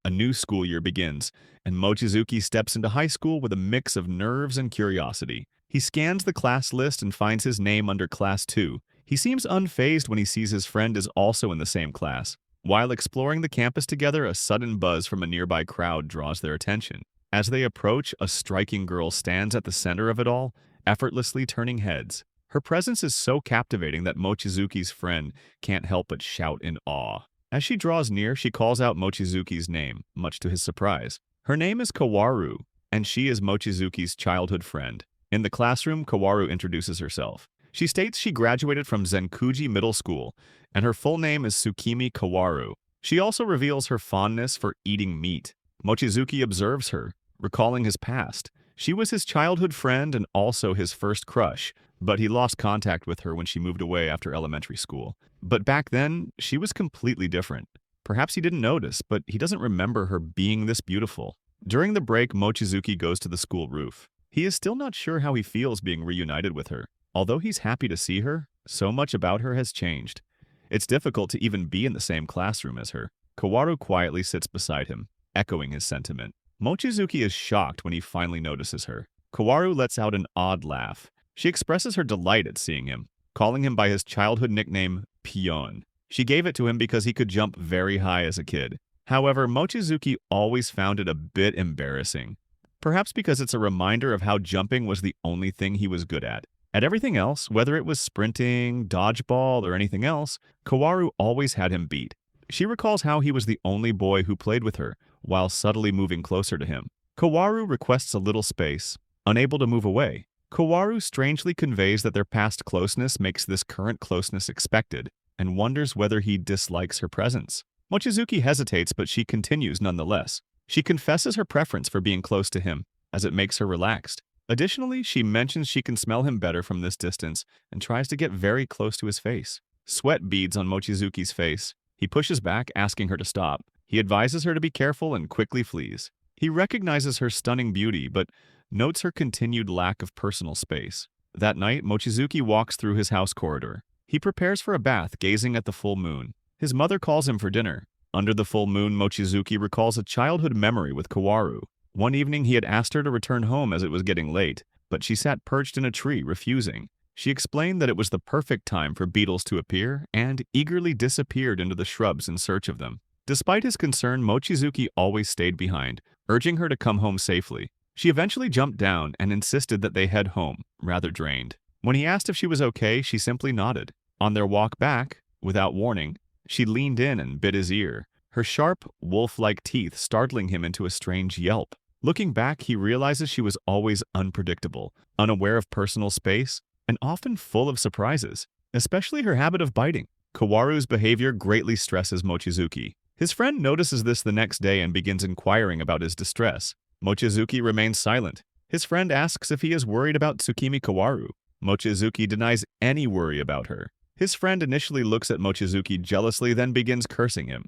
A new school year begins, and Mochizuki steps into high school with a mix of nerves and curiosity. He scans the class list and finds his name under Class 2. He seems unfazed when he sees his friend is also in the same class. While exploring the campus together, a sudden buzz from a nearby crowd draws their attention. As they approach, a striking girl stands at the center of it all, effortlessly turning heads. Her presence is so captivating that Mochizuki's friend can't help but shout in awe. As she draws near, she calls out Mochizuki's name, much to his surprise. Her name is Kowaru, and she is Mochizuki's childhood friend. In the classroom, Kowaru introduces herself. She states she graduated from Zenkuji Middle School, and her full name is Tsukimi Kowaru. She also reveals her fondness for eating meat. Mochizuki observes her, recalling his past. She was his childhood friend and also his first crush, but he lost contact with her when she moved away after elementary school. But back then, she was completely different. Perhaps he didn't notice, but he doesn't remember her being this beautiful. During the break, Mochizuki goes to the school roof. He is still not sure how he feels being reunited with her. Although he's happy to see her, so much about her has changed. It's difficult to even be in the same classroom as her. Kowaru quietly sits beside him, echoing his sentiment. Mochizuki is shocked when he finally notices her. Kowaru lets out an odd laugh. She expresses her delight at seeing him, calling him by his childhood nickname, Pion. She gave it to him because he could jump very high as a kid. However, Mochizuki always found it a bit embarrassing. Perhaps because it's a reminder of how jumping was the only thing he was good at. At everything else, whether it was sprinting, dodgeball, or anything else, Kowaru always had him beat. She recalls how he was the only boy who played with her, while subtly moving closer to him. Kowaru requests a little space, unable to move away. Kowaru strangely conveys that their past closeness makes this current closeness expected, and wonders whether he dislikes her presence. Mochizuki hesitates, but she continues nonetheless. She confesses her preference for being close to him, as it makes her relaxed. Additionally, she mentions she can smell him better from this distance and tries to get very close to his face. Sweat beads on Mochizuki's face. He pushes back, asking her to stop. He advises her to be careful and quickly flees. He recognizes her stunning beauty, but notes her continued lack of personal space. That night, Mochizuki walks through his house corridor. He prepares for a bath, gazing at the full moon. His mother calls him for dinner. Under the full moon, Mochizuki recalls a childhood memory with Kowaru. One evening, he had asked her to return home as it was getting late, but she sat perched in a tree, refusing. She explained that it was the perfect time for beetles to appear and eagerly disappeared into the shrubs in search of them. Despite his concern, Mochizuki always stayed behind, urging her to come home safely. She eventually jumped down and insisted that they head home, rather drained. When he asked if she was okay, she simply nodded. On their walk back, without warning, she leaned in and bit his ear, her sharp, wolf-like teeth startling him into a strange yelp. Looking back, he realizes she was always unpredictable, unaware of personal space, and often full of surprises, especially her habit of biting. Kowaru's behavior greatly stresses Mochizuki. His friend notices this the next day and begins inquiring about his distress. Mochizuki remains silent. His friend asks if he is worried about Tsukimi Kowaru. Mochizuki denies any worry about her. His friend initially looks at Mochizuki jealously, then begins cursing him.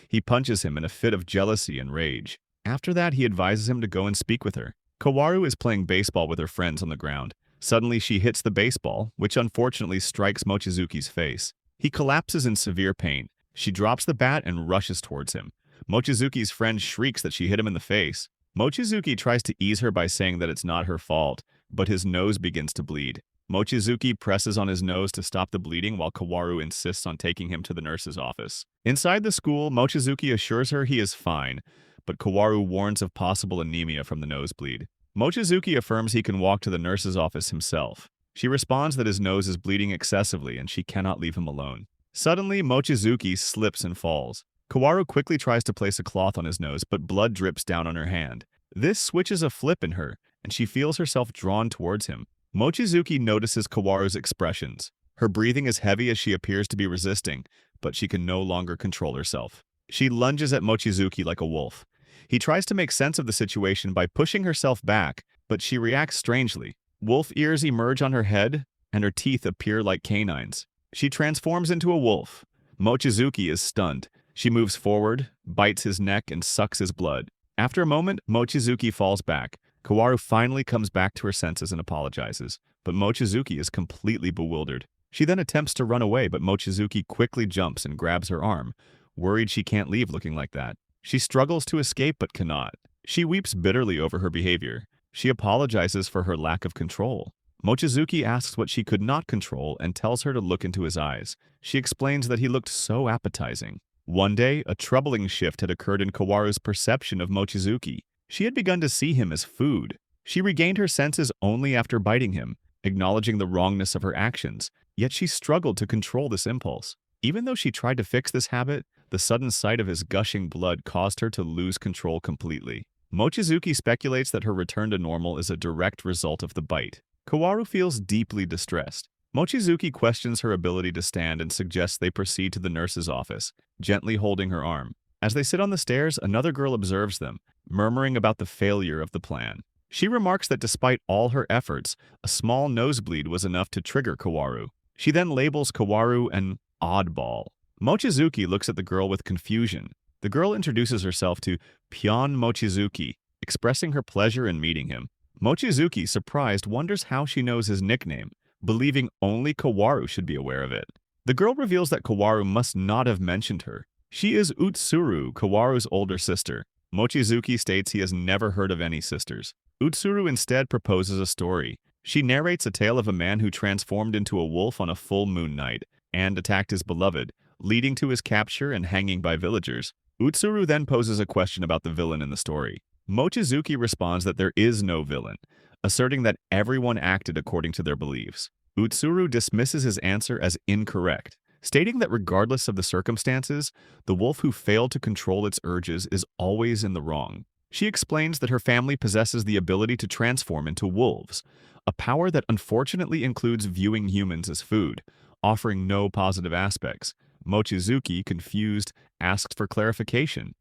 He punches him in a fit of jealousy and rage. After that, he advises him to go and speak with her. Kowaru is playing baseball with her friends on the ground. Suddenly, she hits the baseball, which unfortunately strikes Mochizuki's face. He collapses in severe pain. She drops the bat and rushes towards him. Mochizuki's friend shrieks that she hit him in the face. Mochizuki tries to ease her by saying that it's not her fault, but his nose begins to bleed. Mochizuki presses on his nose to stop the bleeding while Kowaru insists on taking him to the nurse's office. Inside the school, Mochizuki assures her he is fine, but Kowaru warns of possible anemia from the nosebleed. Mochizuki affirms he can walk to the nurse's office himself. She responds that his nose is bleeding excessively and she cannot leave him alone. Suddenly, Mochizuki slips and falls. Kowaru quickly tries to place a cloth on his nose, but blood drips down on her hand. This switches a flip in her, and she feels herself drawn towards him. Mochizuki notices Kowaru's expressions. Her breathing is heavy as she appears to be resisting, but she can no longer control herself. She lunges at Mochizuki like a wolf. He tries to make sense of the situation by pushing herself back, but she reacts strangely. Wolf ears emerge on her head, and her teeth appear like canines. She transforms into a wolf. Mochizuki is stunned. She moves forward, bites his neck, and sucks his blood. After a moment, Mochizuki falls back. Kowaru finally comes back to her senses and apologizes, but Mochizuki is completely bewildered. She then attempts to run away, but Mochizuki quickly jumps and grabs her arm, worried she can't leave looking like that. She struggles to escape but cannot. She weeps bitterly over her behavior. She apologizes for her lack of control. Mochizuki asks what she could not control and tells her to look into his eyes. She explains that he looked so appetizing. One day, a troubling shift had occurred in Kowaru's perception of Mochizuki. She had begun to see him as food. She regained her senses only after biting him, acknowledging the wrongness of her actions, yet she struggled to control this impulse. Even though she tried to fix this habit, the sudden sight of his gushing blood caused her to lose control completely. Mochizuki speculates that her return to normal is a direct result of the bite. Kowaru feels deeply distressed. Mochizuki questions her ability to stand and suggests they proceed to the nurse's office, gently holding her arm. As they sit on the stairs, another girl observes them, murmuring about the failure of the plan. She remarks that despite all her efforts, a small nosebleed was enough to trigger Kowaru. She then labels Kowaru an oddball. Mochizuki looks at the girl with confusion. The girl introduces herself to Pion Mochizuki, expressing her pleasure in meeting him. Mochizuki, surprised, wonders how she knows his nickname, believing only Kowaru should be aware of it. The girl reveals that Kowaru must not have mentioned her. She is Utsuru, Kowaru's older sister. Mochizuki states he has never heard of any sisters. Utsuru instead proposes a story. She narrates a tale of a man who transformed into a wolf on a full moon night and attacked his beloved, leading to his capture and hanging by villagers. Utsuru then poses a question about the villain in the story. Mochizuki responds that there is no villain, asserting that everyone acted according to their beliefs. Utsuru dismisses his answer as incorrect, stating that regardless of the circumstances, the wolf who failed to control its urges is always in the wrong. She explains that her family possesses the ability to transform into wolves, a power that unfortunately includes viewing humans as food, offering no positive aspects. Mochizuki, confused, asks for clarification.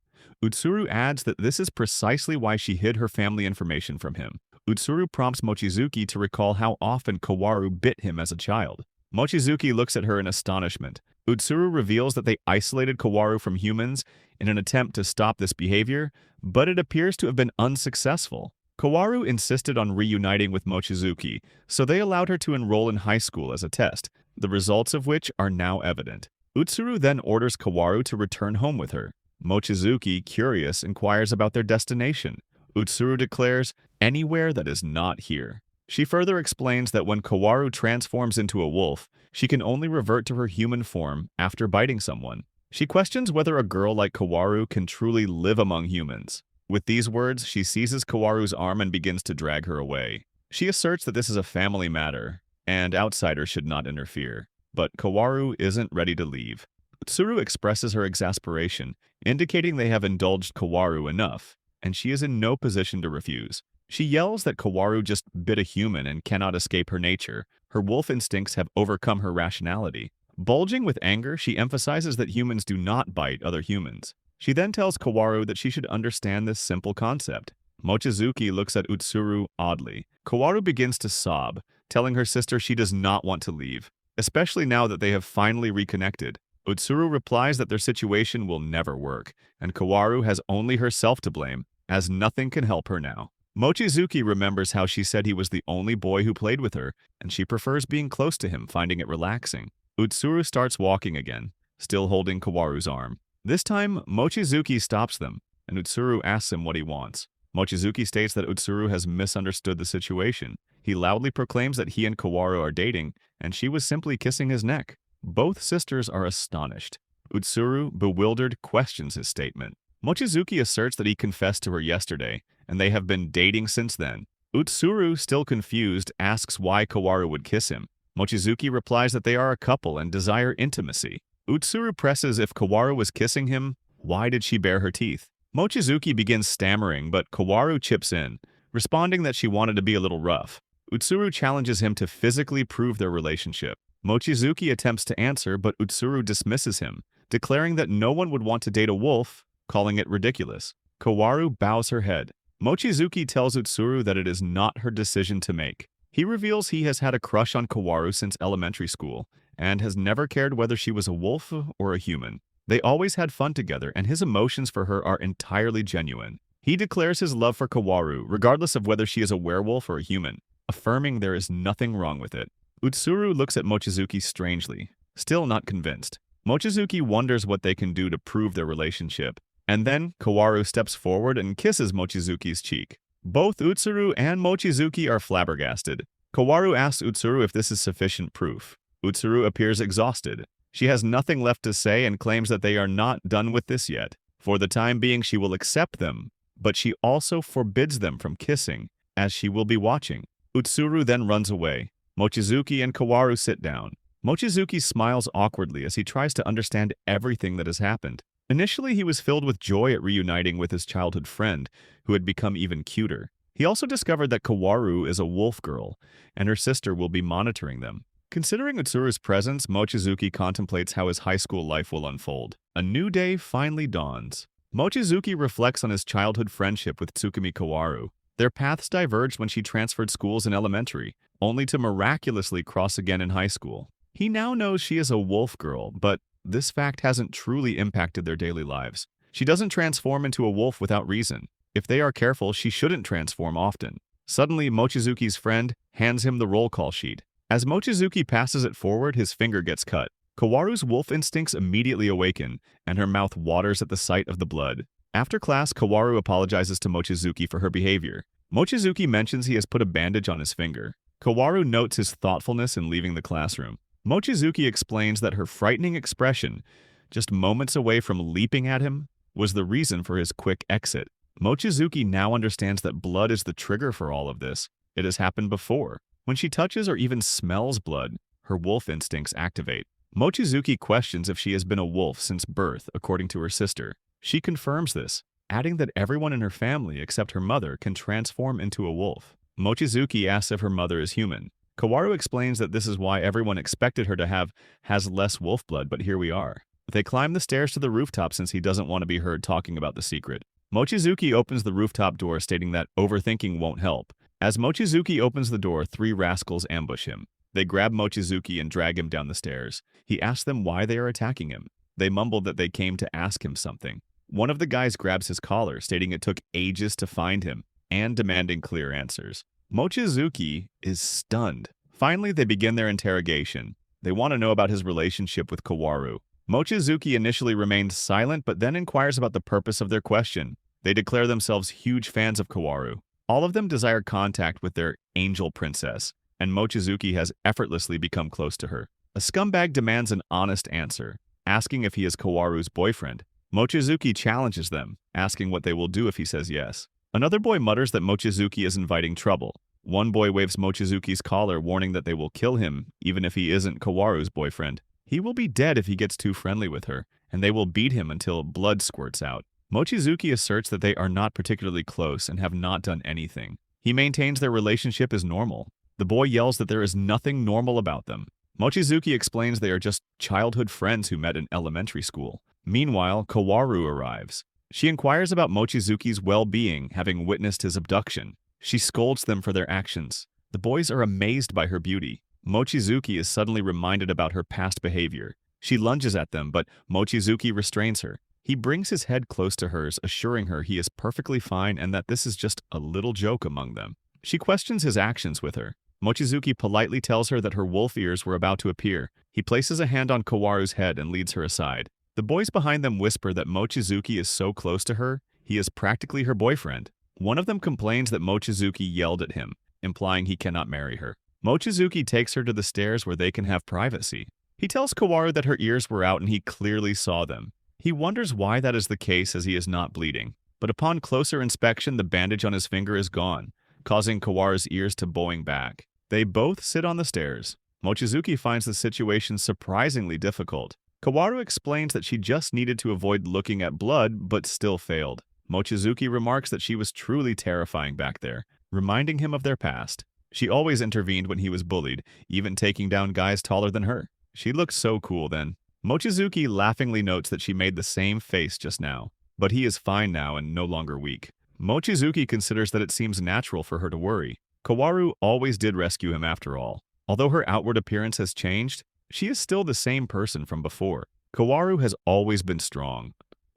Utsuru adds that this is precisely why she hid her family information from him. Utsuru prompts Mochizuki to recall how often Kowaru bit him as a child. Mochizuki looks at her in astonishment. Utsuru reveals that they isolated Kowaru from humans in an attempt to stop this behavior, but it appears to have been unsuccessful. Kowaru insisted on reuniting with Mochizuki, so they allowed her to enroll in high school as a test, the results of which are now evident. Utsuru then orders Kowaru to return home with her. Mochizuki, curious, inquires about their destination. Utsuru declares, "Anywhere that is not here." She further explains that when Kowaru transforms into a wolf, she can only revert to her human form after biting someone. She questions whether a girl like Kowaru can truly live among humans. With these words, she seizes Kowaru's arm and begins to drag her away. She asserts that this is a family matter, and outsiders should not interfere. But Kowaru isn't ready to leave. Utsuru expresses her exasperation, indicating they have indulged Kowaru enough, and she is in no position to refuse. She yells that Kowaru just bit a human and cannot escape her nature. Her wolf instincts have overcome her rationality. Bulging with anger, she emphasizes that humans do not bite other humans. She then tells Kowaru that she should understand this simple concept. Mochizuki looks at Utsuru oddly. Kowaru begins to sob, telling her sister she does not want to leave, especially now that they have finally reconnected. Utsuru replies that their situation will never work, and Kowaru has only herself to blame, as nothing can help her now. Mochizuki remembers how she said he was the only boy who played with her, and she prefers being close to him, finding it relaxing. Utsuru starts walking again, still holding Kowaru's arm. This time, Mochizuki stops them, and Utsuru asks him what he wants. Mochizuki states that Utsuru has misunderstood the situation. He loudly proclaims that he and Kowaru are dating, and she was simply kissing his neck. Both sisters are astonished. Utsuru, bewildered, questions his statement. Mochizuki asserts that he confessed to her yesterday, and they have been dating since then. Utsuru, still confused, asks why Kowaru would kiss him. Mochizuki replies that they are a couple and desire intimacy. Utsuru presses if Kowaru was kissing him, why did she bare her teeth? Mochizuki begins stammering, but Kowaru chips in, responding that she wanted to be a little rough. Utsuru challenges him to physically prove their relationship. Mochizuki attempts to answer, but Utsuru dismisses him, declaring that no one would want to date a wolf, calling it ridiculous. Kowaru bows her head. Mochizuki tells Utsuru that it is not her decision to make. He reveals he has had a crush on Kowaru since elementary school, and has never cared whether she was a wolf or a human. They always had fun together, and his emotions for her are entirely genuine. He declares his love for Kowaru, regardless of whether she is a werewolf or a human, affirming there is nothing wrong with it. Utsuru looks at Mochizuki strangely, still not convinced. Mochizuki wonders what they can do to prove their relationship. And then Kowaru steps forward and kisses Mochizuki's cheek. Both Utsuru and Mochizuki are flabbergasted. Kowaru asks Utsuru if this is sufficient proof. Utsuru appears exhausted. She has nothing left to say and claims that they are not done with this yet. For the time being, she will accept them, but she also forbids them from kissing, as she will be watching. Utsuru then runs away. Mochizuki and Kowaru sit down. Mochizuki smiles awkwardly as he tries to understand everything that has happened. Initially, he was filled with joy at reuniting with his childhood friend, who had become even cuter. He also discovered that Kowaru is a wolf girl, and her sister will be monitoring them. Considering Utsuru's presence, Mochizuki contemplates how his high school life will unfold. A new day finally dawns. Mochizuki reflects on his childhood friendship with Tsukumi Kowaru. Their paths diverged when she transferred schools in elementary, only to miraculously cross again in high school. He now knows she is a wolf girl, but this fact hasn't truly impacted their daily lives. She doesn't transform into a wolf without reason. If they are careful, she shouldn't transform often. Suddenly, Mochizuki's friend hands him the roll call sheet. As Mochizuki passes it forward, his finger gets cut. Kowaru's wolf instincts immediately awaken, and her mouth waters at the sight of the blood. After class, Kowaru apologizes to Mochizuki for her behavior. Mochizuki mentions he has put a bandage on his finger. Kowaru notes his thoughtfulness in leaving the classroom. Mochizuki explains that her frightening expression, just moments away from leaping at him, was the reason for his quick exit. Mochizuki now understands that blood is the trigger for all of this. It has happened before. When she touches or even smells blood, her wolf instincts activate. Mochizuki questions if she has been a wolf since birth, according to her sister. She confirms this, adding that everyone in her family except her mother can transform into a wolf. Mochizuki asks if her mother is human. Kowaru explains that this is why everyone expected her to has less wolf blood, but here we are. They climb the stairs to the rooftop since he doesn't want to be heard talking about the secret. Mochizuki opens the rooftop door, stating that overthinking won't help. As Mochizuki opens the door, 3 rascals ambush him. They grab Mochizuki and drag him down the stairs. He asks them why they are attacking him. They mumble that they came to ask him something. One of the guys grabs his collar, stating it took ages to find him, and demanding clear answers. Mochizuki is stunned. Finally, they begin their interrogation. They want to know about his relationship with Kowaru. Mochizuki initially remains silent, but then inquires about the purpose of their question. They declare themselves huge fans of Kowaru. All of them desire contact with their angel princess, and Mochizuki has effortlessly become close to her. A scumbag demands an honest answer, asking if he is Kowaru's boyfriend. Mochizuki challenges them, asking what they will do if he says yes. Another boy mutters that Mochizuki is inviting trouble. One boy waves Mochizuki's collar, warning that they will kill him, even if he isn't Kowaru's boyfriend. He will be dead if he gets too friendly with her, and they will beat him until blood squirts out. Mochizuki asserts that they are not particularly close and have not done anything. He maintains their relationship is normal. The boy yells that there is nothing normal about them. Mochizuki explains they are just childhood friends who met in elementary school. Meanwhile, Kowaru arrives. She inquires about Mochizuki's well-being, having witnessed his abduction. She scolds them for their actions. The boys are amazed by her beauty. Mochizuki is suddenly reminded about her past behavior. She lunges at them, but Mochizuki restrains her. He brings his head close to hers, assuring her he is perfectly fine and that this is just a little joke among them. She questions his actions with her. Mochizuki politely tells her that her wolf ears were about to appear. He places a hand on Kowaru's head and leads her aside. The boys behind them whisper that Mochizuki is so close to her, he is practically her boyfriend. One of them complains that Mochizuki yelled at him, implying he cannot marry her. Mochizuki takes her to the stairs where they can have privacy. He tells Kowaru that her ears were out and he clearly saw them. He wonders why that is the case as he is not bleeding. But upon closer inspection, the bandage on his finger is gone, causing Kowaru's ears to bowing back. They both sit on the stairs. Mochizuki finds the situation surprisingly difficult. Kowaru explains that she just needed to avoid looking at blood, but still failed. Mochizuki remarks that she was truly terrifying back there, reminding him of their past. She always intervened when he was bullied, even taking down guys taller than her. She looked so cool then. Mochizuki laughingly notes that she made the same face just now, but he is fine now and no longer weak. Mochizuki considers that it seems natural for her to worry. Kowaru always did rescue him after all. Although her outward appearance has changed, she is still the same person from before. Kowaru has always been strong,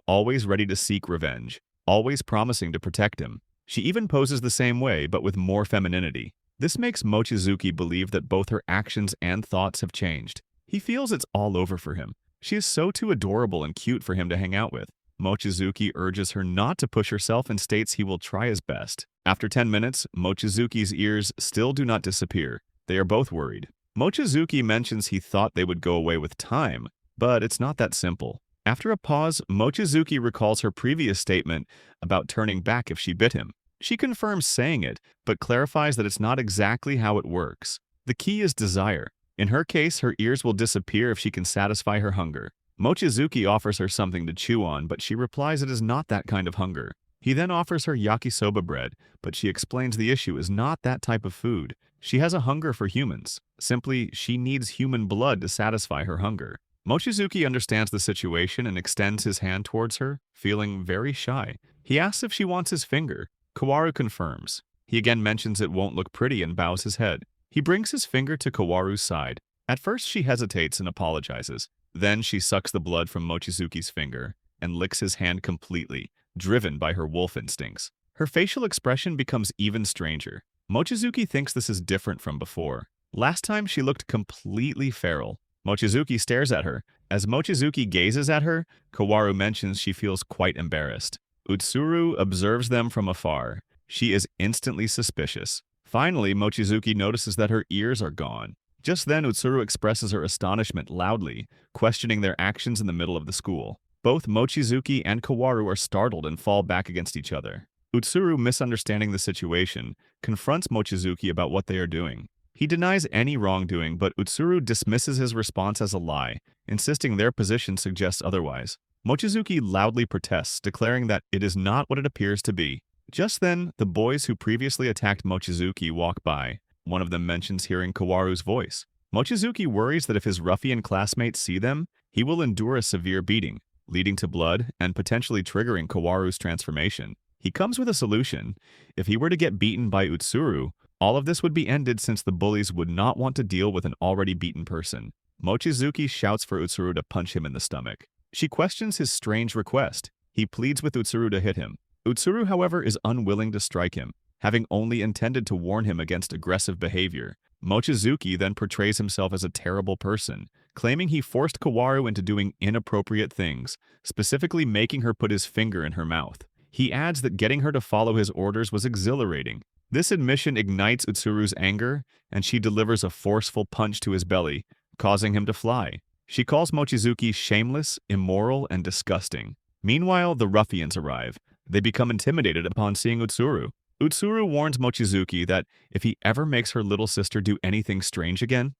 always ready to seek revenge, always promising to protect him. She even poses the same way, but with more femininity. This makes Mochizuki believe that both her actions and thoughts have changed. He feels it's all over for him. She is so too adorable and cute for him to hang out with. Mochizuki urges her not to push herself and states he will try his best. After 10 minutes, Mochizuki's ears still do not disappear. They are both worried. Mochizuki mentions he thought they would go away with time, but it's not that simple. After a pause, Mochizuki recalls her previous statement about turning back if she bit him. She confirms saying it, but clarifies that it's not exactly how it works. The key is desire. In her case, her ears will disappear if she can satisfy her hunger. Mochizuki offers her something to chew on, but she replies it is not that kind of hunger. He then offers her yakisoba bread, but she explains the issue is not that type of food. She has a hunger for humans. Simply, she needs human blood to satisfy her hunger. Mochizuki understands the situation and extends his hand towards her, feeling very shy. He asks if she wants his finger. Kowaru confirms. He again mentions it won't look pretty and bows his head. He brings his finger to Kowaru's side. At first, she hesitates and apologizes. Then she sucks the blood from Mochizuki's finger and licks his hand completely, driven by her wolf instincts. Her facial expression becomes even stranger. Mochizuki thinks this is different from before. Last time she looked completely feral. Mochizuki stares at her. As Mochizuki gazes at her, Kowaru mentions she feels quite embarrassed. Utsuru observes them from afar. She is instantly suspicious. Finally, Mochizuki notices that her ears are gone. Just then, Utsuru expresses her astonishment loudly, questioning their actions in the middle of the school. Both Mochizuki and Kowaru are startled and fall back against each other. Utsuru, misunderstanding the situation, confronts Mochizuki about what they are doing. He denies any wrongdoing, but Utsuru dismisses his response as a lie, insisting their position suggests otherwise. Mochizuki loudly protests, declaring that it is not what it appears to be. Just then, the boys who previously attacked Mochizuki walk by. One of them mentions hearing Kowaru's voice. Mochizuki worries that if his ruffian classmates see them, he will endure a severe beating, leading to blood and potentially triggering Kowaru's transformation. He comes with a solution. If he were to get beaten by Utsuru, all of this would be ended since the bullies would not want to deal with an already beaten person. Mochizuki shouts for Utsuru to punch him in the stomach. She questions his strange request. He pleads with Utsuru to hit him. Utsuru, however, is unwilling to strike him, having only intended to warn him against aggressive behavior. Mochizuki then portrays himself as a terrible person, claiming he forced Kowaru into doing inappropriate things, specifically making her put his finger in her mouth. He adds that getting her to follow his orders was exhilarating. This admission ignites Utsuru's anger, and she delivers a forceful punch to his belly, causing him to fly. She calls Mochizuki shameless, immoral, and disgusting. Meanwhile, the ruffians arrive. They become intimidated upon seeing Utsuru. Utsuru warns Mochizuki that if he ever makes her little sister do anything strange again,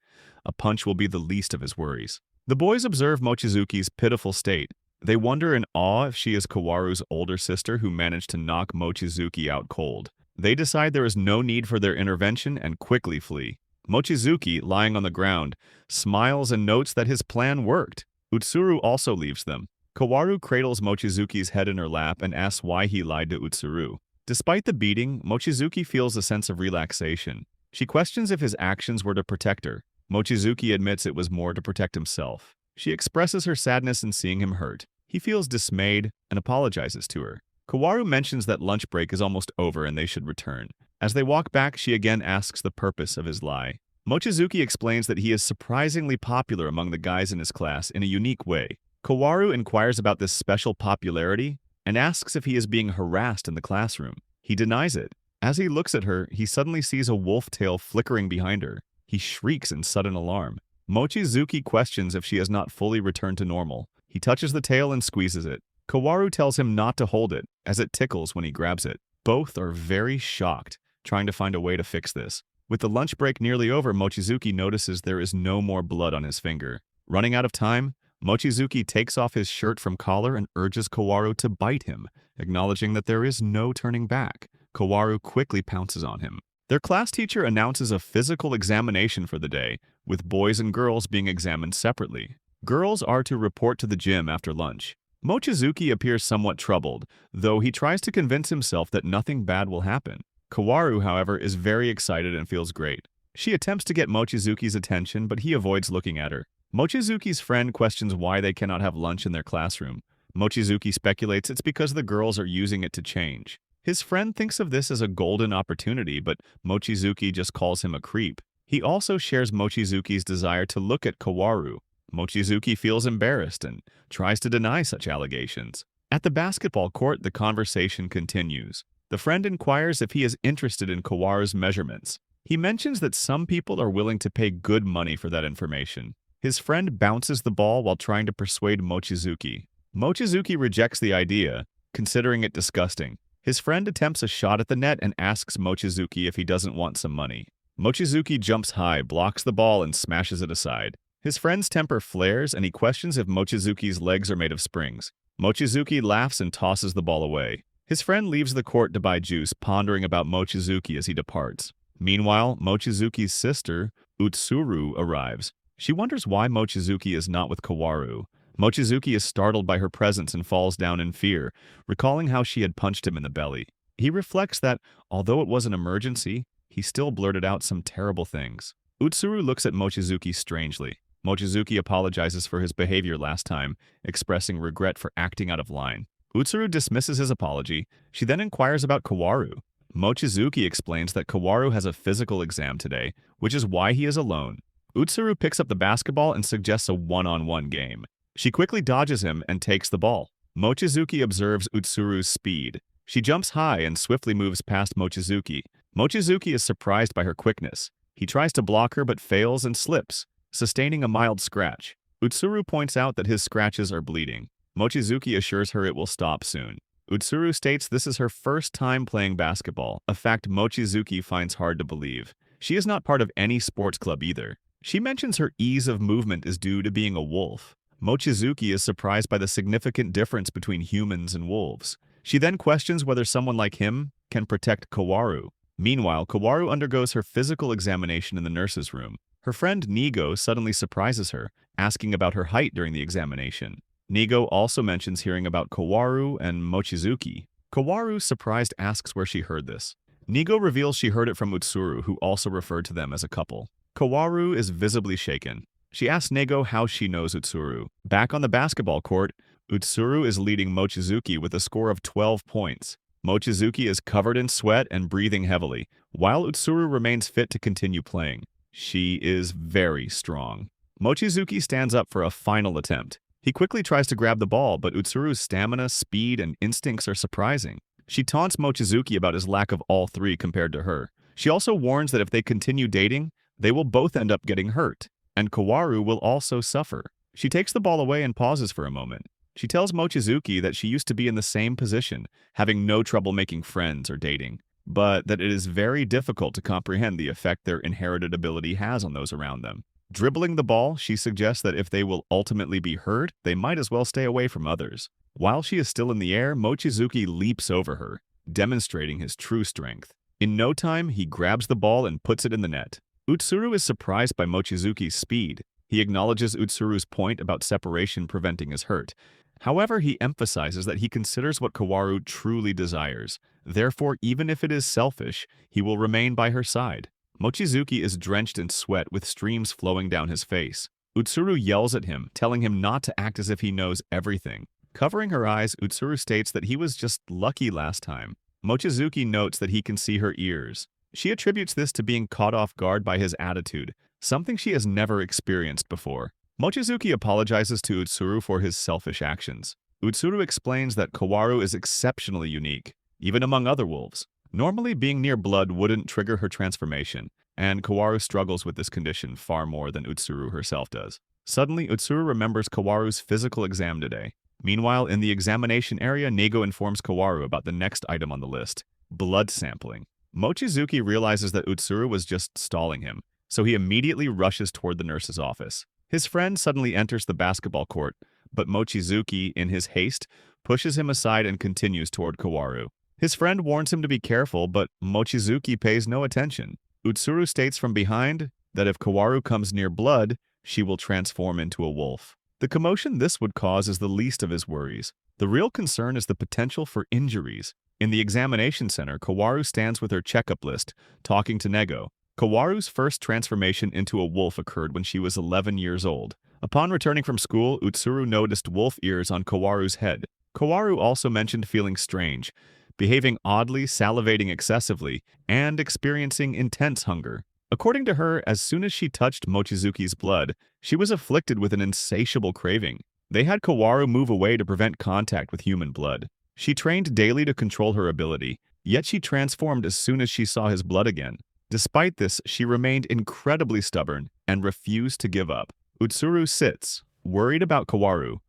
a punch will be the least of his worries. The boys observe Mochizuki's pitiful state. They wonder in awe if she is Kowaru's older sister who managed to knock Mochizuki out cold. They decide there is no need for their intervention and quickly flee. Mochizuki, lying on the ground, smiles and notes that his plan worked. Utsuru also leaves them. Kowaru cradles Mochizuki's head in her lap and asks why he lied to Utsuru. Despite the beating, Mochizuki feels a sense of relaxation. She questions if his actions were to protect her. Mochizuki admits it was more to protect himself. She expresses her sadness in seeing him hurt. He feels dismayed and apologizes to her. Kowaru mentions that lunch break is almost over and they should return. As they walk back, she again asks the purpose of his lie. Mochizuki explains that he is surprisingly popular among the guys in his class in a unique way. Kowaru inquires about this special popularity and asks if he is being harassed in the classroom. He denies it. As he looks at her, he suddenly sees a wolf tail flickering behind her. He shrieks in sudden alarm. Mochizuki questions if she has not fully returned to normal. He touches the tail and squeezes it. Kowaru tells him not to hold it, as it tickles when he grabs it. Both are very shocked, trying to find a way to fix this. With the lunch break nearly over, Mochizuki notices there is no more blood on his finger. Running out of time, Mochizuki takes off his shirt from collar and urges Kowaru to bite him, acknowledging that there is no turning back. Kowaru quickly pounces on him. Their class teacher announces a physical examination for the day, with boys and girls being examined separately. Girls are to report to the gym after lunch. Mochizuki appears somewhat troubled, though he tries to convince himself that nothing bad will happen. Kowaru, however, is very excited and feels great. She attempts to get Mochizuki's attention, but he avoids looking at her. Mochizuki's friend questions why they cannot have lunch in their classroom. Mochizuki speculates it's because the girls are using it to change. His friend thinks of this as a golden opportunity, but Mochizuki just calls him a creep. He also shares Mochizuki's desire to look at Kowaru. Mochizuki feels embarrassed and tries to deny such allegations. At the basketball court, the conversation continues. The friend inquires if he is interested in Kowaru's measurements. He mentions that some people are willing to pay good money for that information. His friend bounces the ball while trying to persuade Mochisuki. Mochisuki rejects the idea, considering it disgusting. His friend attempts a shot at the net and asks Mochisuki if he doesn't want some money. Mochisuki jumps high, blocks the ball, and smashes it aside. His friend's temper flares, and he questions if Mochizuki's legs are made of springs. Mochizuki laughs and tosses the ball away. His friend leaves the court to buy juice, pondering about Mochizuki as he departs. Meanwhile, Mochizuki's sister, Utsuru, arrives. She wonders why Mochizuki is not with Kowaru. Mochizuki is startled by her presence and falls down in fear, recalling how she had punched him in the belly. He reflects that, although it was an emergency, he still blurted out some terrible things. Utsuru looks at Mochizuki strangely. Mochizuki apologizes for his behavior last time, expressing regret for acting out of line. Utsuru dismisses his apology. She then inquires about Kowaru. Mochizuki explains that Kowaru has a physical exam today, which is why he is alone. Utsuru picks up the basketball and suggests a one-on-one game. She quickly dodges him and takes the ball. Mochizuki observes Utsuru's speed. She jumps high and swiftly moves past Mochizuki. Mochizuki is surprised by her quickness. He tries to block her but fails and slips, sustaining a mild scratch. Utsuru points out that his scratches are bleeding. Mochizuki assures her it will stop soon. Utsuru states this is her first time playing basketball, a fact Mochizuki finds hard to believe. She is not part of any sports club either. She mentions her ease of movement is due to being a wolf. Mochizuki is surprised by the significant difference between humans and wolves. She then questions whether someone like him can protect Kowaru. Meanwhile, Kowaru undergoes her physical examination in the nurse's room. Her friend Nigo suddenly surprises her, asking about her height during the examination. Nigo also mentions hearing about Kowaru and Mochizuki. Kowaru, surprised, asks where she heard this. Nigo reveals she heard it from Utsuru, who also referred to them as a couple. Kowaru is visibly shaken. She asks Nigo how she knows Utsuru. Back on the basketball court, Utsuru is leading Mochizuki with a score of 12 points. Mochizuki is covered in sweat and breathing heavily, while Utsuru remains fit to continue playing. She is very strong. Mochizuki stands up for a final attempt. He quickly tries to grab the ball, but Utsuru's stamina, speed, and instincts are surprising. She taunts Mochizuki about his lack of all three compared to her. She also warns that if they continue dating, they will both end up getting hurt, and Kowaru will also suffer. She takes the ball away and pauses for a moment. She tells Mochizuki that she used to be in the same position, having no trouble making friends or dating, but that it is very difficult to comprehend the effect their inherited ability has on those around them. Dribbling the ball, she suggests that if they will ultimately be hurt, they might as well stay away from others. While she is still in the air, Mochizuki leaps over her, demonstrating his true strength. In no time, he grabs the ball and puts it in the net. Utsuru is surprised by Mochizuki's speed. He acknowledges Utsuru's point about separation preventing his hurt. However, he emphasizes that he considers what Kowaru truly desires. Therefore, even if it is selfish, he will remain by her side. Mochizuki is drenched in sweat with streams flowing down his face. Utsuru yells at him, telling him not to act as if he knows everything. Covering her eyes, Utsuru states that he was just lucky last time. Mochizuki notes that he can see her ears. She attributes this to being caught off guard by his attitude, something she has never experienced before. Mochizuki apologizes to Utsuru for his selfish actions. Utsuru explains that Kowaru is exceptionally unique, even among other wolves. Normally, being near blood wouldn't trigger her transformation, and Kowaru struggles with this condition far more than Utsuru herself does. Suddenly, Utsuru remembers Kowaru's physical exam today. Meanwhile, in the examination area, Nigo informs Kowaru about the next item on the list, blood sampling. Mochizuki realizes that Utsuru was just stalling him, so he immediately rushes toward the nurse's office. His friend suddenly enters the basketball court, but Mochizuki, in his haste, pushes him aside and continues toward Kowaru. His friend warns him to be careful, but Mochizuki pays no attention. Utsuru states from behind that if Kowaru comes near blood, she will transform into a wolf. The commotion this would cause is the least of his worries. The real concern is the potential for injuries. In the examination center, Kowaru stands with her checkup list, talking to Nigo. Kowaru's first transformation into a wolf occurred when she was 11 years old. Upon returning from school, Utsuru noticed wolf ears on Kowaru's head. Kowaru also mentioned feeling strange, behaving oddly, salivating excessively, and experiencing intense hunger. According to her, as soon as she touched Mochizuki's blood, she was afflicted with an insatiable craving. They had Kowaru move away to prevent contact with human blood. She trained daily to control her ability, yet she transformed as soon as she saw his blood again. Despite this, she remained incredibly stubborn and refused to give up. Utsuru sits, worried about Kowaru.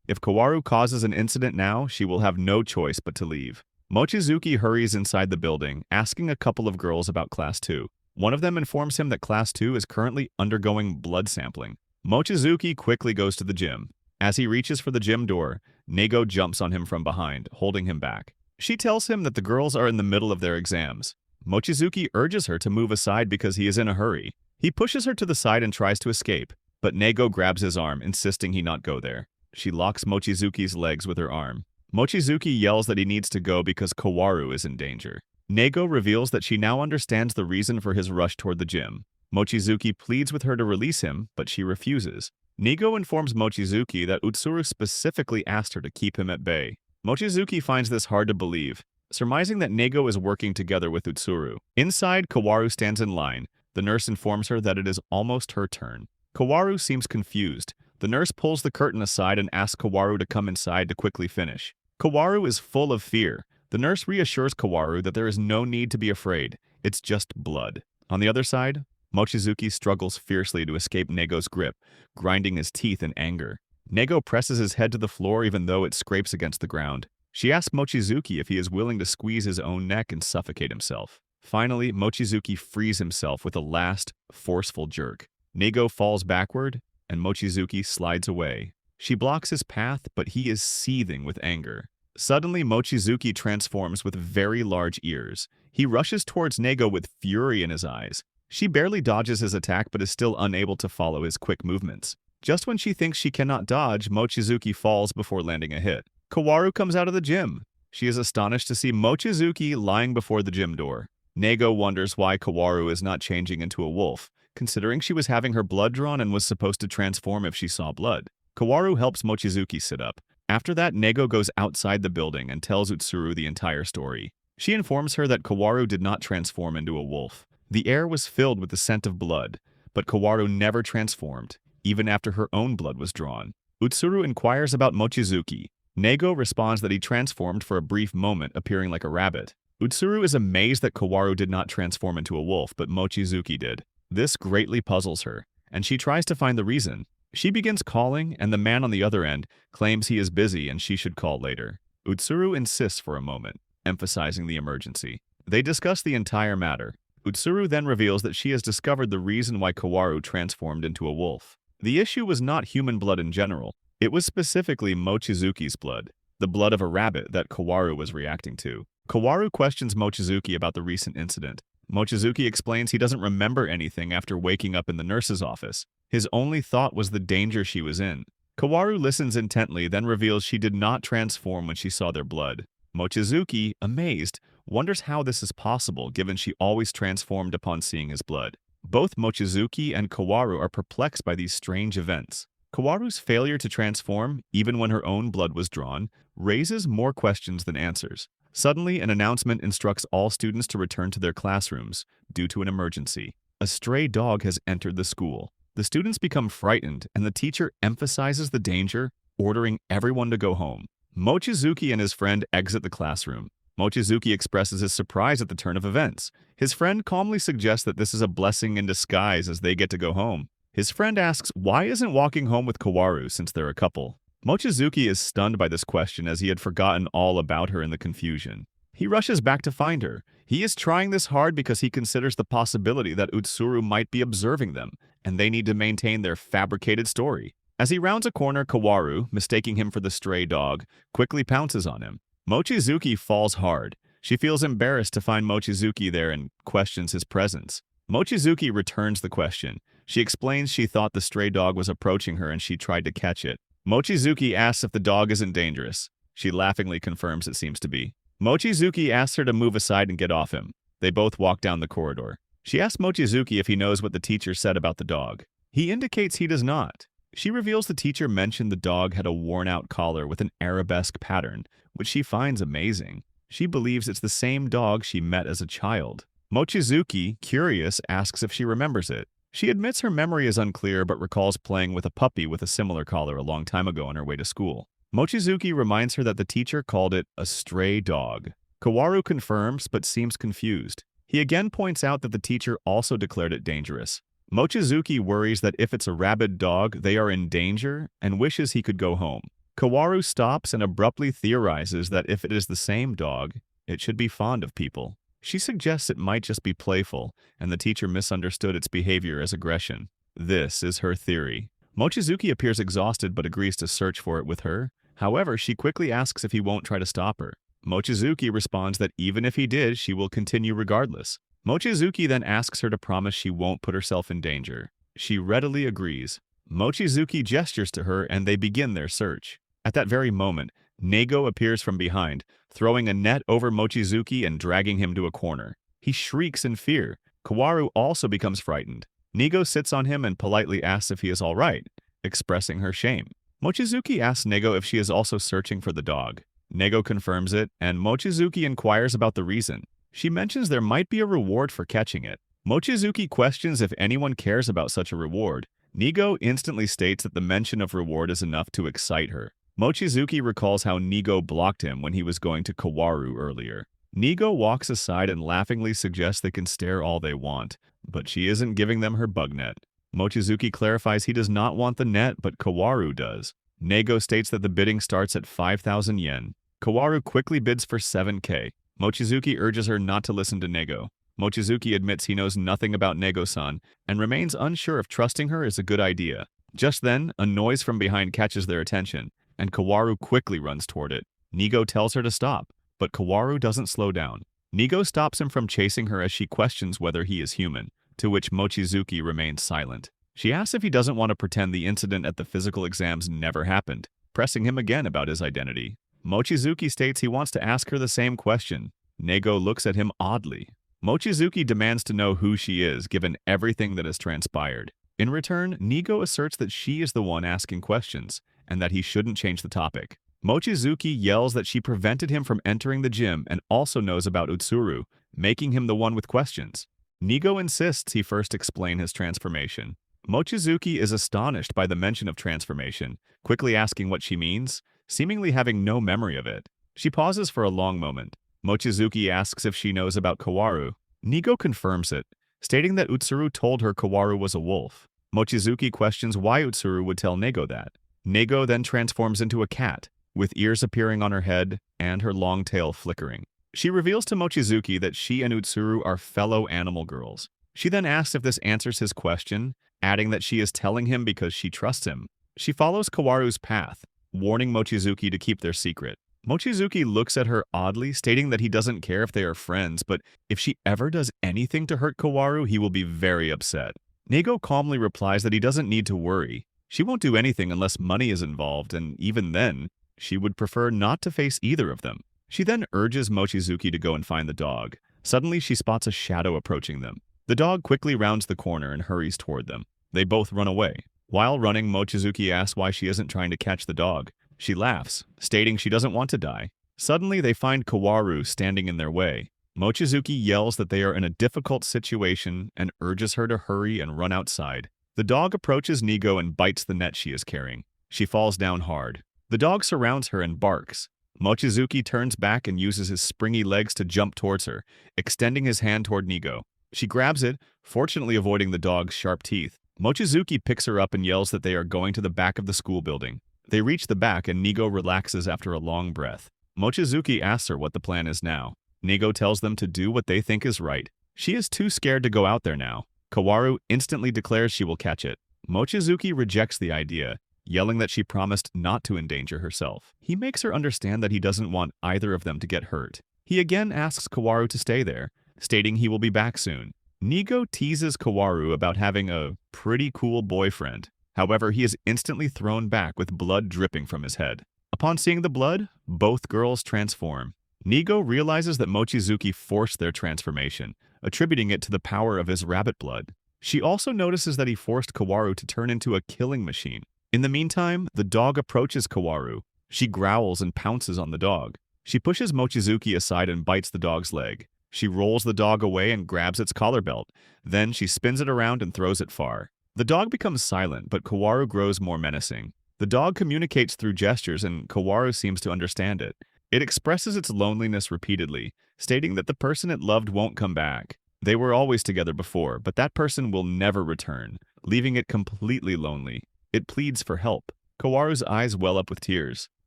If Kowaru causes an incident now, she will have no choice but to leave. Mochisuki hurries inside the building, asking a couple of girls about Class 2. One of them informs him that Class 2 is currently undergoing blood sampling. Mochisuki quickly goes to the gym. As he reaches for the gym door, Nigo jumps on him from behind, holding him back. She tells him that the girls are in the middle of their exams. Mochisuki urges her to move aside because he is in a hurry. He pushes her to the side and tries to escape, but Nigo grabs his arm, insisting he not go there. She locks Mochizuki's legs with her arm. Mochizuki yells that he needs to go because Kowaru is in danger. Nigo reveals that she now understands the reason for his rush toward the gym. Mochizuki pleads with her to release him, but she refuses. Nigo informs Mochizuki that Utsuru specifically asked her to keep him at bay. Mochizuki finds this hard to believe, surmising that Nigo is working together with Utsuru. Inside, Kowaru stands in line. The nurse informs her that it is almost her turn. Kowaru seems confused. The nurse pulls the curtain aside and asks Kowaru to come inside to quickly finish. Kowaru is full of fear. The nurse reassures Kowaru that there is no need to be afraid. It's just blood. On the other side, Mochizuki struggles fiercely to escape Nigo's grip, grinding his teeth in anger. Nigo presses his head to the floor even though it scrapes against the ground. She asks Mochizuki if he is willing to squeeze his own neck and suffocate himself. Finally, Mochizuki frees himself with a last, forceful jerk. Nigo falls backward, and Mochizuki slides away. She blocks his path, but he is seething with anger. Suddenly, Mochizuki transforms with very large ears. He rushes towards Nigo with fury in his eyes. She barely dodges his attack but is still unable to follow his quick movements. Just when she thinks she cannot dodge, Mochizuki falls before landing a hit. Kowaru comes out of the gym. She is astonished to see Mochizuki lying before the gym door. Nigo wonders why Kowaru is not changing into a wolf, considering she was having her blood drawn and was supposed to transform if she saw blood. Kowaru helps Mochizuki sit up. After that, Nigo goes outside the building and tells Utsuru the entire story. She informs her that Kowaru did not transform into a wolf. The air was filled with the scent of blood, but Kowaru never transformed, even after her own blood was drawn. Utsuru inquires about Mochizuki. Nigo responds that he transformed for a brief moment, appearing like a rabbit. Utsuru is amazed that Kowaru did not transform into a wolf, but Mochizuki did. This greatly puzzles her, and she tries to find the reason. She begins calling, and the man on the other end claims he is busy and she should call later. Utsuru insists for a moment, emphasizing the emergency. They discuss the entire matter. Utsuru then reveals that she has discovered the reason why Kowaru transformed into a wolf. The issue was not human blood in general. It was specifically Mochizuki's blood, the blood of a rabbit that Kowaru was reacting to. Kowaru questions Mochizuki about the recent incident. Mochizuki explains he doesn't remember anything after waking up in the nurse's office. His only thought was the danger she was in. Kowaru listens intently, then reveals she did not transform when she saw their blood. Mochizuki, amazed, wonders how this is possible given she always transformed upon seeing his blood. Both Mochizuki and Kowaru are perplexed by these strange events. Kowaru's failure to transform, even when her own blood was drawn, raises more questions than answers. Suddenly, an announcement instructs all students to return to their classrooms due to an emergency. A stray dog has entered the school. The students become frightened, and the teacher emphasizes the danger, ordering everyone to go home. Mochizuki and his friend exit the classroom. Mochizuki expresses his surprise at the turn of events. His friend calmly suggests that this is a blessing in disguise as they get to go home. His friend asks why isn't walking home with Kowaru since they're a couple. Mochizuki is stunned by this question as he had forgotten all about her in the confusion. He rushes back to find her. He is trying this hard because he considers the possibility that Utsuru might be observing them, and they need to maintain their fabricated story. As he rounds a corner, Kowaru, mistaking him for the stray dog, quickly pounces on him. Mochizuki falls hard. She feels embarrassed to find Mochizuki there and questions his presence. Mochizuki returns the question. She explains she thought the stray dog was approaching her and she tried to catch it. Mochizuki asks if the dog isn't dangerous. She laughingly confirms it seems to be. Mochizuki asks her to move aside and get off him. They both walk down the corridor. She asks Mochizuki if he knows what the teacher said about the dog. He indicates he does not. She reveals the teacher mentioned the dog had a worn-out collar with an arabesque pattern, which she finds amazing. She believes it's the same dog she met as a child. Mochizuki, curious, asks if she remembers it. She admits her memory is unclear but recalls playing with a puppy with a similar collar a long time ago on her way to school. Mochizuki reminds her that the teacher called it a stray dog. Kowaru confirms but seems confused. He again points out that the teacher also declared it dangerous. Mochizuki worries that if it's a rabid dog, they are in danger and wishes he could go home. Kowaru stops and abruptly theorizes that if it is the same dog, it should be fond of people. She suggests it might just be playful, and the teacher misunderstood its behavior as aggression. This is her theory. Mochizuki appears exhausted but agrees to search for it with her. However, she quickly asks if he won't try to stop her. Mochizuki responds that even if he did, she will continue regardless. Mochizuki then asks her to promise she won't put herself in danger. She readily agrees. Mochizuki gestures to her and they begin their search. At that very moment, Nigo appears from behind, throwing a net over Mochizuki and dragging him to a corner. He shrieks in fear. Kowaru also becomes frightened. Nigo sits on him and politely asks if he is all right, expressing her shame. Mochizuki asks Nigo if she is also searching for the dog. Nigo confirms it, and Mochizuki inquires about the reason. She mentions there might be a reward for catching it. Mochizuki questions if anyone cares about such a reward. Nigo instantly states that the mention of reward is enough to excite her. Mochizuki recalls how Nigo blocked him when he was going to Kowaru earlier. Nigo walks aside and laughingly suggests they can stare all they want, but she isn't giving them her bug net. Mochizuki clarifies he does not want the net, but Kowaru does. Nigo states that the bidding starts at 5,000 yen. Kowaru quickly bids for 7K. Mochizuki urges her not to listen to Nigo. Mochizuki admits he knows nothing about Nigo-san and remains unsure if trusting her is a good idea. Just then, a noise from behind catches their attention, and Kowaru quickly runs toward it. Nigo tells her to stop, but Kowaru doesn't slow down. Nigo stops him from chasing her as she questions whether he is human, to which Mochizuki remains silent. She asks if he doesn't want to pretend the incident at the physical exams never happened, pressing him again about his identity. Mochizuki states he wants to ask her the same question. Nigo looks at him oddly. Mochizuki demands to know who she is, given everything that has transpired. In return, Nigo asserts that she is the one asking questions, and that he shouldn't change the topic. Mochizuki yells that she prevented him from entering the gym and also knows about Utsuru, making him the one with questions. Nigo insists he first explain his transformation. Mochizuki is astonished by the mention of transformation, quickly asking what she means, seemingly having no memory of it. She pauses for a long moment. Mochizuki asks if she knows about Kowaru. Nigo confirms it, stating that Utsuru told her Kowaru was a wolf. Mochizuki questions why Utsuru would tell Nigo that. Nigo then transforms into a cat, with ears appearing on her head and her long tail flickering. She reveals to Mochizuki that she and Utsuru are fellow animal girls. She then asks if this answers his question, adding that she is telling him because she trusts him. She follows Kowaru's path, warning Mochizuki to keep their secret. Mochizuki looks at her oddly, stating that he doesn't care if they are friends, but if she ever does anything to hurt Kowaru, he will be very upset. Nigo calmly replies that he doesn't need to worry. She won't do anything unless money is involved, and even then, she would prefer not to face either of them. She then urges Mochizuki to go and find the dog. Suddenly, she spots a shadow approaching them. The dog quickly rounds the corner and hurries toward them. They both run away. While running, Mochizuki asks why she isn't trying to catch the dog. She laughs, stating she doesn't want to die. Suddenly, they find Kowaru standing in their way. Mochizuki yells that they are in a difficult situation and urges her to hurry and run outside. The dog approaches Nigo and bites the net she is carrying. She falls down hard. The dog surrounds her and barks. Mochizuki turns back and uses his springy legs to jump towards her, extending his hand toward Nigo. She grabs it, fortunately avoiding the dog's sharp teeth. Mochizuki picks her up and yells that they are going to the back of the school building. They reach the back and Nigo relaxes after a long breath. Mochizuki asks her what the plan is now. Nigo tells them to do what they think is right. She is too scared to go out there now. Kowaru instantly declares she will catch it. Mochizuki rejects the idea, yelling that she promised not to endanger herself. He makes her understand that he doesn't want either of them to get hurt. He again asks Kowaru to stay there, stating he will be back soon. Nigo teases Kowaru about having a pretty cool boyfriend. However, he is instantly thrown back with blood dripping from his head. Upon seeing the blood, both girls transform. Nigo realizes that Mochizuki forced their transformation, attributing it to the power of his rabbit blood. She also notices that he forced Kowaru to turn into a killing machine. In the meantime, the dog approaches Kowaru. She growls and pounces on the dog. She pushes Mochizuki aside and bites the dog's leg. She rolls the dog away and grabs its collar belt. Then she spins it around and throws it far. The dog becomes silent, but Kowaru grows more menacing. The dog communicates through gestures, and Kowaru seems to understand it. It expresses its loneliness repeatedly, stating that the person it loved won't come back. They were always together before, but that person will never return, leaving it completely lonely. It pleads for help. Kowaru's eyes well up with tears.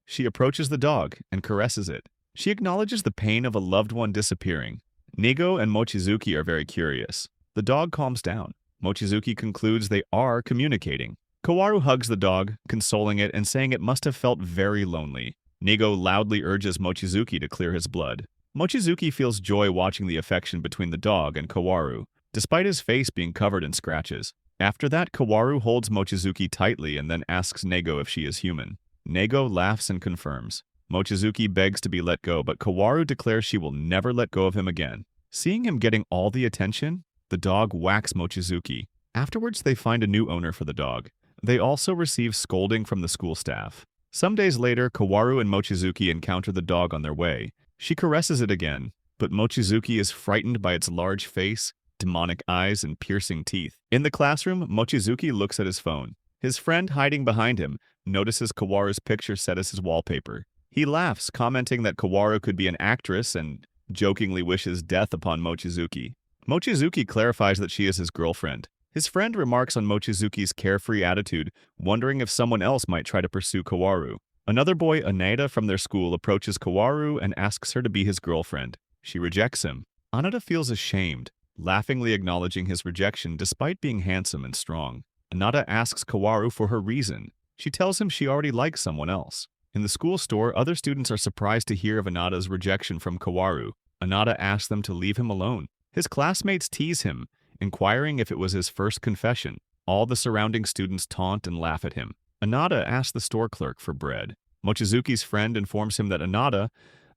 She approaches the dog and caresses it. She acknowledges the pain of a loved one disappearing. Nigo and Mochizuki are very curious. The dog calms down. Mochizuki concludes they are communicating. Kowaru hugs the dog, consoling it and saying it must have felt very lonely. Nigo loudly urges Mochizuki to clear his blood. Mochizuki feels joy watching the affection between the dog and Kowaru, despite his face being covered in scratches. After that, Kowaru holds Mochizuki tightly and then asks Nigo if she is human. Nigo laughs and confirms. Mochizuki begs to be let go, but Kowaru declares she will never let go of him again. Seeing him getting all the attention, the dog whacks Mochizuki. Afterwards, they find a new owner for the dog. They also receive scolding from the school staff. Some days later, Kowaru and Mochizuki encounter the dog on their way. She caresses it again, but Mochizuki is frightened by its large face, demonic eyes, and piercing teeth. In the classroom, Mochizuki looks at his phone. His friend, hiding behind him, notices Kowaru's picture set as his wallpaper. He laughs, commenting that Kowaru could be an actress and jokingly wishes death upon Mochizuki. Mochizuki clarifies that she is his girlfriend. His friend remarks on Mochizuki's carefree attitude, wondering if someone else might try to pursue Kowaru. Another boy, Aneda, from their school approaches Kowaru and asks her to be his girlfriend. She rejects him. Aneda feels ashamed, laughingly acknowledging his rejection despite being handsome and strong. Aneda asks Kowaru for her reason. She tells him she already likes someone else. In the school store, other students are surprised to hear of Aneda's rejection from Kowaru. Aneda asks them to leave him alone. His classmates tease him, inquiring if it was his first confession. All the surrounding students taunt and laugh at him. Aneda asks the store clerk for bread. Mochizuki's friend informs him that Aneda,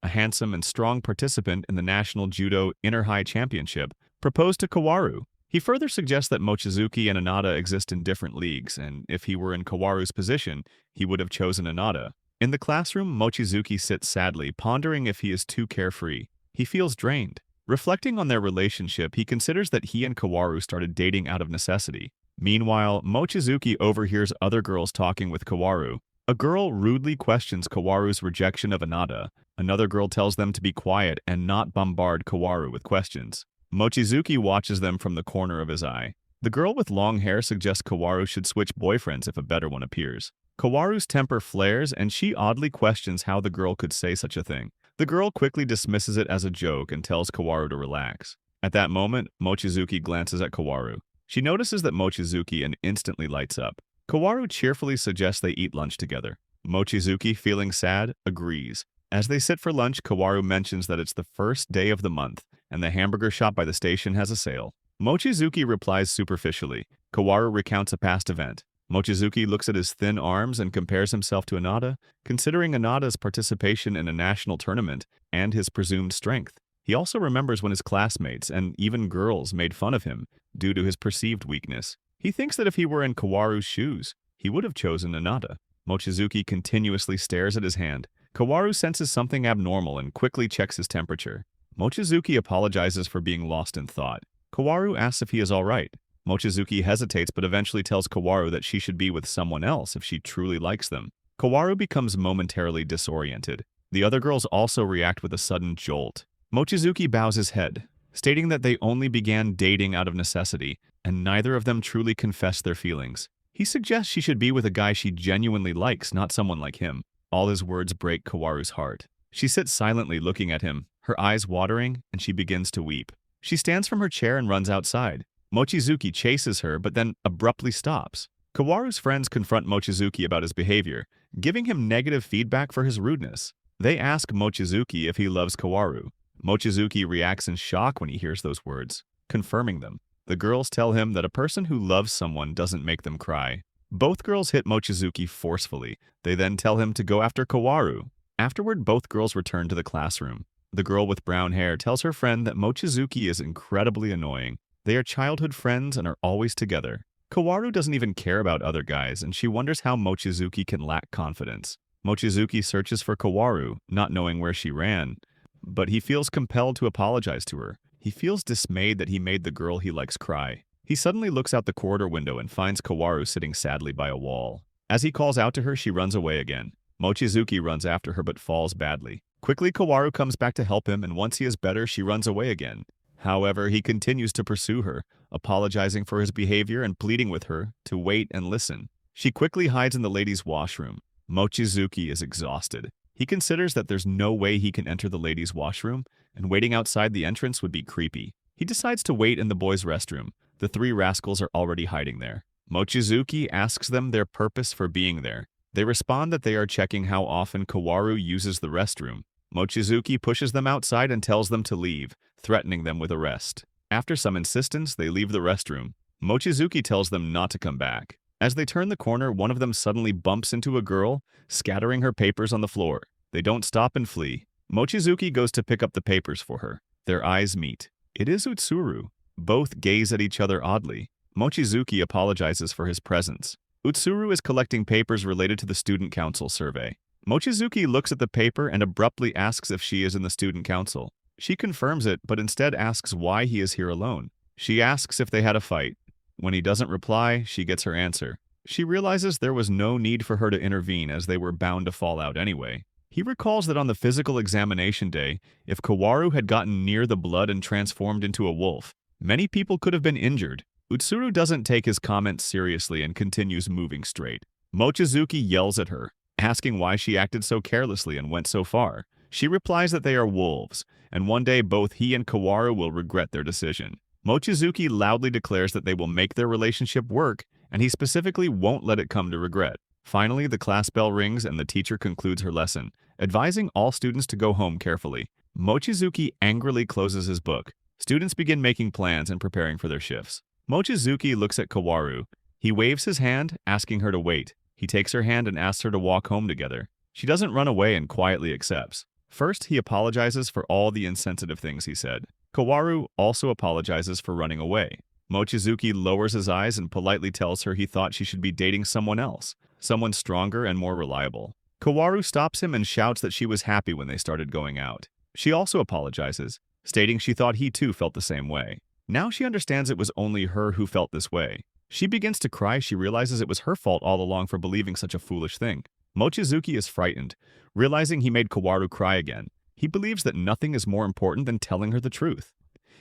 a handsome and strong participant in the National Judo Inter-High Championship, proposed to Kowaru. He further suggests that Mochizuki and Aneda exist in different leagues, and if he were in Kowaru's position, he would have chosen Aneda. In the classroom, Mochizuki sits sadly, pondering if he is too carefree. He feels drained. Reflecting on their relationship, he considers that he and Kowaru started dating out of necessity. Meanwhile, Mochizuki overhears other girls talking with Kowaru. A girl rudely questions Kowaru's rejection of Aneda. Another girl tells them to be quiet and not bombard Kowaru with questions. Mochizuki watches them from the corner of his eye. The girl with long hair suggests Kowaru should switch boyfriends if a better one appears. Kowaru's temper flares, and she oddly questions how the girl could say such a thing. The girl quickly dismisses it as a joke and tells Kowaru to relax. At that moment, Mochizuki glances at Kowaru. She notices that Mochizuki and instantly lights up. Kowaru cheerfully suggests they eat lunch together. Mochizuki, feeling sad, agrees. As they sit for lunch, Kowaru mentions that it's the first day of the month, and the hamburger shop by the station has a sale. Mochizuki replies superficially. Kowaru recounts a past event. Mochizuki looks at his thin arms and compares himself to Aneda, considering Aneda's participation in a national tournament and his presumed strength. He also remembers when his classmates and even girls made fun of him due to his perceived weakness. He thinks that if he were in Kowaru's shoes, he would have chosen Aneda. Mochizuki continuously stares at his hand. Kowaru senses something abnormal and quickly checks his temperature. Mochizuki apologizes for being lost in thought. Kowaru asks if he is all right. Mochizuki hesitates but eventually tells Kowaru that she should be with someone else if she truly likes them. Kowaru becomes momentarily disoriented. The other girls also react with a sudden jolt. Mochizuki bows his head, stating that they only began dating out of necessity, and neither of them truly confess their feelings. He suggests she should be with a guy she genuinely likes, not someone like him. All his words break Kowaru's heart. She sits silently looking at him, her eyes watering, and she begins to weep. She stands from her chair and runs outside. Mochizuki chases her, but then abruptly stops. Kowaru's friends confront Mochizuki about his behavior, giving him negative feedback for his rudeness. They ask Mochizuki if he loves Kowaru. Mochizuki reacts in shock when he hears those words, confirming them. The girls tell him that a person who loves someone doesn't make them cry. Both girls hit Mochizuki forcefully. They then tell him to go after Kowaru. Afterward, both girls return to the classroom. The girl with brown hair tells her friend that Mochizuki is incredibly annoying. They are childhood friends and are always together. Kowaru doesn't even care about other guys, and she wonders how Mochizuki can lack confidence. Mochizuki searches for Kowaru, not knowing where she ran. but he feels compelled to apologize to her. He feels dismayed that he made the girl he likes cry. He suddenly looks out the corridor window and finds Kowaru sitting sadly by a wall. As he calls out to her, she runs away again. Mochizuki runs after her but falls badly. Quickly, Kowaru comes back to help him, and once he is better, she runs away again. However, he continues to pursue her, apologizing for his behavior and pleading with her to wait and listen. She quickly hides in the ladies' washroom. Mochizuki is exhausted. He considers that there's no way he can enter the ladies' washroom, and waiting outside the entrance would be creepy. He decides to wait in the boys' restroom. The three rascals are already hiding there. Mochizuki asks them their purpose for being there. They respond that they are checking how often Kowaru uses the restroom. Mochizuki pushes them outside and tells them to leave, threatening them with arrest. After some insistence, they leave the restroom. Mochizuki tells them not to come back. As they turn the corner, one of them suddenly bumps into a girl, scattering her papers on the floor. They don't stop and flee. Mochizuki goes to pick up the papers for her. Their eyes meet. It is Utsuru. Both gaze at each other oddly. Mochizuki apologizes for his presence. Utsuru is collecting papers related to the student council survey. Mochizuki looks at the paper and abruptly asks if she is in the student council. She confirms it, but instead asks why he is here alone. She asks if they had a fight. When he doesn't reply, she gets her answer. She realizes there was no need for her to intervene as they were bound to fall out anyway. He recalls that on the physical examination day, if Kowaru had gotten near the blood and transformed into a wolf, many people could have been injured. Utsuru doesn't take his comments seriously and continues moving straight. Mochizuki yells at her, asking why she acted so carelessly and went so far. She replies that they are wolves, and one day both he and Kowaru will regret their decision. Mochizuki loudly declares that they will make their relationship work, and he specifically won't let it come to regret. Finally, the class bell rings and the teacher concludes her lesson, advising all students to go home carefully. Mochizuki angrily closes his book. Students begin making plans and preparing for their shifts. Mochizuki looks at Kowaru. He waves his hand, asking her to wait. He takes her hand and asks her to walk home together. She doesn't run away and quietly accepts. First, he apologizes for all the insensitive things he said. Kowaru also apologizes for running away. Mochizuki lowers his eyes and politely tells her he thought she should be dating someone else, someone stronger and more reliable. Kowaru stops him and shouts that she was happy when they started going out. She also apologizes, stating she thought he too felt the same way. Now she understands it was only her who felt this way. She begins to cry. She realizes it was her fault all along for believing such a foolish thing. Mochizuki is frightened, realizing he made Kowaru cry again. He believes that nothing is more important than telling her the truth.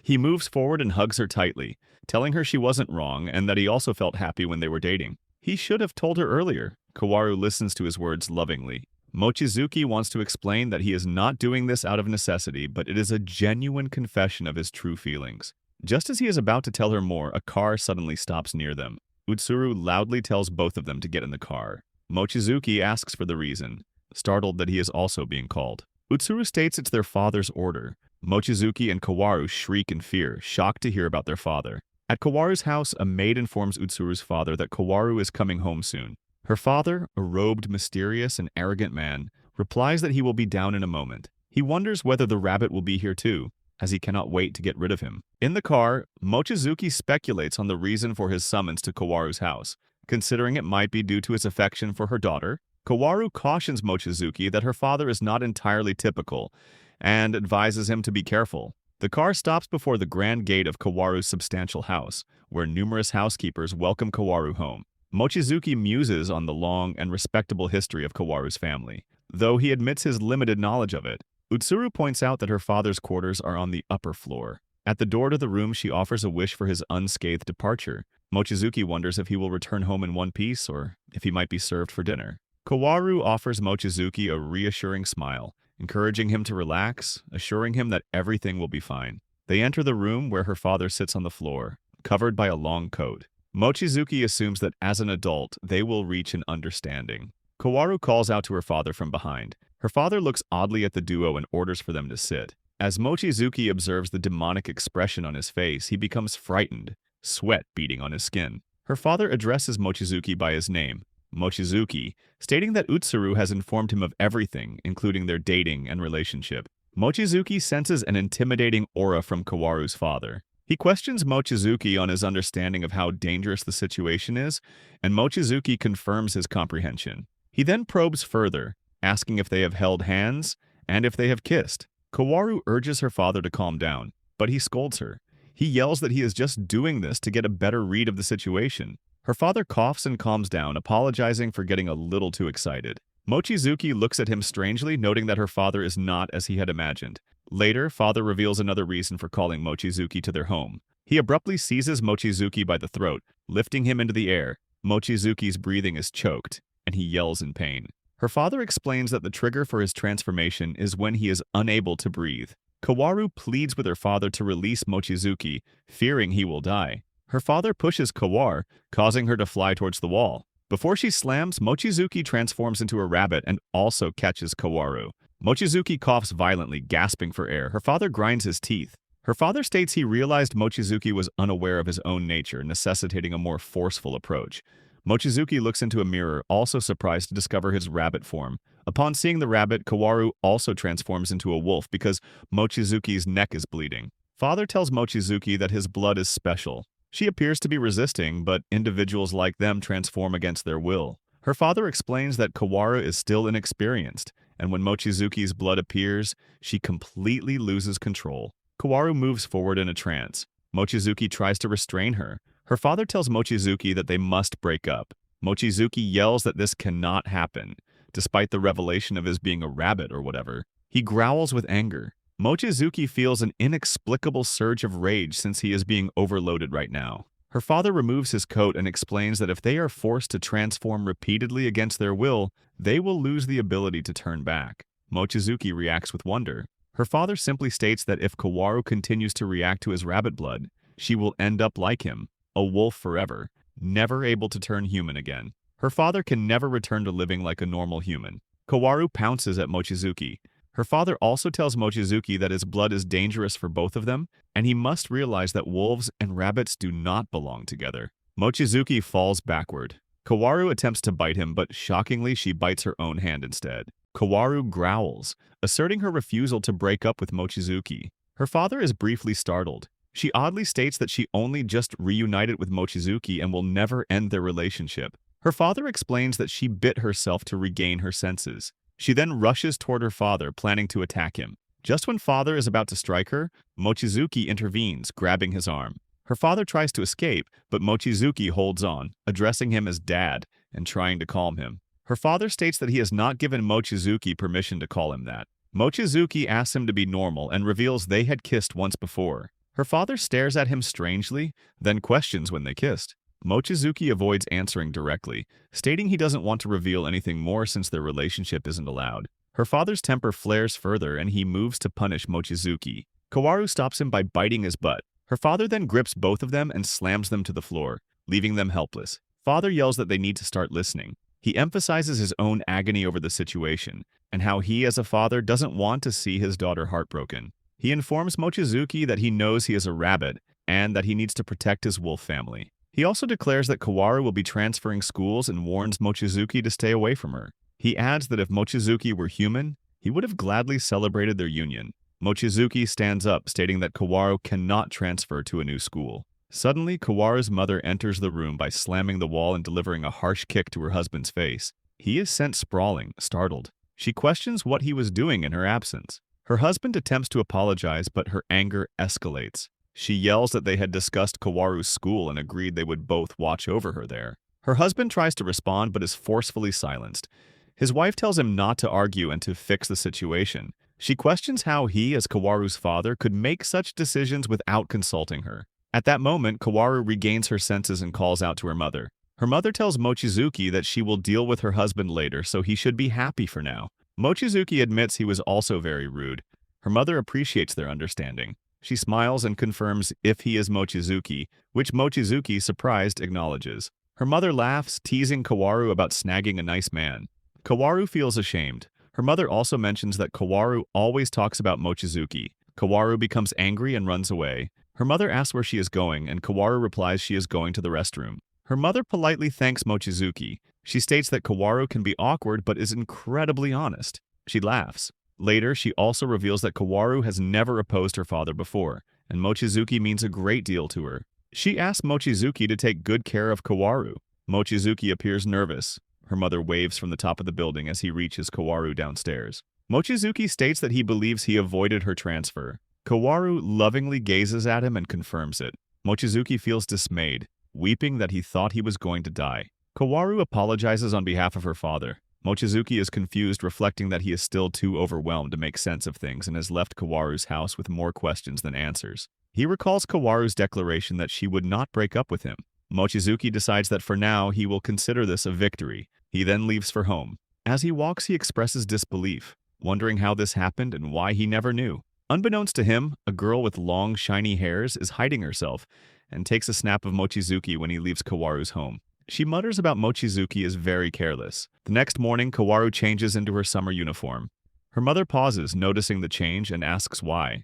He moves forward and hugs her tightly, telling her she wasn't wrong and that he also felt happy when they were dating. He should have told her earlier. Kowaru listens to his words lovingly. Mochizuki wants to explain that he is not doing this out of necessity, but it is a genuine confession of his true feelings. Just as he is about to tell her more, a car suddenly stops near them. Utsuru loudly tells both of them to get in the car. Mochizuki asks for the reason, startled that he is also being called. Utsuru states it's their father's order. Mochizuki and Kowaru shriek in fear, shocked to hear about their father. At Kowaru's house, a maid informs Utsuru's father that Kowaru is coming home soon. Her father, a robed, mysterious, and arrogant man, replies that he will be down in a moment. He wonders whether the rabbit will be here too, as he cannot wait to get rid of him. In the car, Mochizuki speculates on the reason for his summons to Kowaru's house, considering it might be due to his affection for her daughter. Kowaru cautions Mochizuki that her father is not entirely typical, and advises him to be careful. The car stops before the grand gate of Kowaru's substantial house, where numerous housekeepers welcome Kowaru home. Mochizuki muses on the long and respectable history of Kowaru's family, though he admits his limited knowledge of it. Utsuru points out that her father's quarters are on the upper floor. At the door to the room, she offers a wish for his unscathed departure. Mochizuki wonders if he will return home in one piece or if he might be served for dinner. Kowaru offers Mochizuki a reassuring smile, encouraging him to relax, assuring him that everything will be fine. They enter the room where her father sits on the floor, covered by a long coat. Mochizuki assumes that as an adult, they will reach an understanding. Kowaru calls out to her father from behind. Her father looks oddly at the duo and orders for them to sit. As Mochizuki observes the demonic expression on his face, he becomes frightened, sweat beading on his skin. Her father addresses Mochizuki by his name, Mochizuki, stating that Utsuru has informed him of everything, including their dating and relationship. Mochizuki senses an intimidating aura from Kowaru's father. He questions Mochizuki on his understanding of how dangerous the situation is, and Mochizuki confirms his comprehension. He then probes further, asking if they have held hands and if they have kissed. Kowaru urges her father to calm down, but he scolds her. He yells that he is just doing this to get a better read of the situation. Her father coughs and calms down, apologizing for getting a little too excited. Mochizuki looks at him strangely, noting that her father is not as he had imagined. Later, father reveals another reason for calling Mochizuki to their home. He abruptly seizes Mochizuki by the throat, lifting him into the air. Mochizuki's breathing is choked, and he yells in pain. Her father explains that the trigger for his transformation is when he is unable to breathe. Kowaru pleads with her father to release Mochizuki, fearing he will die. Her father pushes Kowaru, causing her to fly towards the wall. Before she slams, Mochizuki transforms into a rabbit and also catches Kowaru. Mochizuki coughs violently, gasping for air. Her father grinds his teeth. Her father states he realized Mochizuki was unaware of his own nature, necessitating a more forceful approach. Mochizuki looks into a mirror, also surprised to discover his rabbit form. Upon seeing the rabbit, Kowaru also transforms into a wolf because Mochizuki's neck is bleeding. Father tells Mochizuki that his blood is special. She appears to be resisting, but individuals like them transform against their will. Her father explains that Kowaru is still inexperienced, and when Mochizuki's blood appears, she completely loses control. Kowaru moves forward in a trance. Mochizuki tries to restrain her. Her father tells Mochizuki that they must break up. Mochizuki yells that this cannot happen, despite the revelation of his being a rabbit or whatever. He growls with anger. Mochizuki feels an inexplicable surge of rage since he is being overloaded right now. Her father removes his coat and explains that if they are forced to transform repeatedly against their will, they will lose the ability to turn back. Mochizuki reacts with wonder. Her father simply states that if Kowaru continues to react to his rabbit blood, she will end up like him, a wolf forever, never able to turn human again. Her father can never return to living like a normal human. Kowaru pounces at Mochizuki. Her father also tells Mochizuki that his blood is dangerous for both of them, and he must realize that wolves and rabbits do not belong together. Mochizuki falls backward. Kowaru attempts to bite him, but shockingly she bites her own hand instead. Kowaru growls, asserting her refusal to break up with Mochizuki. Her father is briefly startled. She oddly states that she only just reunited with Mochizuki and will never end their relationship. Her father explains that she bit herself to regain her senses. She then rushes toward her father, planning to attack him. Just when father is about to strike her, Mochizuki intervenes, grabbing his arm. Her father tries to escape, but Mochizuki holds on, addressing him as dad and trying to calm him. Her father states that he has not given Mochizuki permission to call him that. Mochizuki asks him to be normal and reveals they had kissed once before. Her father stares at him strangely, then questions when they kissed. Mochizuki avoids answering directly, stating he doesn't want to reveal anything more since their relationship isn't allowed. Her father's temper flares further and he moves to punish Mochizuki. Kowaru stops him by biting his butt. Her father then grips both of them and slams them to the floor, leaving them helpless. Father yells that they need to start listening. He emphasizes his own agony over the situation, and how he as a father doesn't want to see his daughter heartbroken. He informs Mochizuki that he knows he is a rabbit, and that he needs to protect his wolf family. He also declares that Kowaru will be transferring schools and warns Mochizuki to stay away from her. He adds that if Mochizuki were human, he would have gladly celebrated their union. Mochizuki stands up, stating that Kowaru cannot transfer to a new school. Suddenly, Kowaru's mother enters the room by slamming the wall and delivering a harsh kick to her husband's face. He is sent sprawling, startled. She questions what he was doing in her absence. Her husband attempts to apologize, but her anger escalates. She yells that they had discussed Kowaru's school and agreed they would both watch over her there. Her husband tries to respond but is forcefully silenced. His wife tells him not to argue and to fix the situation. She questions how he, as Kowaru's father, could make such decisions without consulting her. At that moment, Kowaru regains her senses and calls out to her mother. Her mother tells Mochizuki that she will deal with her husband later, so he should be happy for now. Mochizuki admits he was also very rude. Her mother appreciates their understanding. She smiles and confirms if he is Mochizuki, which Mochizuki, surprised, acknowledges. Her mother laughs, teasing Kowaru about snagging a nice man. Kowaru feels ashamed. Her mother also mentions that Kowaru always talks about Mochizuki. Kowaru becomes angry and runs away. Her mother asks where she is going, and Kowaru replies she is going to the restroom. Her mother politely thanks Mochizuki. She states that Kowaru can be awkward but is incredibly honest. She laughs. Later, she also reveals that Kowaru has never opposed her father before, and Mochizuki means a great deal to her. She asks Mochizuki to take good care of Kowaru. Mochizuki appears nervous. Her mother waves from the top of the building as he reaches Kowaru downstairs. Mochizuki states that he believes he avoided her transfer. Kowaru lovingly gazes at him and confirms it. Mochizuki feels dismayed, weeping that he thought he was going to die. Kowaru apologizes on behalf of her father. Mochizuki is confused, reflecting that he is still too overwhelmed to make sense of things and has left Kowaru's house with more questions than answers. He recalls Kowaru's declaration that she would not break up with him. Mochizuki decides that for now he will consider this a victory. He then leaves for home. As he walks, he expresses disbelief, wondering how this happened and why he never knew. Unbeknownst to him, a girl with long, shiny hairs is hiding herself and takes a snap of Mochizuki when he leaves Kowaru's home. She mutters about Mochizuki as very careless. The next morning, Kowaru changes into her summer uniform. Her mother pauses, noticing the change, and asks why.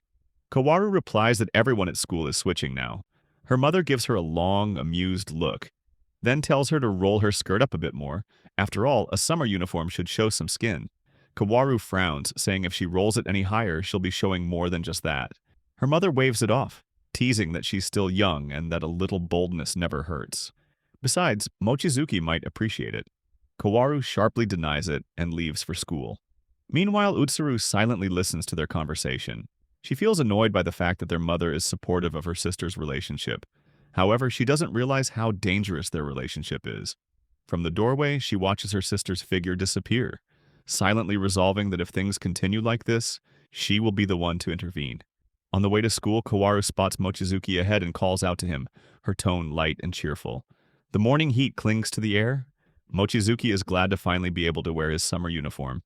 Kowaru replies that everyone at school is switching now. Her mother gives her a long, amused look, then tells her to roll her skirt up a bit more. After all, a summer uniform should show some skin. Kowaru frowns, saying if she rolls it any higher, she'll be showing more than just that. Her mother waves it off, teasing that she's still young and that a little boldness never hurts. Besides, Mochizuki might appreciate it. Kowaru sharply denies it and leaves for school. Meanwhile, Utsuru silently listens to their conversation. She feels annoyed by the fact that their mother is supportive of her sister's relationship. However, she doesn't realize how dangerous their relationship is. From the doorway, she watches her sister's figure disappear, silently resolving that if things continue like this, she will be the one to intervene. On the way to school, Kowaru spots Mochizuki ahead and calls out to him, her tone light and cheerful. The morning heat clings to the air. Mochizuki is glad to finally be able to wear his summer uniform.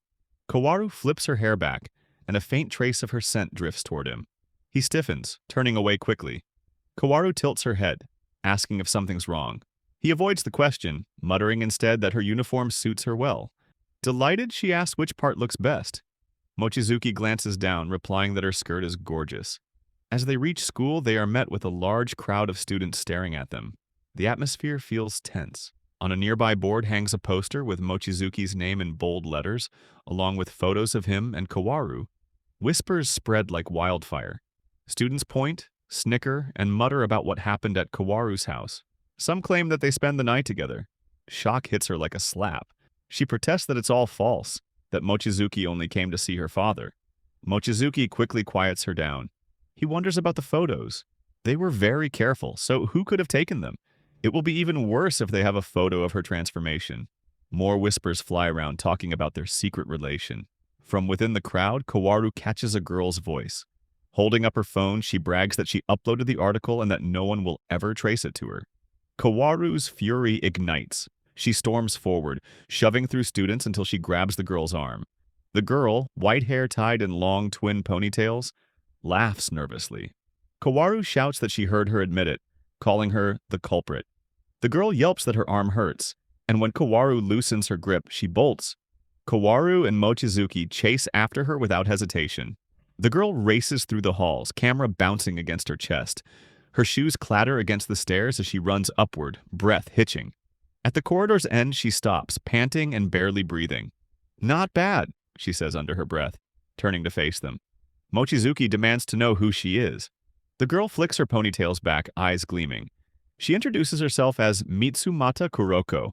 Kowaru flips her hair back, and a faint trace of her scent drifts toward him. He stiffens, turning away quickly. Kowaru tilts her head, asking if something's wrong. He avoids the question, muttering instead that her uniform suits her well. Delighted, she asks which part looks best. Mochizuki glances down, replying that her skirt is gorgeous. As they reach school, they are met with a large crowd of students staring at them. The atmosphere feels tense. On a nearby board hangs a poster with Mochizuki's name in bold letters, along with photos of him and Kowaru. Whispers spread like wildfire. Students point, snicker, and mutter about what happened at Kowaru's house. Some claim that they spend the night together. Shock hits her like a slap. She protests that it's all false, that Mochizuki only came to see her father. Mochizuki quickly quiets her down. He wonders about the photos. They were very careful, so who could have taken them? It will be even worse if they have a photo of her transformation. More whispers fly around talking about their secret relation. From within the crowd, Kowaru catches a girl's voice. Holding up her phone, she brags that she uploaded the article and that no one will ever trace it to her. Kowaru's fury ignites. She storms forward, shoving through students until she grabs the girl's arm. The girl, white hair tied in long twin ponytails, laughs nervously. Kowaru shouts that she heard her admit it, calling her the culprit. The girl yelps that her arm hurts, and when Kowaru loosens her grip, she bolts. Kowaru and Mochizuki chase after her without hesitation. The girl races through the halls, camera bouncing against her chest. Her shoes clatter against the stairs as she runs upward, breath hitching. At the corridor's end, she stops, panting and barely breathing. "Not bad," she says under her breath, turning to face them. Mochizuki demands to know who she is. The girl flicks her ponytails back, eyes gleaming. She introduces herself as Mitsumata Kuroko,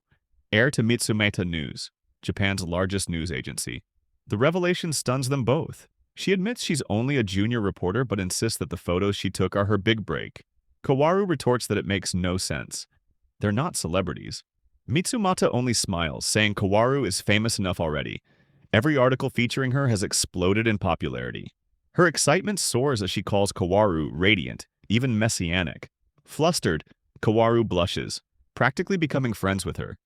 heir to Mitsumata News, Japan's largest news agency. The revelation stuns them both. She admits she's only a junior reporter but insists that the photos she took are her big break. Kowaru retorts that it makes no sense. They're not celebrities. Mitsumata only smiles, saying Kowaru is famous enough already. Every article featuring her has exploded in popularity. Her excitement soars as she calls Kowaru radiant, even messianic. Flustered, Kowaru blushes, practically becoming friends with her.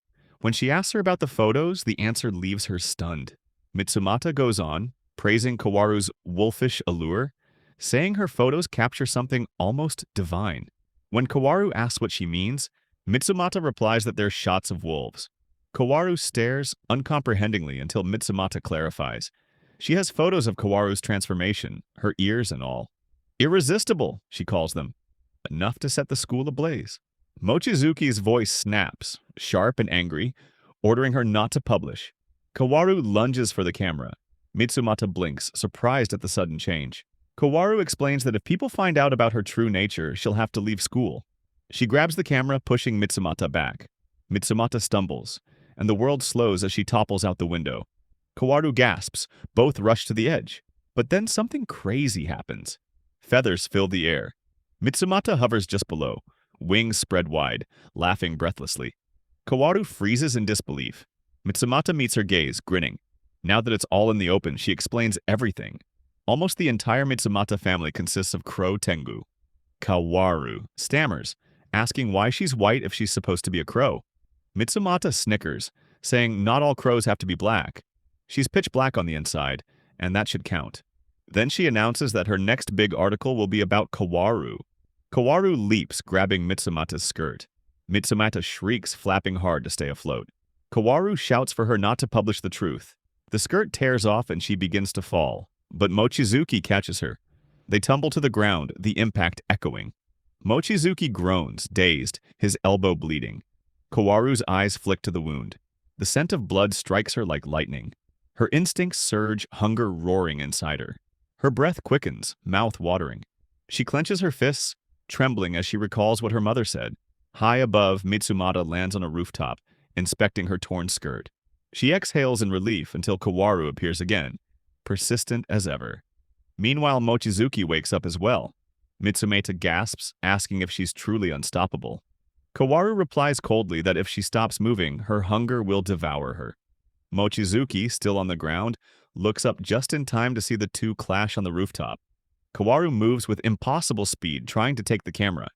When she asks her about the photos, the answer leaves her stunned. Mitsumata goes on, praising Kowaru's wolfish allure, saying her photos capture something almost divine. When Kowaru asks what she means, Mitsumata replies that they're shots of wolves. Kowaru stares uncomprehendingly until Mitsumata clarifies. She has photos of Kowaru's transformation, her ears and all. Irresistible, she calls them. Enough to set the school ablaze. Mochizuki's voice snaps, sharp and angry, ordering her not to publish. Kowaru lunges for the camera. Mitsumata blinks, surprised at the sudden change. Kowaru explains that if people find out about her true nature, she'll have to leave school. She grabs the camera, pushing Mitsumata back. Mitsumata stumbles, and the world slows as she topples out the window. Kowaru gasps, both rush to the edge. But then something crazy happens. Feathers fill the air. Mitsumata hovers just below, wings spread wide, laughing breathlessly. Kowaru freezes in disbelief. Mitsumata meets her gaze, grinning. Now that it's all in the open, she explains everything. Almost the entire Mitsumata family consists of Crow Tengu. Kowaru stammers, asking why she's white if she's supposed to be a crow. Mitsumata snickers, saying not all crows have to be black. She's pitch black on the inside, and that should count. Then she announces that her next big article will be about Kowaru. Kowaru leaps, grabbing Mitsumata's skirt. Mitsumata shrieks, flapping hard to stay afloat. Kowaru shouts for her not to publish the truth. The skirt tears off and she begins to fall, but Mochisuki catches her. They tumble to the ground, the impact echoing. Mochisuki groans, dazed, his elbow bleeding. Kowaru's eyes flick to the wound. The scent of blood strikes her like lightning. Her instincts surge, hunger roaring inside her. Her breath quickens, mouth watering. She clenches her fists, trembling as she recalls what her mother said. High above, Mitsumata lands on a rooftop, inspecting her torn skirt. She exhales in relief until Kowaru appears again, persistent as ever. Meanwhile, Mochisuki wakes up as well. Mitsumata gasps, asking if she's truly unstoppable. Kowaru replies coldly that if she stops moving, her hunger will devour her. Mochisuki, still on the ground, looks up just in time to see the two clash on the rooftop. Kowaru moves with impossible speed, trying to take the camera.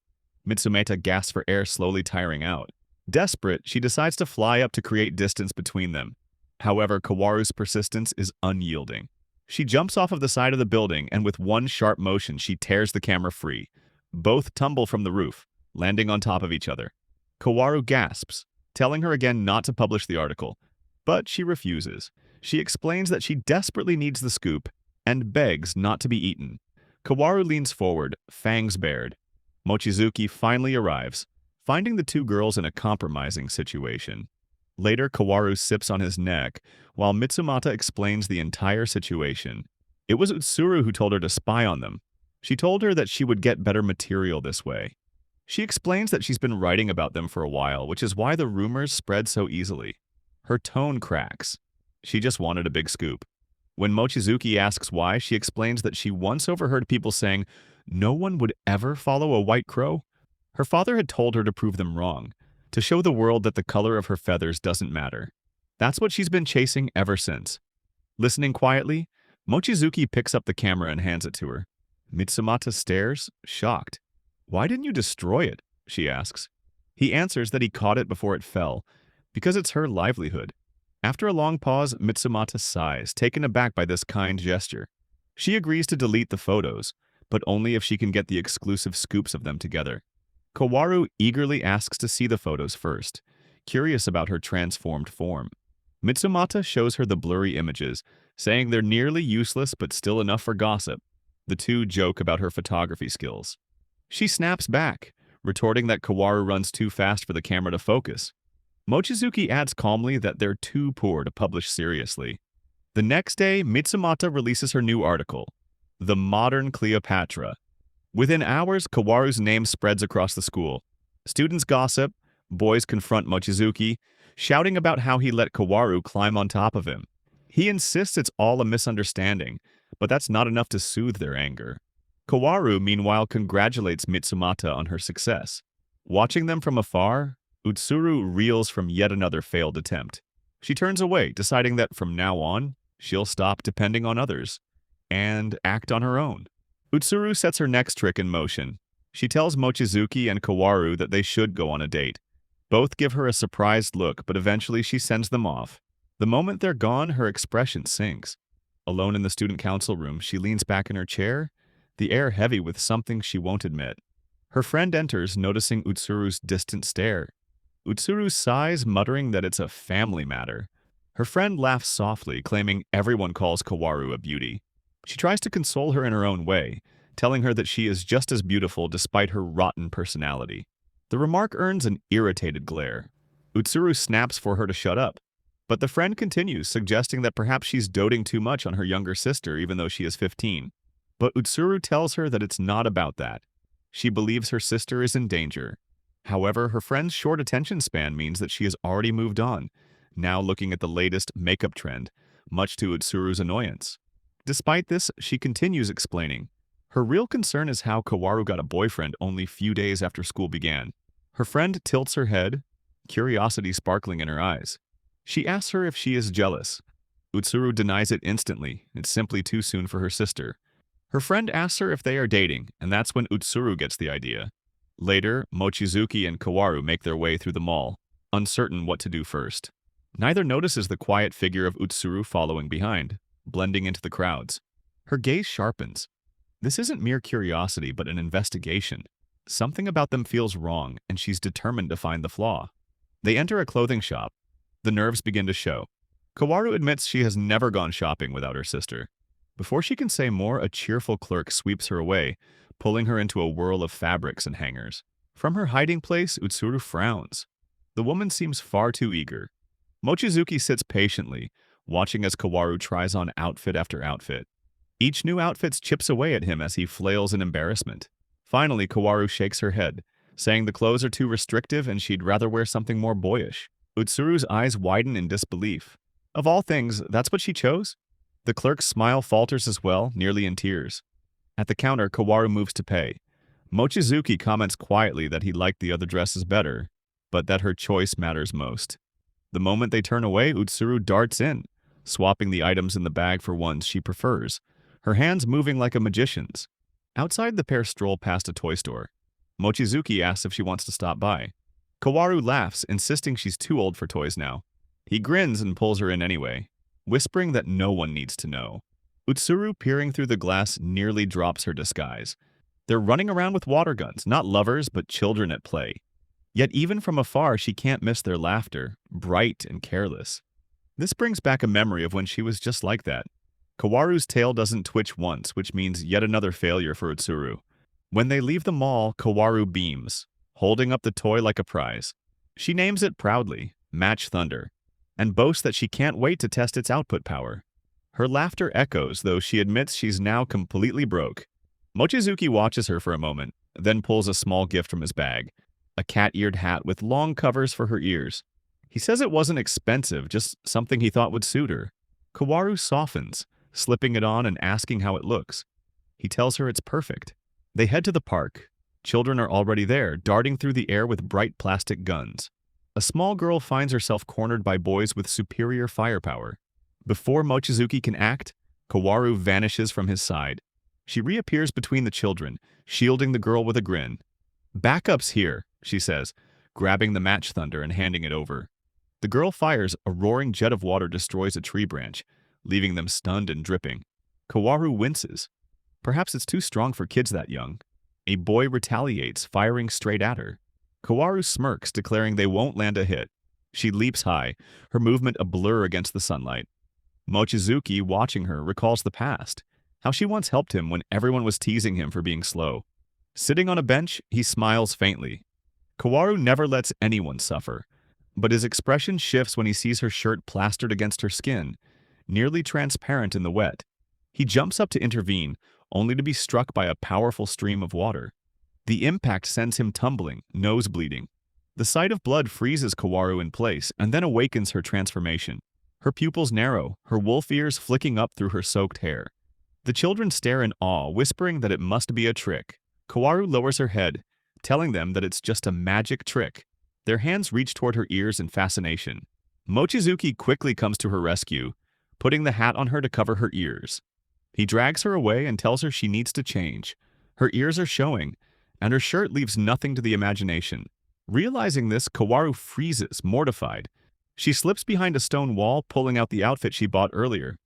Mitsumata gasps for air, slowly tiring out. Desperate, she decides to fly up to create distance between them. However, Kowaru's persistence is unyielding. She jumps off of the side of the building, and with one sharp motion, she tears the camera free. Both tumble from the roof, landing on top of each other. Kowaru gasps, telling her again not to publish the article. But she refuses. She explains that she desperately needs the scoop and begs not to be eaten. Kowaru leans forward, fangs bared. Mochisuki finally arrives, finding the two girls in a compromising situation. Later, Kowaru sips on his neck, while Mitsumata explains the entire situation. It was Utsuru who told her to spy on them. She told her that she would get better material this way. She explains that she's been writing about them for a while, which is why the rumors spread so easily. Her tone cracks. She just wanted a big scoop. When Mochisuki asks why, she explains that she once overheard people saying, "No one would ever follow a white crow." Her father had told her to prove them wrong, to show the world that the color of her feathers doesn't matter. That's what she's been chasing ever since. Listening quietly, Mochisuki picks up the camera and hands it to her. Mitsumata stares, shocked. "Why didn't you destroy it?" she asks. He answers that he caught it before it fell, because it's her livelihood. After a long pause, Mitsumata sighs, taken aback by this kind gesture. She agrees to delete the photos, but only if she can get the exclusive scoops of them together. Kowaru eagerly asks to see the photos first, curious about her transformed form. Mitsumata shows her the blurry images, saying they're nearly useless but still enough for gossip. The two joke about her photography skills. She snaps back, retorting that Kowaru runs too fast for the camera to focus. Mochisuki adds calmly that they're too poor to publish seriously. The next day, Mitsumata releases her new article, The Modern Cleopatra. Within hours, Kowaru's name spreads across the school. Students gossip, boys confront Mochisuki, shouting about how he let Kowaru climb on top of him. He insists it's all a misunderstanding, but that's not enough to soothe their anger. Kowaru, meanwhile, congratulates Mitsumata on her success. Watching them from afar, Utsuru reels from yet another failed attempt. She turns away, deciding that from now on, she'll stop depending on others and act on her own. Utsuru sets her next trick in motion. She tells Mochisuki and Kowaru that they should go on a date. Both give her a surprised look, but eventually she sends them off. The moment they're gone, her expression sinks. Alone in the student council room, she leans back in her chair, the air heavy with something she won't admit. Her friend enters, noticing Utsuru's distant stare. Utsuru sighs, muttering that it's a family matter. Her friend laughs softly, claiming everyone calls Kowaru a beauty. She tries to console her in her own way, telling her that she is just as beautiful despite her rotten personality. The remark earns an irritated glare. Utsuru snaps for her to shut up, but the friend continues, suggesting that perhaps she's doting too much on her younger sister even though she is 15. But Utsuru tells her that it's not about that. She believes her sister is in danger. However, her friend's short attention span means that she has already moved on, now looking at the latest makeup trend, much to Utsuru's annoyance. Despite this, she continues explaining. Her real concern is how Kowaru got a boyfriend only few days after school began. Her friend tilts her head, curiosity sparkling in her eyes. She asks her if she is jealous. Utsuru denies it instantly. It's simply too soon for her sister. Her friend asks her if they are dating, and that's when Utsuru gets the idea. Later, Mochisuki and Kowaru make their way through the mall, uncertain what to do first. Neither notices the quiet figure of Utsuru following behind, blending into the crowds. Her gaze sharpens. This isn't mere curiosity, but an investigation. Something about them feels wrong, and she's determined to find the flaw. They enter a clothing shop. The nerves begin to show. Kowaru admits she has never gone shopping without her sister. Before she can say more, a cheerful clerk sweeps her away, pulling her into a whirl of fabrics and hangers. From her hiding place, Utsuru frowns. The woman seems far too eager. Mochizuki sits patiently, watching as Kowaru tries on outfit after outfit. Each new outfit chips away at him as he flails in embarrassment. Finally, Kowaru shakes her head, saying the clothes are too restrictive and she'd rather wear something more boyish. Utsuru's eyes widen in disbelief. Of all things, that's what she chose? The clerk's smile falters as well, nearly in tears. At the counter, Kowaru moves to pay. Mochizuki comments quietly that he liked the other dresses better, but that her choice matters most. The moment they turn away, Utsuru darts in, swapping the items in the bag for ones she prefers, her hands moving like a magician's. Outside, the pair stroll past a toy store. Mochizuki asks if she wants to stop by. Kowaru laughs, insisting she's too old for toys now. He grins and pulls her in anyway, whispering that no one needs to know. Utsuru, peering through the glass, nearly drops her disguise. They're running around with water guns, not lovers, but children at play. Yet even from afar, she can't miss their laughter, bright and careless. This brings back a memory of when she was just like that. Kowaru's tail doesn't twitch once, which means yet another failure for Utsuru. When they leave the mall, Kowaru beams, holding up the toy like a prize. She names it proudly, Match Thunder, and boasts that she can't wait to test its output power. Her laughter echoes, though she admits she's now completely broke. Mochizuki watches her for a moment, then pulls a small gift from his bag, a cat-eared hat with long covers for her ears. He says it wasn't expensive, just something he thought would suit her. Kowaru softens, slipping it on and asking how it looks. He tells her it's perfect. They head to the park. Children are already there, darting through the air with bright plastic guns. A small girl finds herself cornered by boys with superior firepower. Before Mochizuki can act, Kowaru vanishes from his side. She reappears between the children, shielding the girl with a grin. "Backup's here," she says, grabbing the match thunder and handing it over. The girl fires, a roaring jet of water destroys a tree branch, leaving them stunned and dripping. Kowaru winces. Perhaps it's too strong for kids that young. A boy retaliates, firing straight at her. Kowaru smirks, declaring they won't land a hit. She leaps high, her movement a blur against the sunlight. Mochizuki, watching her, recalls the past, how she once helped him when everyone was teasing him for being slow. Sitting on a bench, he smiles faintly. Kowaru never lets anyone suffer, but his expression shifts when he sees her shirt plastered against her skin, nearly transparent in the wet. He jumps up to intervene, only to be struck by a powerful stream of water. The impact sends him tumbling, nose bleeding. The sight of blood freezes Kowaru in place and then awakens her transformation. Her pupils narrow, her wolf ears flicking up through her soaked hair. The children stare in awe, whispering that it must be a trick. Kowaru lowers her head, telling them that it's just a magic trick. Their hands reach toward her ears in fascination. Mochizuki quickly comes to her rescue, putting the hat on her to cover her ears. He drags her away and tells her she needs to change. Her ears are showing, and her shirt leaves nothing to the imagination. Realizing this, Kowaru freezes, mortified. She slips behind a stone wall, pulling out the outfit she bought earlier.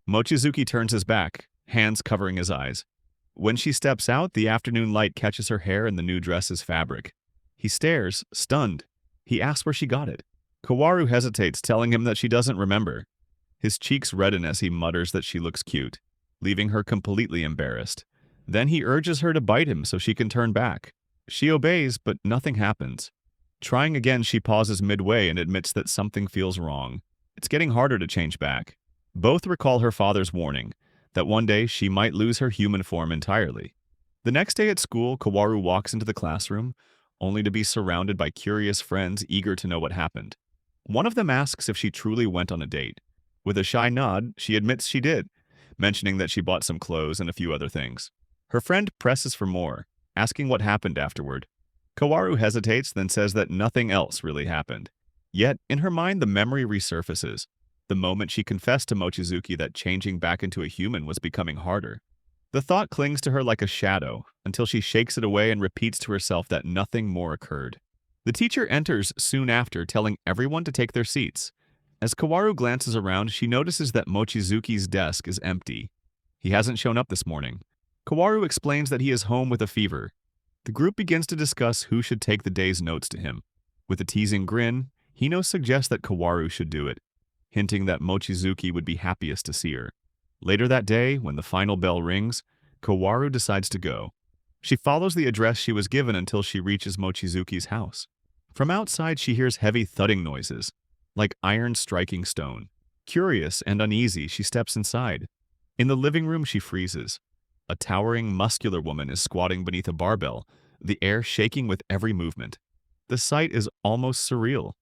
Mochizuki turns his back, hands covering his eyes. When she steps out, the afternoon light catches her hair and the new dress's fabric. He stares, stunned. He asks where she got it. Kowaru hesitates, telling him that she doesn't remember. His cheeks redden as he mutters that she looks cute, leaving her completely embarrassed. Then he urges her to bite him so she can turn back. She obeys, but nothing happens. Trying again, she pauses midway and admits that something feels wrong. It's getting harder to change back. Both recall her father's warning, that one day she might lose her human form entirely. The next day at school, Kowaru walks into the classroom, only to be surrounded by curious friends eager to know what happened. One of them asks if she truly went on a date. With a shy nod, she admits she did, mentioning that she bought some clothes and a few other things. Her friend presses for more, asking what happened afterward. Kowaru hesitates, then says that nothing else really happened. Yet, in her mind, the memory resurfaces. The moment she confessed to Mochizuki that changing back into a human was becoming harder. The thought clings to her like a shadow, until she shakes it away and repeats to herself that nothing more occurred. The teacher enters soon after, telling everyone to take their seats. As Kowaru glances around, she notices that Mochizuki's desk is empty. He hasn't shown up this morning. Kowaru explains that he is home with a fever. The group begins to discuss who should take the day's notes to him. With a teasing grin, Hino suggests that Kowaru should do it, hinting that Mochizuki would be happiest to see her. Later that day, when the final bell rings, Kowaru decides to go. She follows the address she was given until she reaches Mochizuki's house. From outside, she hears heavy thudding noises, like iron striking stone. Curious and uneasy, she steps inside. In the living room, she freezes. A towering, muscular woman is squatting beneath a barbell, the air shaking with every movement. The sight is almost surreal.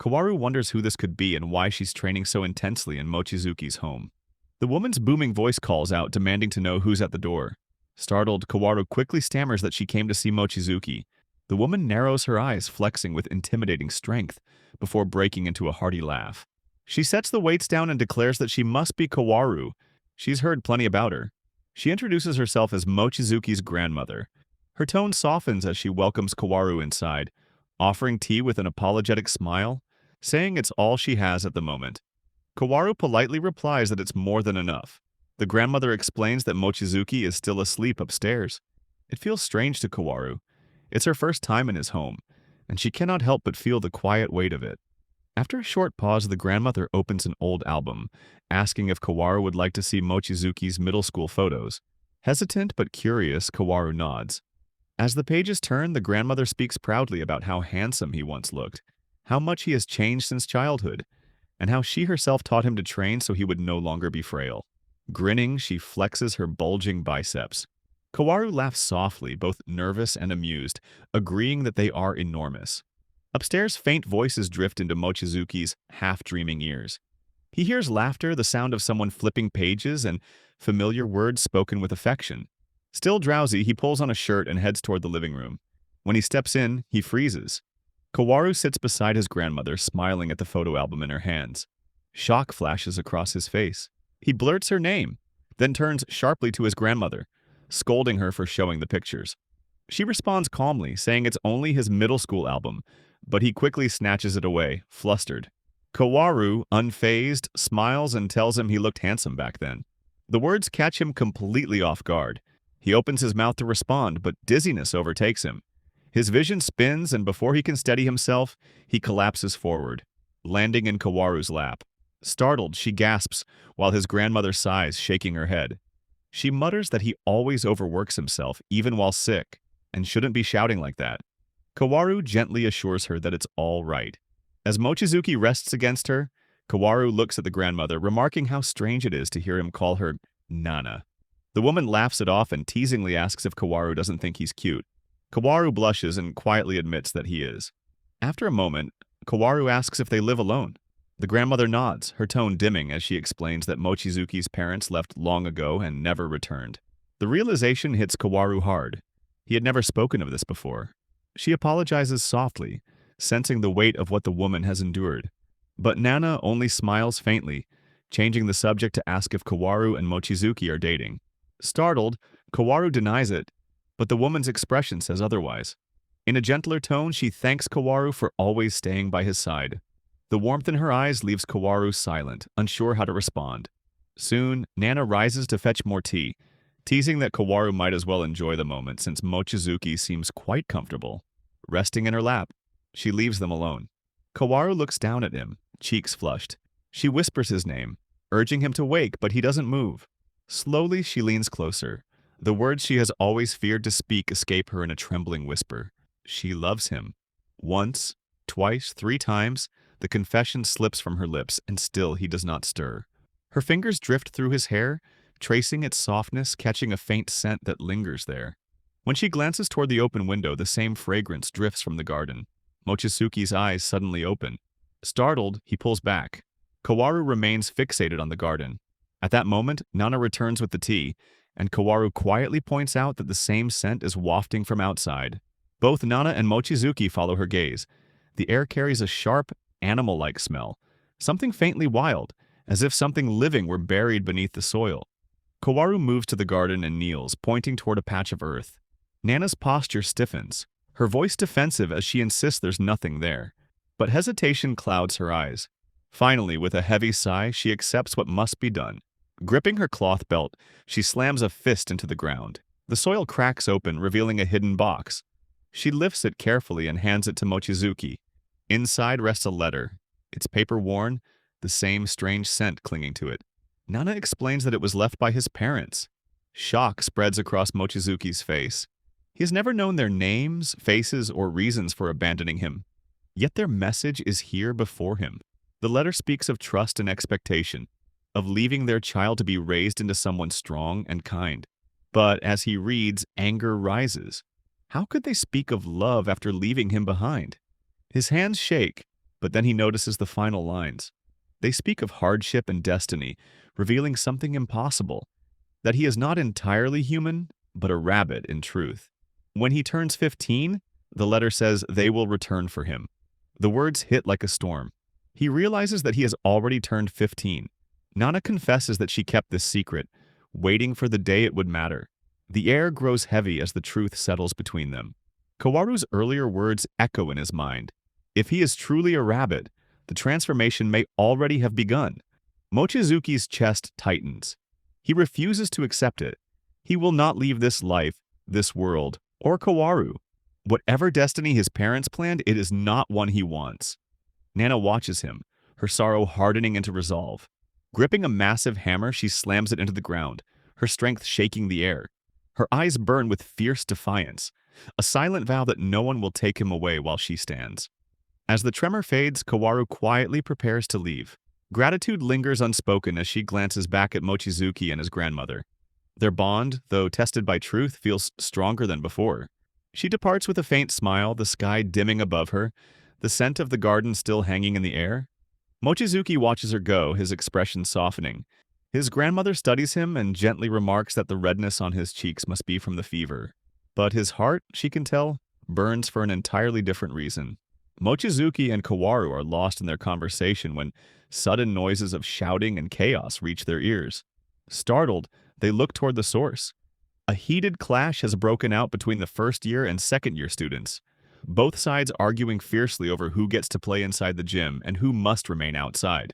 Kowaru wonders who this could be and why she's training so intensely in Mochizuki's home. The woman's booming voice calls out, demanding to know who's at the door. Startled, Kowaru quickly stammers that she came to see Mochizuki. The woman narrows her eyes, flexing with intimidating strength, before breaking into a hearty laugh. She sets the weights down and declares that she must be Kowaru. She's heard plenty about her. She introduces herself as Mochizuki's grandmother. Her tone softens as she welcomes Kowaru inside, offering tea with an apologetic smile, saying it's all she has at the moment. Kowaru politely replies that it's more than enough. The grandmother explains that Mochizuki is still asleep upstairs. It feels strange to Kowaru. It's her first time in his home, and she cannot help but feel the quiet weight of it. After a short pause, the grandmother opens an old album, asking if Kowaru would like to see Mochizuki's middle school photos. Hesitant but curious, Kowaru nods. As the pages turn, the grandmother speaks proudly about how handsome he once looked, how much he has changed since childhood, and how she herself taught him to train so he would no longer be frail. Grinning, she flexes her bulging biceps. Kowaru laughs softly, both nervous and amused, agreeing that they are enormous. Upstairs, faint voices drift into Mochizuki's half-dreaming ears. He hears laughter, the sound of someone flipping pages, and familiar words spoken with affection. Still drowsy, he pulls on a shirt and heads toward the living room. When he steps in, he freezes. Kowaru sits beside his grandmother, smiling at the photo album in her hands. Shock flashes across his face. He blurts her name, then turns sharply to his grandmother, scolding her for showing the pictures. She responds calmly, saying it's only his middle school album, but he quickly snatches it away, flustered. Kowaru, unfazed, smiles and tells him he looked handsome back then. The words catch him completely off guard. He opens his mouth to respond, but dizziness overtakes him. His vision spins, and before he can steady himself, he collapses forward, landing in Kowaru's lap. Startled, she gasps, while his grandmother sighs, shaking her head. She mutters that he always overworks himself, even while sick, and shouldn't be shouting like that. Kowaru gently assures her that it's all right. As Mochizuki rests against her, Kowaru looks at the grandmother, remarking how strange it is to hear him call her Nana. The woman laughs it off and teasingly asks if Kowaru doesn't think he's cute. Kowaru blushes and quietly admits that he is. After a moment, Kowaru asks if they live alone. The grandmother nods, her tone dimming as she explains that Mochizuki's parents left long ago and never returned. The realization hits Kowaru hard. He had never spoken of this before. She apologizes softly, sensing the weight of what the woman has endured. But Nana only smiles faintly, changing the subject to ask if Kowaru and Mochizuki are dating. Startled, Kowaru denies it, but the woman's expression says otherwise. In a gentler tone, she thanks Kowaru for always staying by his side. The warmth in her eyes leaves Kowaru silent, unsure how to respond. Soon, Nana rises to fetch more tea, teasing that Kowaru might as well enjoy the moment since Mochizuki seems quite comfortable. Resting in her lap, she leaves them alone. Kowaru looks down at him, cheeks flushed. She whispers his name, urging him to wake, but he doesn't move. Slowly, she leans closer. The words she has always feared to speak escape her in a trembling whisper. She loves him. Once, twice, 3 times, the confession slips from her lips, and still he does not stir. Her fingers drift through his hair, tracing its softness, catching a faint scent that lingers there. When she glances toward the open window, the same fragrance drifts from the garden. Mochizuki's eyes suddenly open. Startled, he pulls back. Kowaru remains fixated on the garden. At that moment, Nana returns with the tea, and Kowaru quietly points out that the same scent is wafting from outside. Both Nana and Mochizuki follow her gaze. The air carries a sharp, animal-like smell, something faintly wild, as if something living were buried beneath the soil. Kowaru moves to the garden and kneels, pointing toward a patch of earth. Nana's posture stiffens, her voice defensive as she insists there's nothing there. But hesitation clouds her eyes. Finally, with a heavy sigh, she accepts what must be done. Gripping her cloth belt, she slams a fist into the ground. The soil cracks open, revealing a hidden box. She lifts it carefully and hands it to Mochizuki. Inside rests a letter, its paper worn, the same strange scent clinging to it. Nana explains that it was left by his parents. Shock spreads across Mochizuki's face. He has never known their names, faces, or reasons for abandoning him. Yet their message is here before him. The letter speaks of trust and expectation, of leaving their child to be raised into someone strong and kind. But as he reads, anger rises. How could they speak of love after leaving him behind? His hands shake, but then he notices the final lines. They speak of hardship and destiny, revealing something impossible, that he is not entirely human, but a rabbit in truth. When he turns 15, the letter says they will return for him. The words hit like a storm. He realizes that he has already turned 15. Nana confesses that she kept this secret, waiting for the day it would matter. The air grows heavy as the truth settles between them. Kowaru's earlier words echo in his mind. If he is truly a rabbit, the transformation may already have begun. Mochizuki's chest tightens. He refuses to accept it. He will not leave this life, this world, or Kowaru. Whatever destiny his parents planned, it is not one he wants. Nana watches him, her sorrow hardening into resolve. Gripping a massive hammer, she slams it into the ground, her strength shaking the air. Her eyes burn with fierce defiance, a silent vow that no one will take him away while she stands. As the tremor fades, Kowaru quietly prepares to leave. Gratitude lingers unspoken as she glances back at Mochizuki and his grandmother. Their bond, though tested by truth, feels stronger than before. She departs with a faint smile, the sky dimming above her, the scent of the garden still hanging in the air. Mochizuki watches her go, his expression softening. His grandmother studies him and gently remarks that the redness on his cheeks must be from the fever. But his heart, she can tell, burns for an entirely different reason. Mochizuki and Kowaru are lost in their conversation when sudden noises of shouting and chaos reach their ears. Startled, they look toward the source. A heated clash has broken out between the first-year and second-year students, both sides arguing fiercely over who gets to play inside the gym and who must remain outside.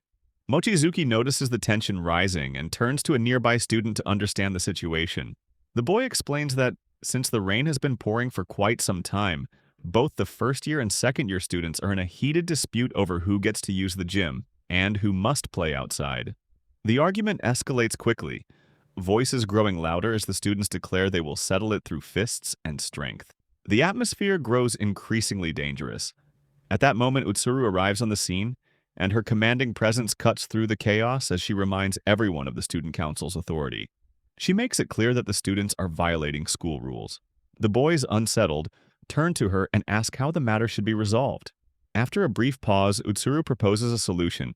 Mochizuki notices the tension rising and turns to a nearby student to understand the situation. The boy explains that, since the rain has been pouring for quite some time, both the first-year and second-year students are in a heated dispute over who gets to use the gym and who must play outside. The argument escalates quickly, voices growing louder as the students declare they will settle it through fists and strength. The atmosphere grows increasingly dangerous. At that moment, Utsuru arrives on the scene, and her commanding presence cuts through the chaos as she reminds everyone of the student council's authority. She makes it clear that the students are violating school rules. The boys, unsettled, turn to her and ask how the matter should be resolved. After a brief pause, Utsuru proposes a solution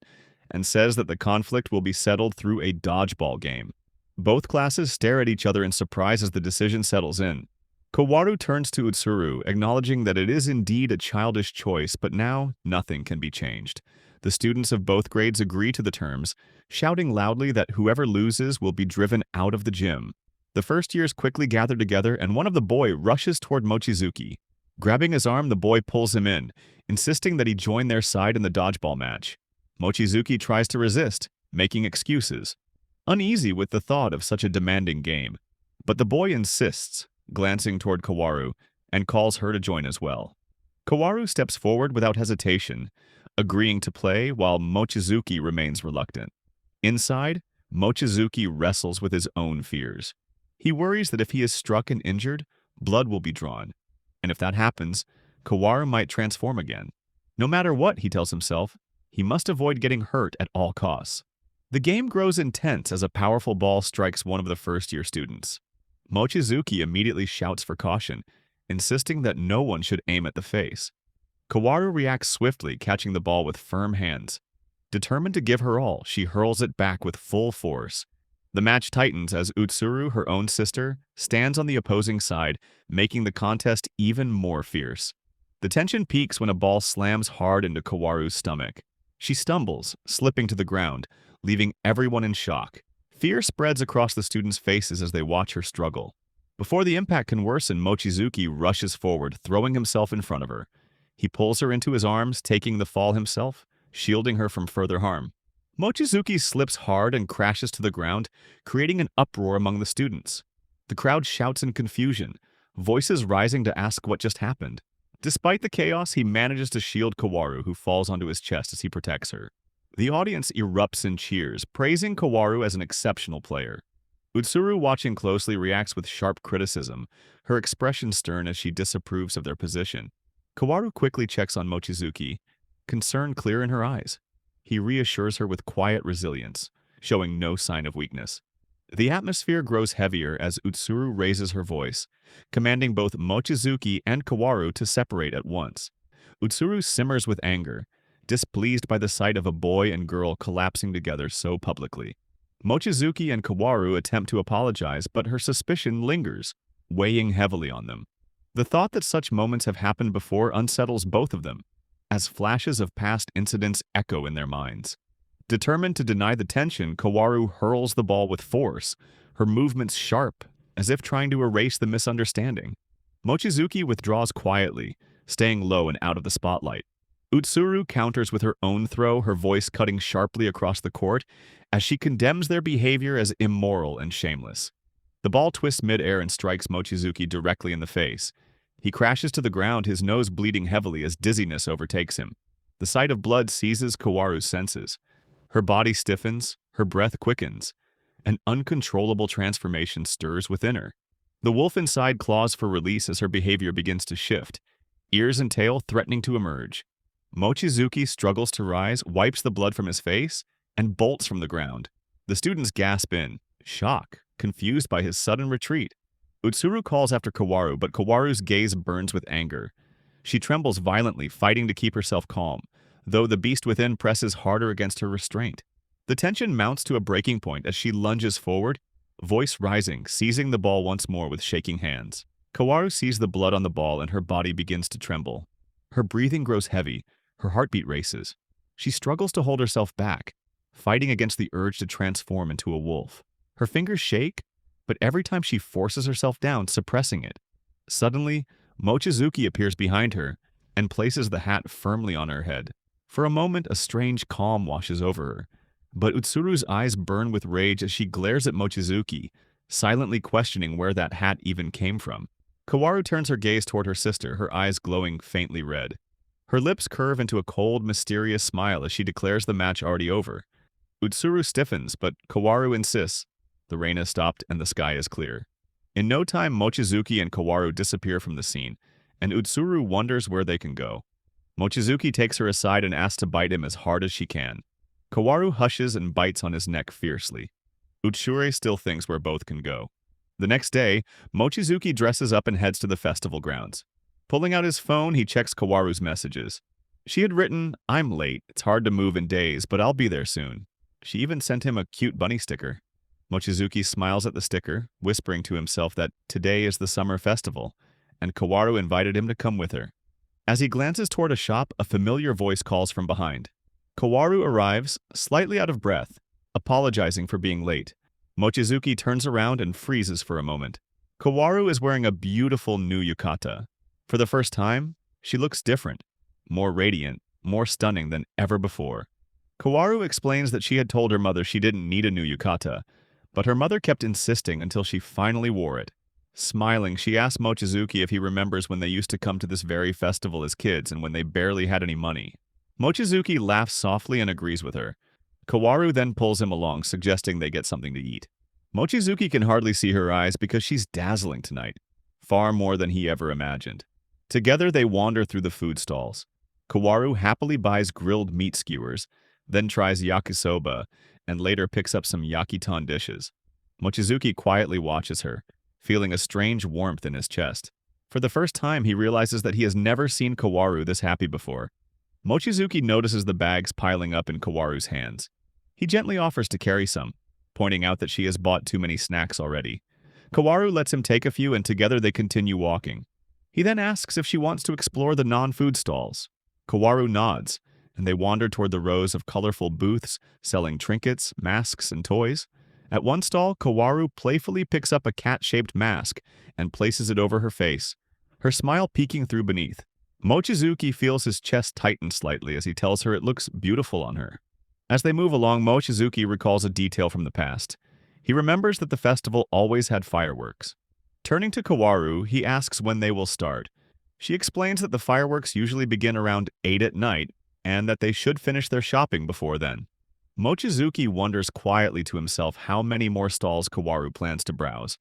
and says that the conflict will be settled through a dodgeball game. Both classes stare at each other in surprise as the decision settles in. Kowaru turns to Utsuru, acknowledging that it is indeed a childish choice, but now nothing can be changed. The students of both grades agree to the terms, shouting loudly that whoever loses will be driven out of the gym. The first years quickly gather together, and one of the boys rushes toward Mochizuki. Grabbing his arm, the boy pulls him in, insisting that he join their side in the dodgeball match. Mochizuki tries to resist, making excuses, uneasy with the thought of such a demanding game. But the boy insists, glancing toward Kowaru, and calls her to join as well. Kowaru steps forward without hesitation, agreeing to play while Mochizuki remains reluctant. Inside, Mochizuki wrestles with his own fears. He worries that if he is struck and injured, blood will be drawn, and if that happens, Kowaru might transform again. No matter what, he tells himself, he must avoid getting hurt at all costs. The game grows intense as a powerful ball strikes one of the first-year students. Mochizuki immediately shouts for caution, insisting that no one should aim at the face. Kowaru reacts swiftly, catching the ball with firm hands. Determined to give her all, she hurls it back with full force. The match tightens as Utsuru, her own sister, stands on the opposing side, making the contest even more fierce. The tension peaks when a ball slams hard into Kowaru's stomach. She stumbles, slipping to the ground, leaving everyone in shock. Fear spreads across the students' faces as they watch her struggle. Before the impact can worsen, Mochisuki rushes forward, throwing himself in front of her. He pulls her into his arms, taking the fall himself, shielding her from further harm. Mochizuki slips hard and crashes to the ground, creating an uproar among the students. The crowd shouts in confusion, voices rising to ask what just happened. Despite the chaos, he manages to shield Kowaru, who falls onto his chest as he protects her. The audience erupts in cheers, praising Kowaru as an exceptional player. Utsuru, watching closely, reacts with sharp criticism, her expression stern as she disapproves of their position. Kowaru quickly checks on Mochizuki, concern clear in her eyes. He reassures her with quiet resilience, showing no sign of weakness. The atmosphere grows heavier as Utsuru raises her voice, commanding both Mochizuki and Kowaru to separate at once. Utsuru simmers with anger, displeased by the sight of a boy and girl collapsing together so publicly. Mochizuki and Kowaru attempt to apologize, but her suspicion lingers, weighing heavily on them. The thought that such moments have happened before unsettles both of them, as flashes of past incidents echo in their minds. Determined to deny the tension, Kowaru hurls the ball with force, her movements sharp, as if trying to erase the misunderstanding. Mochizuki withdraws quietly, staying low and out of the spotlight. Utsuru counters with her own throw, her voice cutting sharply across the court as she condemns their behavior as immoral and shameless. The ball twists mid-air and strikes Mochizuki directly in the face. He crashes to the ground, his nose bleeding heavily as dizziness overtakes him. The sight of blood seizes Kowaru's senses. Her body stiffens, her breath quickens. An uncontrollable transformation stirs within her. The wolf inside claws for release as her behavior begins to shift, ears and tail threatening to emerge. Mochizuki struggles to rise, wipes the blood from his face, and bolts from the ground. The students gasp in shock, confused by his sudden retreat. Utsuru calls after Kowaru, but Kowaru's gaze burns with anger. She trembles violently, fighting to keep herself calm, though the beast within presses harder against her restraint. The tension mounts to a breaking point as she lunges forward, voice rising, seizing the ball once more with shaking hands. Kowaru sees the blood on the ball and her body begins to tremble. Her breathing grows heavy, her heartbeat races. She struggles to hold herself back, fighting against the urge to transform into a wolf. Her fingers shake, but every time she forces herself down, suppressing it. Suddenly, Mochizuki appears behind her and places the hat firmly on her head. For a moment, a strange calm washes over her, but Utsuru's eyes burn with rage as she glares at Mochizuki, silently questioning where that hat even came from. Kowaru turns her gaze toward her sister, her eyes glowing faintly red. Her lips curve into a cold, mysterious smile as she declares the match already over. Utsuru stiffens, but Kowaru insists. The rain has stopped and the sky is clear. In no time, Mochizuki and Kowaru disappear from the scene, and Utsuru wonders where they can go. Mochizuki takes her aside and asks to bite him as hard as she can. Kowaru hushes and bites on his neck fiercely. Utsuru still thinks where both can go. The next day, Mochizuki dresses up and heads to the festival grounds. Pulling out his phone, he checks Kowaru's messages. She had written, "I'm late, it's hard to move in days, but I'll be there soon." She even sent him a cute bunny sticker. Mochizuki smiles at the sticker, whispering to himself that today is the summer festival, and Kowaru invited him to come with her. As he glances toward a shop, a familiar voice calls from behind. Kowaru arrives, slightly out of breath, apologizing for being late. Mochizuki turns around and freezes for a moment. Kowaru is wearing a beautiful new yukata. For the first time, she looks different, more radiant, more stunning than ever before. Kowaru explains that she had told her mother she didn't need a new yukata, but her mother kept insisting until she finally wore it. Smiling, she asks Mochizuki if he remembers when they used to come to this very festival as kids and when they barely had any money. Mochizuki laughs softly and agrees with her. Kowaru then pulls him along, suggesting they get something to eat. Mochizuki can hardly see her eyes because she's dazzling tonight, far more than he ever imagined. Together they wander through the food stalls. Kowaru happily buys grilled meat skewers, then tries yakisoba, and later picks up some yakiton dishes. Mochizuki quietly watches her, feeling a strange warmth in his chest. For the first time, he realizes that he has never seen Kowaru this happy before. Mochizuki notices the bags piling up in Kowaru's hands. He gently offers to carry some, pointing out that she has bought too many snacks already. Kowaru lets him take a few and together they continue walking. He then asks if she wants to explore the non-food stalls. Kowaru nods, and they wander toward the rows of colorful booths selling trinkets, masks, and toys. At one stall, Kowaru playfully picks up a cat-shaped mask and places it over her face, her smile peeking through beneath. Mochizuki feels his chest tighten slightly as he tells her it looks beautiful on her. As they move along, Mochizuki recalls a detail from the past. He remembers that the festival always had fireworks. Turning to Kowaru, he asks when they will start. She explains that the fireworks usually begin around 8 at night, and that they should finish their shopping before then. Mochizuki wonders quietly to himself how many more stalls Kowaru plans to browse.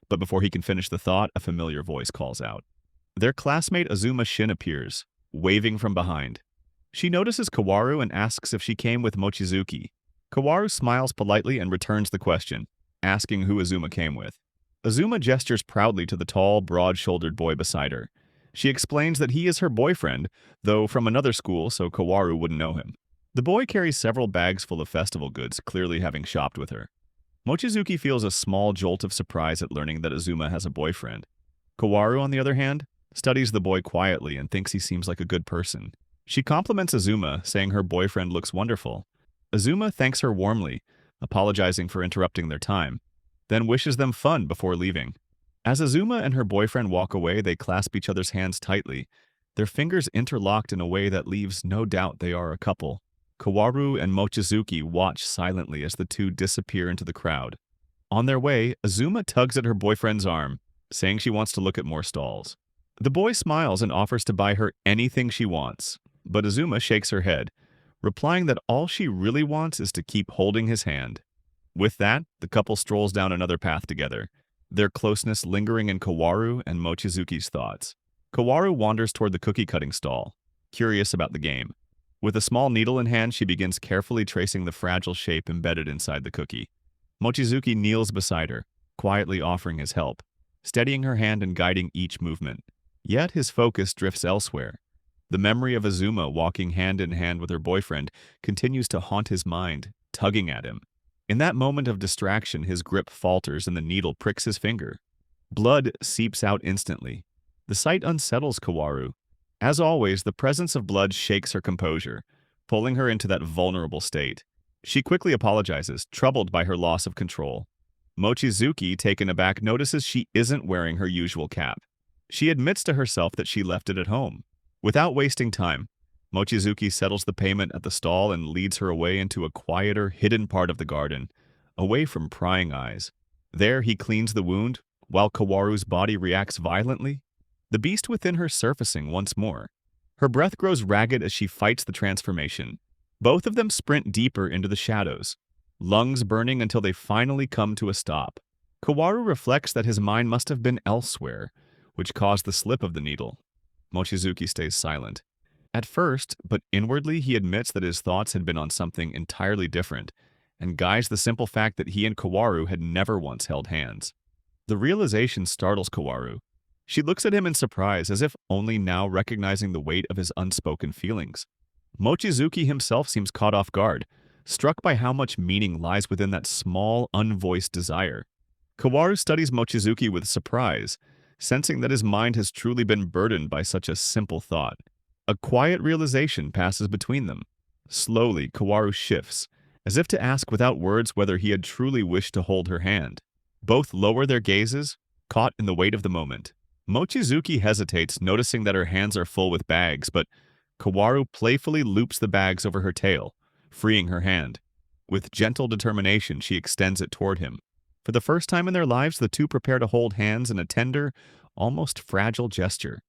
But before he can finish the thought, a familiar voice calls out. Their classmate Azuma Shin appears, waving from behind. She notices Kowaru and asks if she came with Mochizuki. Kowaru smiles politely and returns the question, asking who Azuma came with. Azuma gestures proudly to the tall, broad-shouldered boy beside her. She explains that he is her boyfriend, though from another school, so Kowaru wouldn't know him. The boy carries several bags full of festival goods, clearly having shopped with her. Mochizuki feels a small jolt of surprise at learning that Azuma has a boyfriend. Kowaru, on the other hand, studies the boy quietly and thinks he seems like a good person. She compliments Azuma, saying her boyfriend looks wonderful. Azuma thanks her warmly, apologizing for interrupting their time, then wishes them fun before leaving. As Azuma and her boyfriend walk away, they clasp each other's hands tightly, their fingers interlocked in a way that leaves no doubt they are a couple. Kowaru and Mochizuki watch silently as the two disappear into the crowd. On their way, Azuma tugs at her boyfriend's arm, saying she wants to look at more stalls. The boy smiles and offers to buy her anything she wants, but Azuma shakes her head, replying that all she really wants is to keep holding his hand. With that, the couple strolls down another path together, their closeness lingering in Kowaru and Mochizuki's thoughts. Kowaru wanders toward the cookie-cutting stall, curious about the game. With a small needle in hand, she begins carefully tracing the fragile shape embedded inside the cookie. Mochizuki kneels beside her, quietly offering his help, steadying her hand and guiding each movement. Yet his focus drifts elsewhere. The memory of Azuma walking hand in hand with her boyfriend continues to haunt his mind, tugging at him. In that moment of distraction, his grip falters and the needle pricks his finger. Blood seeps out instantly. The sight unsettles Kowaru. As always, the presence of blood shakes her composure, pulling her into that vulnerable state. She quickly apologizes, troubled by her loss of control. Mochizuki, taken aback, notices she isn't wearing her usual cap. She admits to herself that she left it at home. Without wasting time, Mochizuki settles the payment at the stall and leads her away into a quieter, hidden part of the garden, away from prying eyes. There he cleans the wound, while Kowaru's body reacts violently, the beast within her surfacing once more. Her breath grows ragged as she fights the transformation. Both of them sprint deeper into the shadows, lungs burning until they finally come to a stop. Kowaru reflects that his mind must have been elsewhere, which caused the slip of the needle. Mochizuki stays silent. At first, but inwardly he admits that his thoughts had been on something entirely different, and guides the simple fact that he and Kowaru had never once held hands. The realization startles Kowaru. She looks at him in surprise, as if only now recognizing the weight of his unspoken feelings. Mochizuki himself seems caught off guard, struck by how much meaning lies within that small, unvoiced desire. Kowaru studies Mochizuki with surprise, sensing that his mind has truly been burdened by such a simple thought. A quiet realization passes between them. Slowly, Kowaru shifts, as if to ask without words whether he had truly wished to hold her hand. Both lower their gazes, caught in the weight of the moment. Mochizuki hesitates, noticing that her hands are full with bags, but Kowaru playfully loops the bags over her tail, freeing her hand. With gentle determination, she extends it toward him. For the first time in their lives, the two prepare to hold hands in a tender, almost fragile gesture.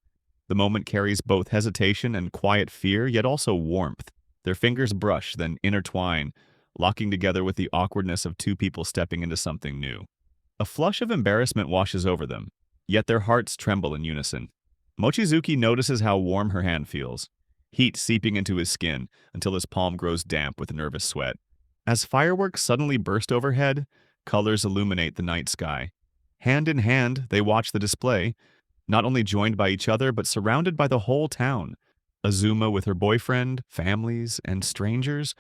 The moment carries both hesitation and quiet fear, yet also warmth. Their fingers brush, then intertwine, locking together with the awkwardness of two people stepping into something new. A flush of embarrassment washes over them, yet their hearts tremble in unison. Mochizuki notices how warm her hand feels, heat seeping into his skin until his palm grows damp with nervous sweat. As fireworks suddenly burst overhead, colors illuminate the night sky. Hand in hand, they watch the display, not only joined by each other, but surrounded by the whole town. Azuma with her boyfriend, families, and strangers,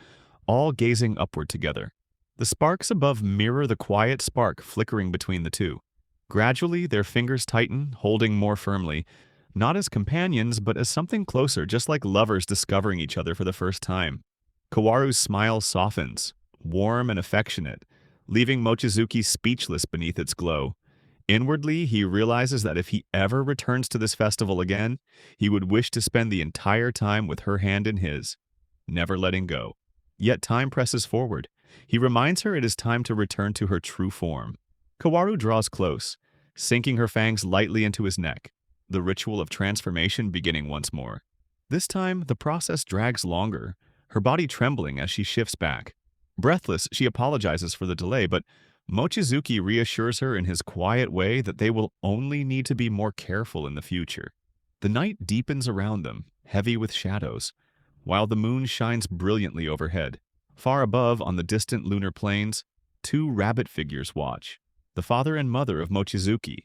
all gazing upward together. The sparks above mirror the quiet spark flickering between the two. Gradually, their fingers tighten, holding more firmly, not as companions, but as something closer, just like lovers discovering each other for the first time. Kowaru's smile softens, warm and affectionate, leaving Mochizuki speechless beneath its glow. Inwardly, he realizes that if he ever returns to this festival again, he would wish to spend the entire time with her hand in his, never letting go. Yet time presses forward. He reminds her it is time to return to her true form. Kowaru draws close, sinking her fangs lightly into his neck, the ritual of transformation beginning once more. This time, the process drags longer, her body trembling as she shifts back. Breathless, she apologizes for the delay, but Mochizuki reassures her in his quiet way that they will only need to be more careful in the future. The night deepens around them, heavy with shadows, while the moon shines brilliantly overhead. Far above, on the distant lunar plains, two rabbit figures watch, the father and mother of Mochizuki.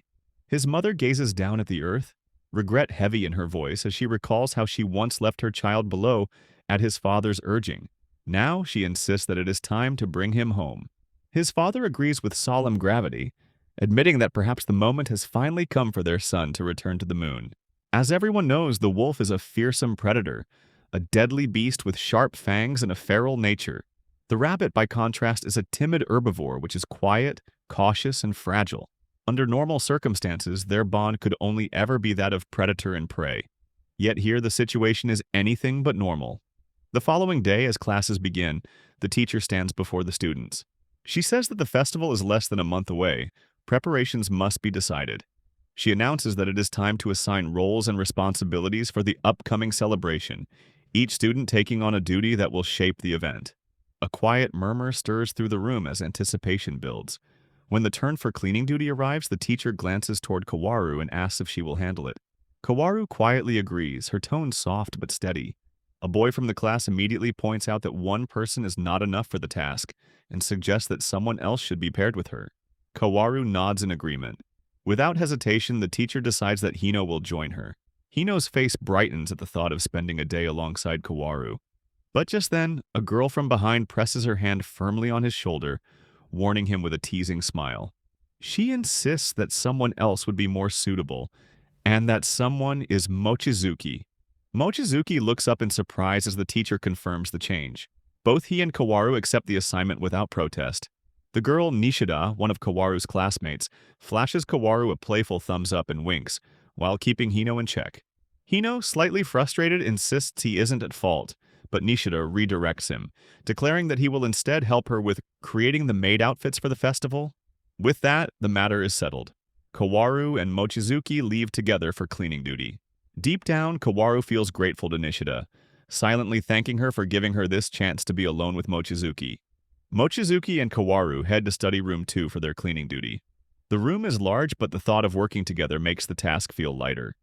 His mother gazes down at the earth, regret heavy in her voice as she recalls how she once left her child below at his father's urging. Now she insists that it is time to bring him home. His father agrees with solemn gravity, admitting that perhaps the moment has finally come for their son to return to the moon. As everyone knows, the wolf is a fearsome predator, a deadly beast with sharp fangs and a feral nature. The rabbit, by contrast, is a timid herbivore which is quiet, cautious, and fragile. Under normal circumstances, their bond could only ever be that of predator and prey. Yet here the situation is anything but normal. The following day, as classes begin, the teacher stands before the students. She says that the festival is less than a month away. Preparations must be decided. She announces that it is time to assign roles and responsibilities for the upcoming celebration, each student taking on a duty that will shape the event. A quiet murmur stirs through the room as anticipation builds. When the turn for cleaning duty arrives, the teacher glances toward Kowaru and asks if she will handle it. Kowaru quietly agrees, her tone soft but steady. A boy from the class immediately points out that one person is not enough for the task and suggests that someone else should be paired with her. Kowaru nods in agreement. Without hesitation, the teacher decides that Hino will join her. Hino's face brightens at the thought of spending a day alongside Kowaru. But just then, a girl from behind presses her hand firmly on his shoulder, warning him with a teasing smile. She insists that someone else would be more suitable, and that someone is Mochizuki. Mochizuki looks up in surprise as the teacher confirms the change. Both he and Kowaru accept the assignment without protest. The girl Nishida, one of Kowaru's classmates, flashes Kowaru a playful thumbs up and winks, while keeping Hino in check. Hino, slightly frustrated, insists he isn't at fault, but Nishida redirects him, declaring that he will instead help her with creating the maid outfits for the festival. With that, the matter is settled. Kowaru and Mochizuki leave together for cleaning duty. Deep down, Kowaru feels grateful to Nishida, silently thanking her for giving her this chance to be alone with Mochizuki. Mochizuki and Kowaru head to study room 2 for their cleaning duty. The room is large, but the thought of working together makes the task feel lighter.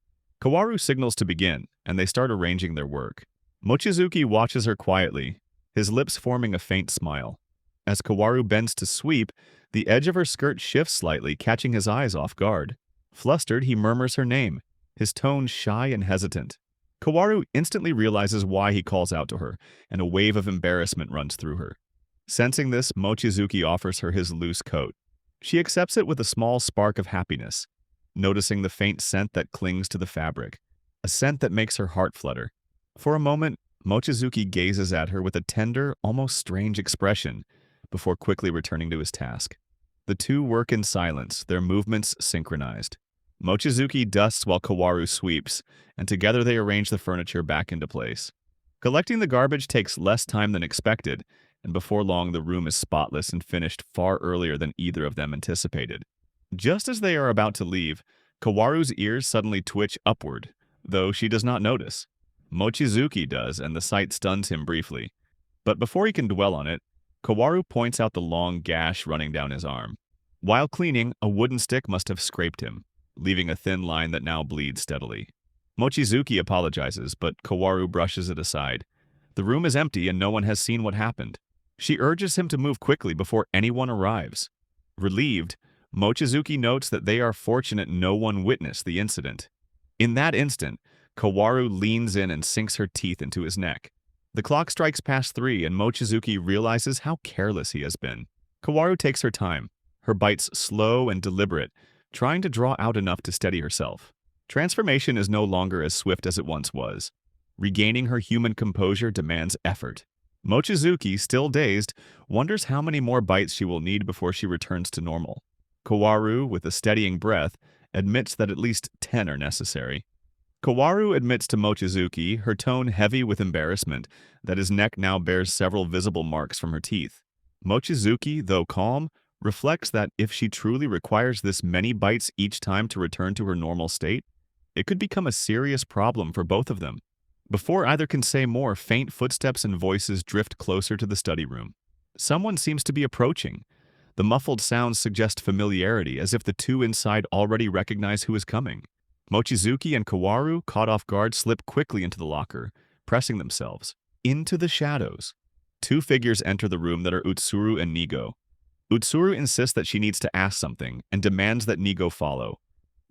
Kowaru signals to begin, and they start arranging their work. Mochizuki watches her quietly, his lips forming a faint smile. As Kowaru bends to sweep, the edge of her skirt shifts slightly, catching his eyes off guard. Flustered, he murmurs her name, his tone shy and hesitant. Kowaru instantly realizes why he calls out to her, and a wave of embarrassment runs through her. Sensing this, Mochizuki offers her his loose coat. She accepts it with a small spark of happiness, noticing the faint scent that clings to the fabric, a scent that makes her heart flutter. For a moment, Mochizuki gazes at her with a tender, almost strange expression, before quickly returning to his task. The two work in silence, their movements synchronized. Mochizuki dusts while Kowaru sweeps, and together they arrange the furniture back into place. Collecting the garbage takes less time than expected, and before long the room is spotless and finished far earlier than either of them anticipated. Just as they are about to leave, Kowaru's ears suddenly twitch upward, though she does not notice. Mochizuki does, and the sight stuns him briefly. But before he can dwell on it, Kowaru points out the long gash running down his arm. While cleaning, a wooden stick must have scraped him, leaving a thin line that now bleeds steadily. Mochizuki apologizes, but Kowaru brushes it aside. The room is empty and no one has seen what happened. She urges him to move quickly before anyone arrives. Relieved, Mochizuki notes that they are fortunate no one witnessed the incident. In that instant, Kowaru leans in and sinks her teeth into his neck. The clock strikes past 3 and Mochizuki realizes how careless he has been. Kowaru takes her time, her bites slow and deliberate, trying to draw out enough to steady herself. Transformation is no longer as swift as it once was. Regaining her human composure demands effort. Mochizuki, still dazed, wonders how many more bites she will need before she returns to normal. Kowaru, with a steadying breath, admits that at least 10 are necessary. Kowaru admits to Mochizuki, her tone heavy with embarrassment, that his neck now bears several visible marks from her teeth. Mochizuki, though calm, reflects that if she truly requires this many bites each time to return to her normal state, it could become a serious problem for both of them. Before either can say more, faint footsteps and voices drift closer to the study room. Someone seems to be approaching. The muffled sounds suggest familiarity, as if the two inside already recognize who is coming. Mochizuki and Kowaru, caught off guard, slip quickly into the locker, pressing themselves into the shadows. Two figures enter the room that are Utsuru and Nigo. Utsuru insists that she needs to ask something and demands that Nigo follow.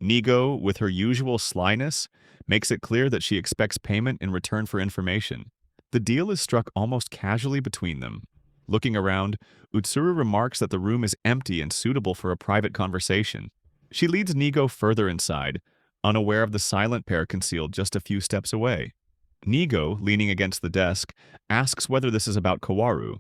Nigo, with her usual slyness, makes it clear that she expects payment in return for information. The deal is struck almost casually between them. Looking around, Utsuru remarks that the room is empty and suitable for a private conversation. She leads Nigo further inside, unaware of the silent pair concealed just a few steps away. Nigo, leaning against the desk, asks whether this is about Kowaru.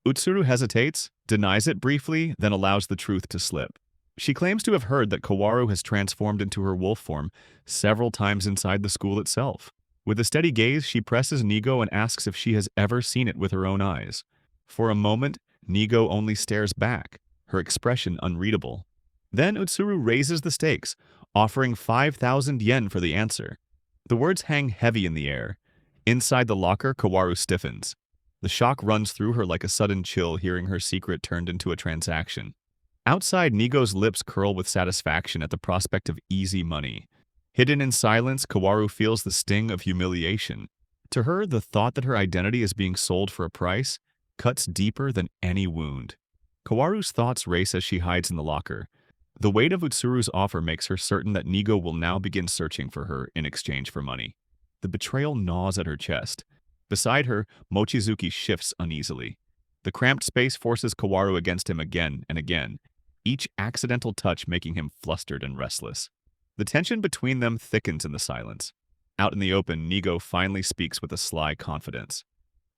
Utsuru hesitates, denies it briefly, then allows the truth to slip. She claims to have heard that Kowaru has transformed into her wolf form several times inside the school itself. With a steady gaze, she presses Nigo and asks if she has ever seen it with her own eyes. For a moment, Nigo only stares back, her expression unreadable. Then Utsuru raises the stakes, offering 5,000 yen for the answer. The words hang heavy in the air. Inside the locker, Kowaru stiffens. The shock runs through her like a sudden chill hearing her secret turned into a transaction. Outside, Nigo's lips curl with satisfaction at the prospect of easy money. Hidden in silence, Kowaru feels the sting of humiliation. To her, the thought that her identity is being sold for a price cuts deeper than any wound. Kowaru's thoughts race as she hides in the locker. The weight of Utsuru's offer makes her certain that Nigo will now begin searching for her in exchange for money. The betrayal gnaws at her chest. Beside her, Mochizuki shifts uneasily. The cramped space forces Kowaru against him again and again, each accidental touch making him flustered and restless. The tension between them thickens in the silence. Out in the open, Nigo finally speaks with a sly confidence.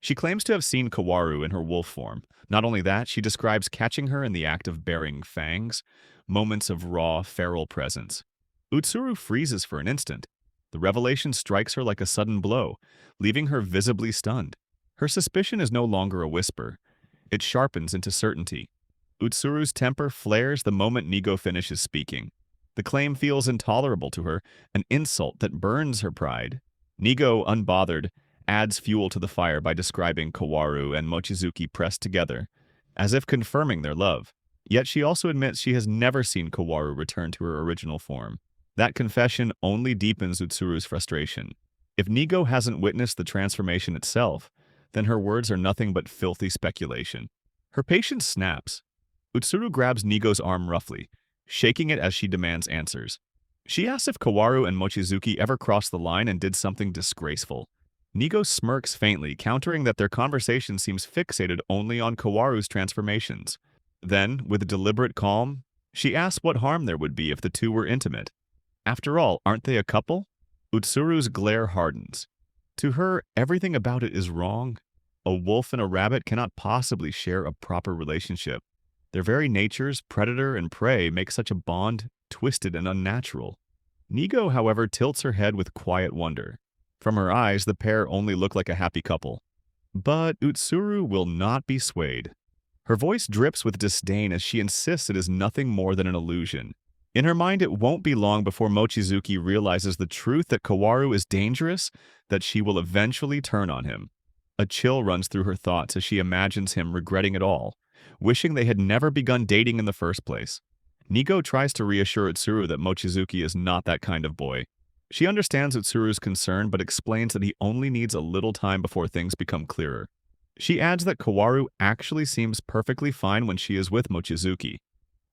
She claims to have seen Kowaru in her wolf form. Not only that, she describes catching her in the act of baring fangs, moments of raw, feral presence. Utsuru freezes for an instant. The revelation strikes her like a sudden blow, leaving her visibly stunned. Her suspicion is no longer a whisper. It sharpens into certainty. Utsuru's temper flares the moment Nigo finishes speaking. The claim feels intolerable to her, an insult that burns her pride. Nigo, unbothered, adds fuel to the fire by describing Kowaru and Mochizuki pressed together, as if confirming their love. Yet she also admits she has never seen Kowaru return to her original form. That confession only deepens Utsuru's frustration. If Nigo hasn't witnessed the transformation itself, then her words are nothing but filthy speculation. Her patience snaps. Utsuru grabs Nigo's arm roughly, shaking it as she demands answers. She asks if Kowaru and Mochizuki ever crossed the line and did something disgraceful. Nigo smirks faintly, countering that their conversation seems fixated only on Kowaru's transformations. Then, with a deliberate calm, she asks what harm there would be if the two were intimate. After all, aren't they a couple? Utsuru's glare hardens. To her, everything about it is wrong. A wolf and a rabbit cannot possibly share a proper relationship. Their very natures, predator and prey, make such a bond twisted and unnatural. Nigo, however, tilts her head with quiet wonder. From her eyes, the pair only look like a happy couple. But Utsuru will not be swayed. Her voice drips with disdain as she insists it is nothing more than an illusion. In her mind, it won't be long before Mochizuki realizes the truth that Kowaru is dangerous, that she will eventually turn on him. A chill runs through her thoughts as she imagines him regretting it all, wishing they had never begun dating in the first place. Nigo tries to reassure Utsuru that Mochizuki is not that kind of boy. She understands Utsuru's concern but explains that he only needs a little time before things become clearer. She adds that Kowaru actually seems perfectly fine when she is with Mochizuki.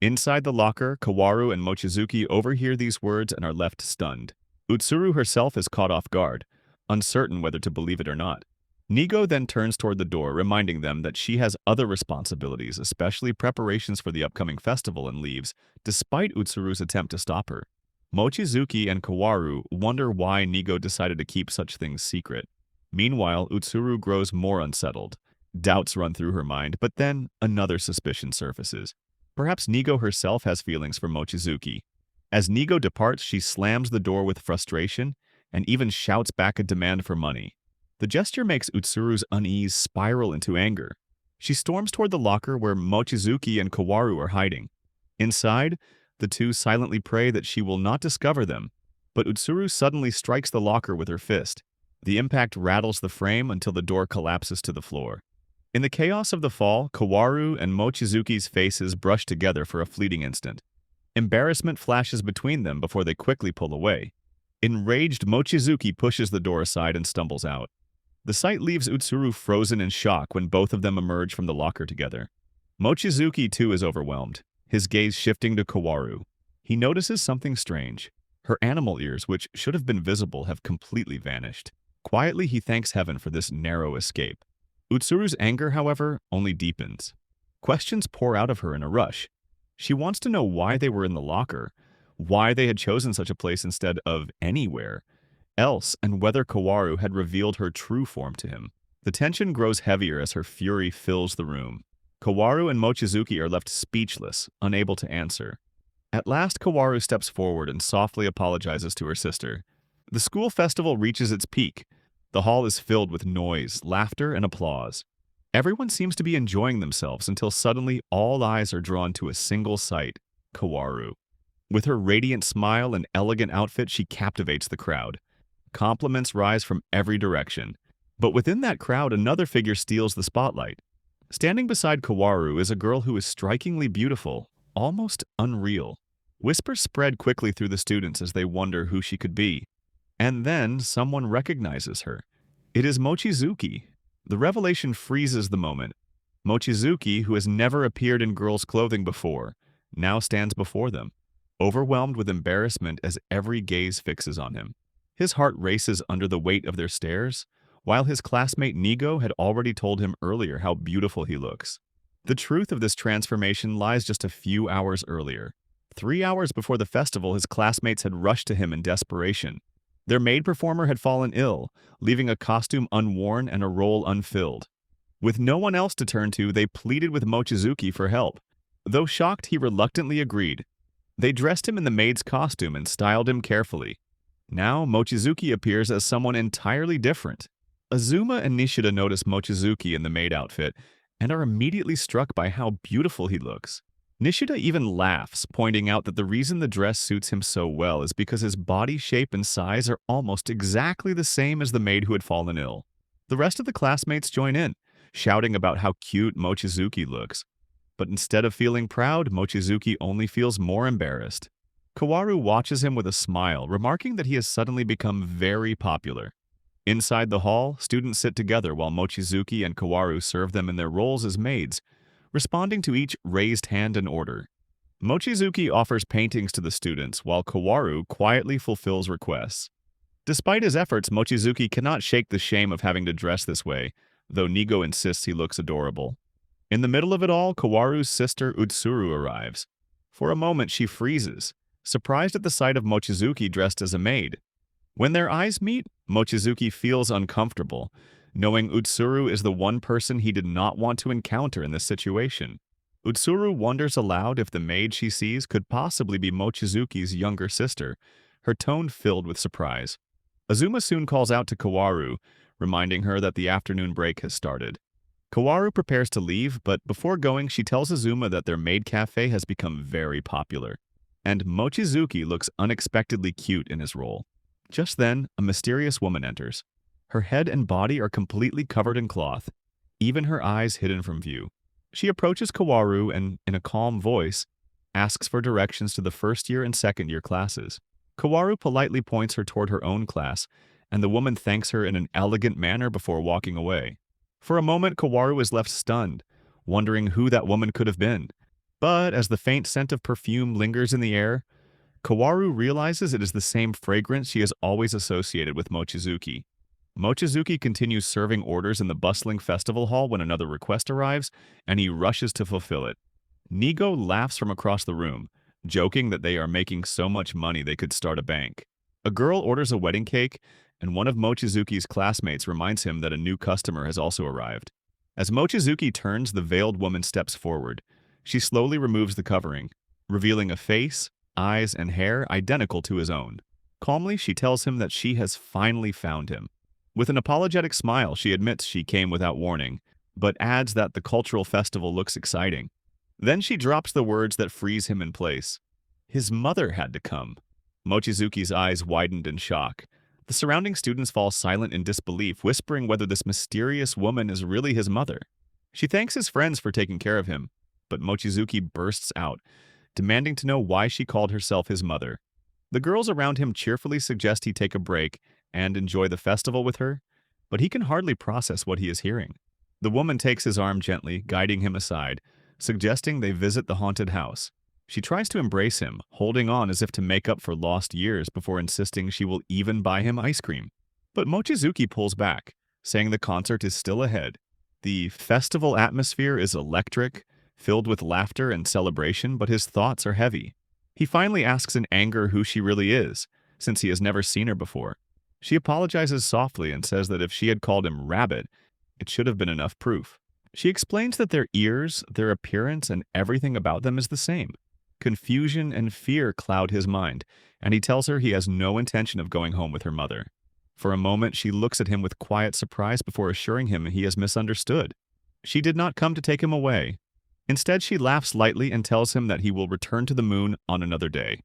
Inside the locker, Kowaru and Mochizuki overhear these words and are left stunned. Utsuru herself is caught off guard, uncertain whether to believe it or not. Nigo then turns toward the door, reminding them that she has other responsibilities, especially preparations for the upcoming festival, and leaves, despite Utsuru's attempt to stop her. Mochizuki and Kowaru wonder why Nigo decided to keep such things secret. Meanwhile, Utsuru grows more unsettled. Doubts run through her mind, but then another suspicion surfaces. Perhaps Nigo herself has feelings for Mochizuki. As Nigo departs, she slams the door with frustration and even shouts back a demand for money. The gesture makes Utsuru's unease spiral into anger. She storms toward the locker where Mochizuki and Kowaru are hiding. Inside, the two silently pray that she will not discover them, but Utsuru suddenly strikes the locker with her fist. The impact rattles the frame until the door collapses to the floor. In the chaos of the fall, Kowaru and Mochizuki's faces brush together for a fleeting instant. Embarrassment flashes between them before they quickly pull away. Enraged, Mochizuki pushes the door aside and stumbles out. The sight leaves Utsuru frozen in shock when both of them emerge from the locker together. Mochizuki, too, is overwhelmed, his gaze shifting to Kowaru. He notices something strange. Her animal ears, which should have been visible, have completely vanished. Quietly, he thanks heaven for this narrow escape. Utsuru's anger, however, only deepens. Questions pour out of her in a rush. She wants to know why they were in the locker, why they had chosen such a place instead of anywhere else, and whether Kowaru had revealed her true form to him. The tension grows heavier as her fury fills the room. Kowaru and Mochizuki are left speechless, unable to answer. At last, Kowaru steps forward and softly apologizes to her sister. The school festival reaches its peak. The hall is filled with noise, laughter, and applause. Everyone seems to be enjoying themselves until suddenly all eyes are drawn to a single sight, Kowaru. With her radiant smile and elegant outfit, she captivates the crowd. Compliments rise from every direction. But within that crowd, another figure steals the spotlight. Standing beside Kowaru is a girl who is strikingly beautiful, almost unreal. Whispers spread quickly through the students as they wonder who she could be. And then someone recognizes her. It is Mochizuki. The revelation freezes the moment. Mochizuki, who has never appeared in girls' clothing before, now stands before them, overwhelmed with embarrassment as every gaze fixes on him. His heart races under the weight of their stares, while his classmate Nigo had already told him earlier how beautiful he looks. The truth of this transformation lies just a few hours earlier. 3 hours before the festival, his classmates had rushed to him in desperation. Their maid performer had fallen ill, leaving a costume unworn and a role unfilled. With no one else to turn to, they pleaded with Mochizuki for help. Though shocked, he reluctantly agreed. They dressed him in the maid's costume and styled him carefully. Now, Mochizuki appears as someone entirely different. Azuma and Nishida notice Mochizuki in the maid outfit and are immediately struck by how beautiful he looks. Nishida even laughs, pointing out that the reason the dress suits him so well is because his body shape and size are almost exactly the same as the maid who had fallen ill. The rest of the classmates join in, shouting about how cute Mochizuki looks. But instead of feeling proud, Mochizuki only feels more embarrassed. Kowaru watches him with a smile, remarking that he has suddenly become very popular. Inside the hall, students sit together while Mochizuki and Kowaru serve them in their roles as maids, responding to each raised hand and order. Mochizuki offers paintings to the students, while Kowaru quietly fulfills requests. Despite his efforts, Mochizuki cannot shake the shame of having to dress this way, though Nigo insists he looks adorable. In the middle of it all, Kowaru's sister Utsuru arrives. For a moment, she freezes, surprised at the sight of Mochizuki dressed as a maid. When their eyes meet, Mochizuki feels uncomfortable, knowing Utsuru is the one person he did not want to encounter in this situation. Utsuru wonders aloud if the maid she sees could possibly be Mochizuki's younger sister, her tone filled with surprise. Azuma soon calls out to Kowaru, reminding her that the afternoon break has started. Kowaru prepares to leave, but before going, she tells Azuma that their maid cafe has become very popular. And Mochizuki looks unexpectedly cute in his role. Just then, a mysterious woman enters. Her head and body are completely covered in cloth, even her eyes hidden from view. She approaches Kowaru and, in a calm voice, asks for directions to the first-year and second-year classes. Kowaru politely points her toward her own class, and the woman thanks her in an elegant manner before walking away. For a moment, Kowaru is left stunned, wondering who that woman could have been. But as the faint scent of perfume lingers in the air, Kowaru realizes it is the same fragrance she has always associated with Mochizuki. Mochizuki continues serving orders in the bustling festival hall when another request arrives, and he rushes to fulfill it. Nigo laughs from across the room, joking that they are making so much money they could start a bank. A girl orders a wedding cake, and one of Mochizuki's classmates reminds him that a new customer has also arrived. As Mochizuki turns, the veiled woman steps forward. She slowly removes the covering, revealing a face, eyes, and hair identical to his own. Calmly, she tells him that she has finally found him. With an apologetic smile, she admits she came without warning, but adds that the cultural festival looks exciting. Then she drops the words that freeze him in place. His mother had to come. Mochizuki's eyes widened in shock. The surrounding students fall silent in disbelief, whispering whether this mysterious woman is really his mother. She thanks his friends for taking care of him, but Mochizuki bursts out, demanding to know why she called herself his mother. The girls around him cheerfully suggest he take a break and enjoy the festival with her, but he can hardly process what he is hearing. The woman takes his arm gently, guiding him aside, suggesting they visit the haunted house. She tries to embrace him, holding on as if to make up for lost years before insisting she will even buy him ice cream. But Mochizuki pulls back, saying the concert is still ahead. The festival atmosphere is electric, filled with laughter and celebration, but his thoughts are heavy. He finally asks in anger who she really is, since he has never seen her before. She apologizes softly and says that if she had called him Rabbit, it should have been enough proof. She explains that their ears, their appearance, and everything about them is the same. Confusion and fear cloud his mind, and he tells her he has no intention of going home with her mother. For a moment, she looks at him with quiet surprise before assuring him he has misunderstood. She did not come to take him away. Instead, she laughs lightly and tells him that he will return to the moon on another day.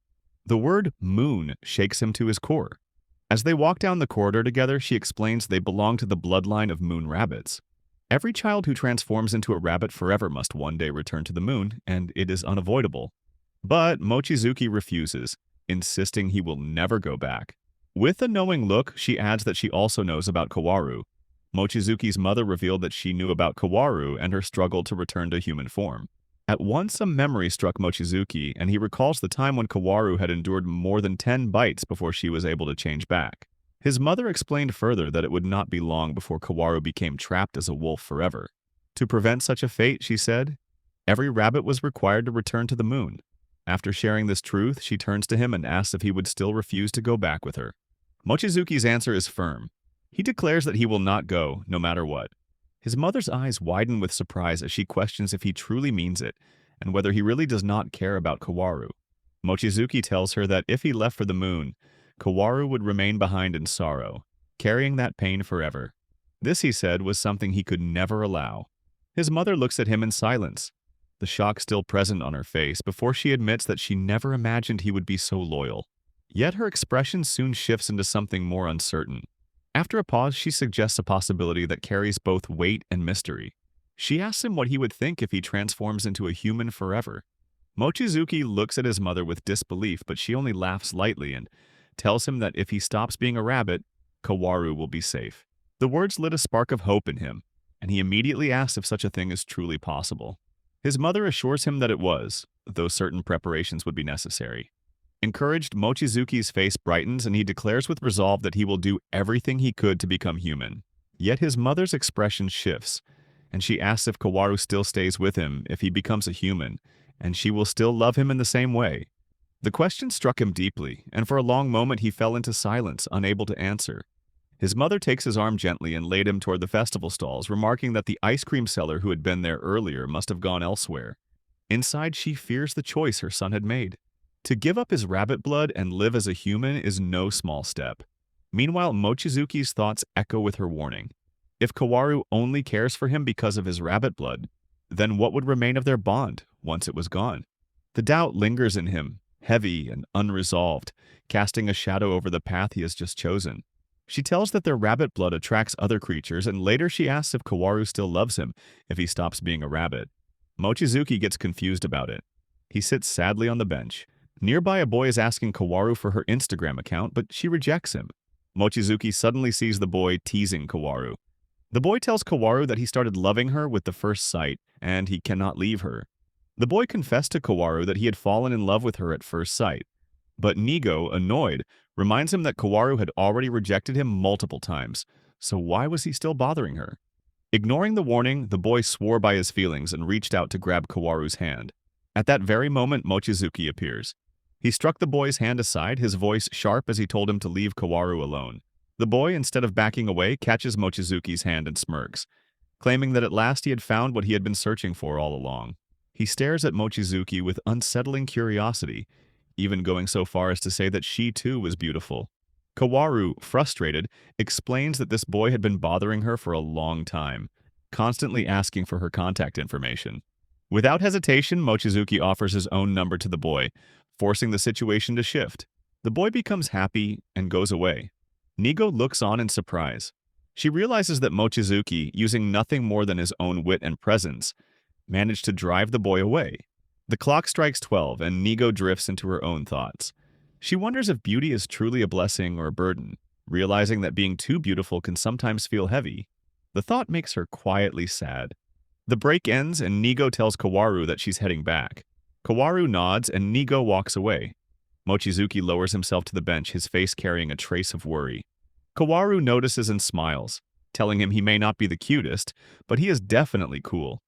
The word moon shakes him to his core. As they walk down the corridor together, she explains they belong to the bloodline of moon rabbits. Every child who transforms into a rabbit forever must one day return to the moon, and it is unavoidable. But Mochizuki refuses, insisting he will never go back. With a knowing look, she adds that she also knows about Kowaru. Mochizuki's mother revealed that she knew about Kowaru and her struggle to return to human form. At once, a memory struck Mochizuki, and he recalls the time when Kowaru had endured more than 10 bites before she was able to change back. His mother explained further that it would not be long before Kowaru became trapped as a wolf forever. To prevent such a fate, she said, every rabbit was required to return to the moon. After sharing this truth, she turns to him and asks if he would still refuse to go back with her. Mochizuki's answer is firm. He declares that he will not go, no matter what. His mother's eyes widen with surprise as she questions if he truly means it, and whether he really does not care about Kowaru. Mochizuki tells her that if he left for the moon, Kowaru would remain behind in sorrow, carrying that pain forever. This, he said, was something he could never allow. His mother looks at him in silence, the shock still present on her face, before she admits that she never imagined he would be so loyal. Yet her expression soon shifts into something more uncertain. After a pause, she suggests a possibility that carries both weight and mystery. She asks him what he would think if he transforms into a human forever. Mochizuki looks at his mother with disbelief, but she only laughs lightly and tells him that if he stops being a rabbit, Kowaru will be safe. The words lit a spark of hope in him, and he immediately asks if such a thing is truly possible. His mother assures him that it was, though certain preparations would be necessary. Encouraged, Mochizuki's face brightens and he declares with resolve that he will do everything he could to become human. Yet his mother's expression shifts, and she asks if Kowaru still stays with him if he becomes a human, and she will still love him in the same way. The question struck him deeply, and for a long moment he fell into silence, unable to answer. His mother takes his arm gently and laid him toward the festival stalls, remarking that the ice cream seller who had been there earlier must have gone elsewhere. Inside, she fears the choice her son had made. To give up his rabbit blood and live as a human is no small step. Meanwhile, Mochizuki's thoughts echo with her warning. If Kowaru only cares for him because of his rabbit blood, then what would remain of their bond once it was gone? The doubt lingers in him, heavy and unresolved, casting a shadow over the path he has just chosen. She tells that their rabbit blood attracts other creatures, and later she asks if Kowaru still loves him if he stops being a rabbit. Mochizuki gets confused about it. He sits sadly on the bench. Nearby, a boy is asking Kowaru for her Instagram account, but she rejects him. Mochizuki suddenly sees the boy teasing Kowaru. The boy tells Kowaru that he started loving her with the first sight, and he cannot leave her. The boy confessed to Kowaru that he had fallen in love with her at first sight. But Nigo, annoyed, reminds him that Kowaru had already rejected him multiple times, so why was he still bothering her? Ignoring the warning, the boy swore by his feelings and reached out to grab Kowaru's hand. At that very moment, Mochisuki appears. He struck the boy's hand aside, his voice sharp as he told him to leave Kowaru alone. The boy, instead of backing away, catches Mochizuki's hand and smirks, claiming that at last he had found what he had been searching for all along. He stares at Mochizuki with unsettling curiosity, even going so far as to say that she too was beautiful. Kowaru, frustrated, explains that this boy had been bothering her for a long time, constantly asking for her contact information. Without hesitation, Mochizuki offers his own number to the boy, forcing the situation to shift. The boy becomes happy and goes away. Nigo looks on in surprise. She realizes that Mochizuki, using nothing more than his own wit and presence, managed to drive the boy away. The clock strikes 12, and Nigo drifts into her own thoughts. She wonders if beauty is truly a blessing or a burden, realizing that being too beautiful can sometimes feel heavy. The thought makes her quietly sad. The break ends, and Nigo tells Kowaru that she's heading back. Kowaru nods, and Nigo walks away. Mochizuki lowers himself to the bench, his face carrying a trace of worry. Kowaru notices and smiles, telling him he may not be the cutest, but he is definitely cool.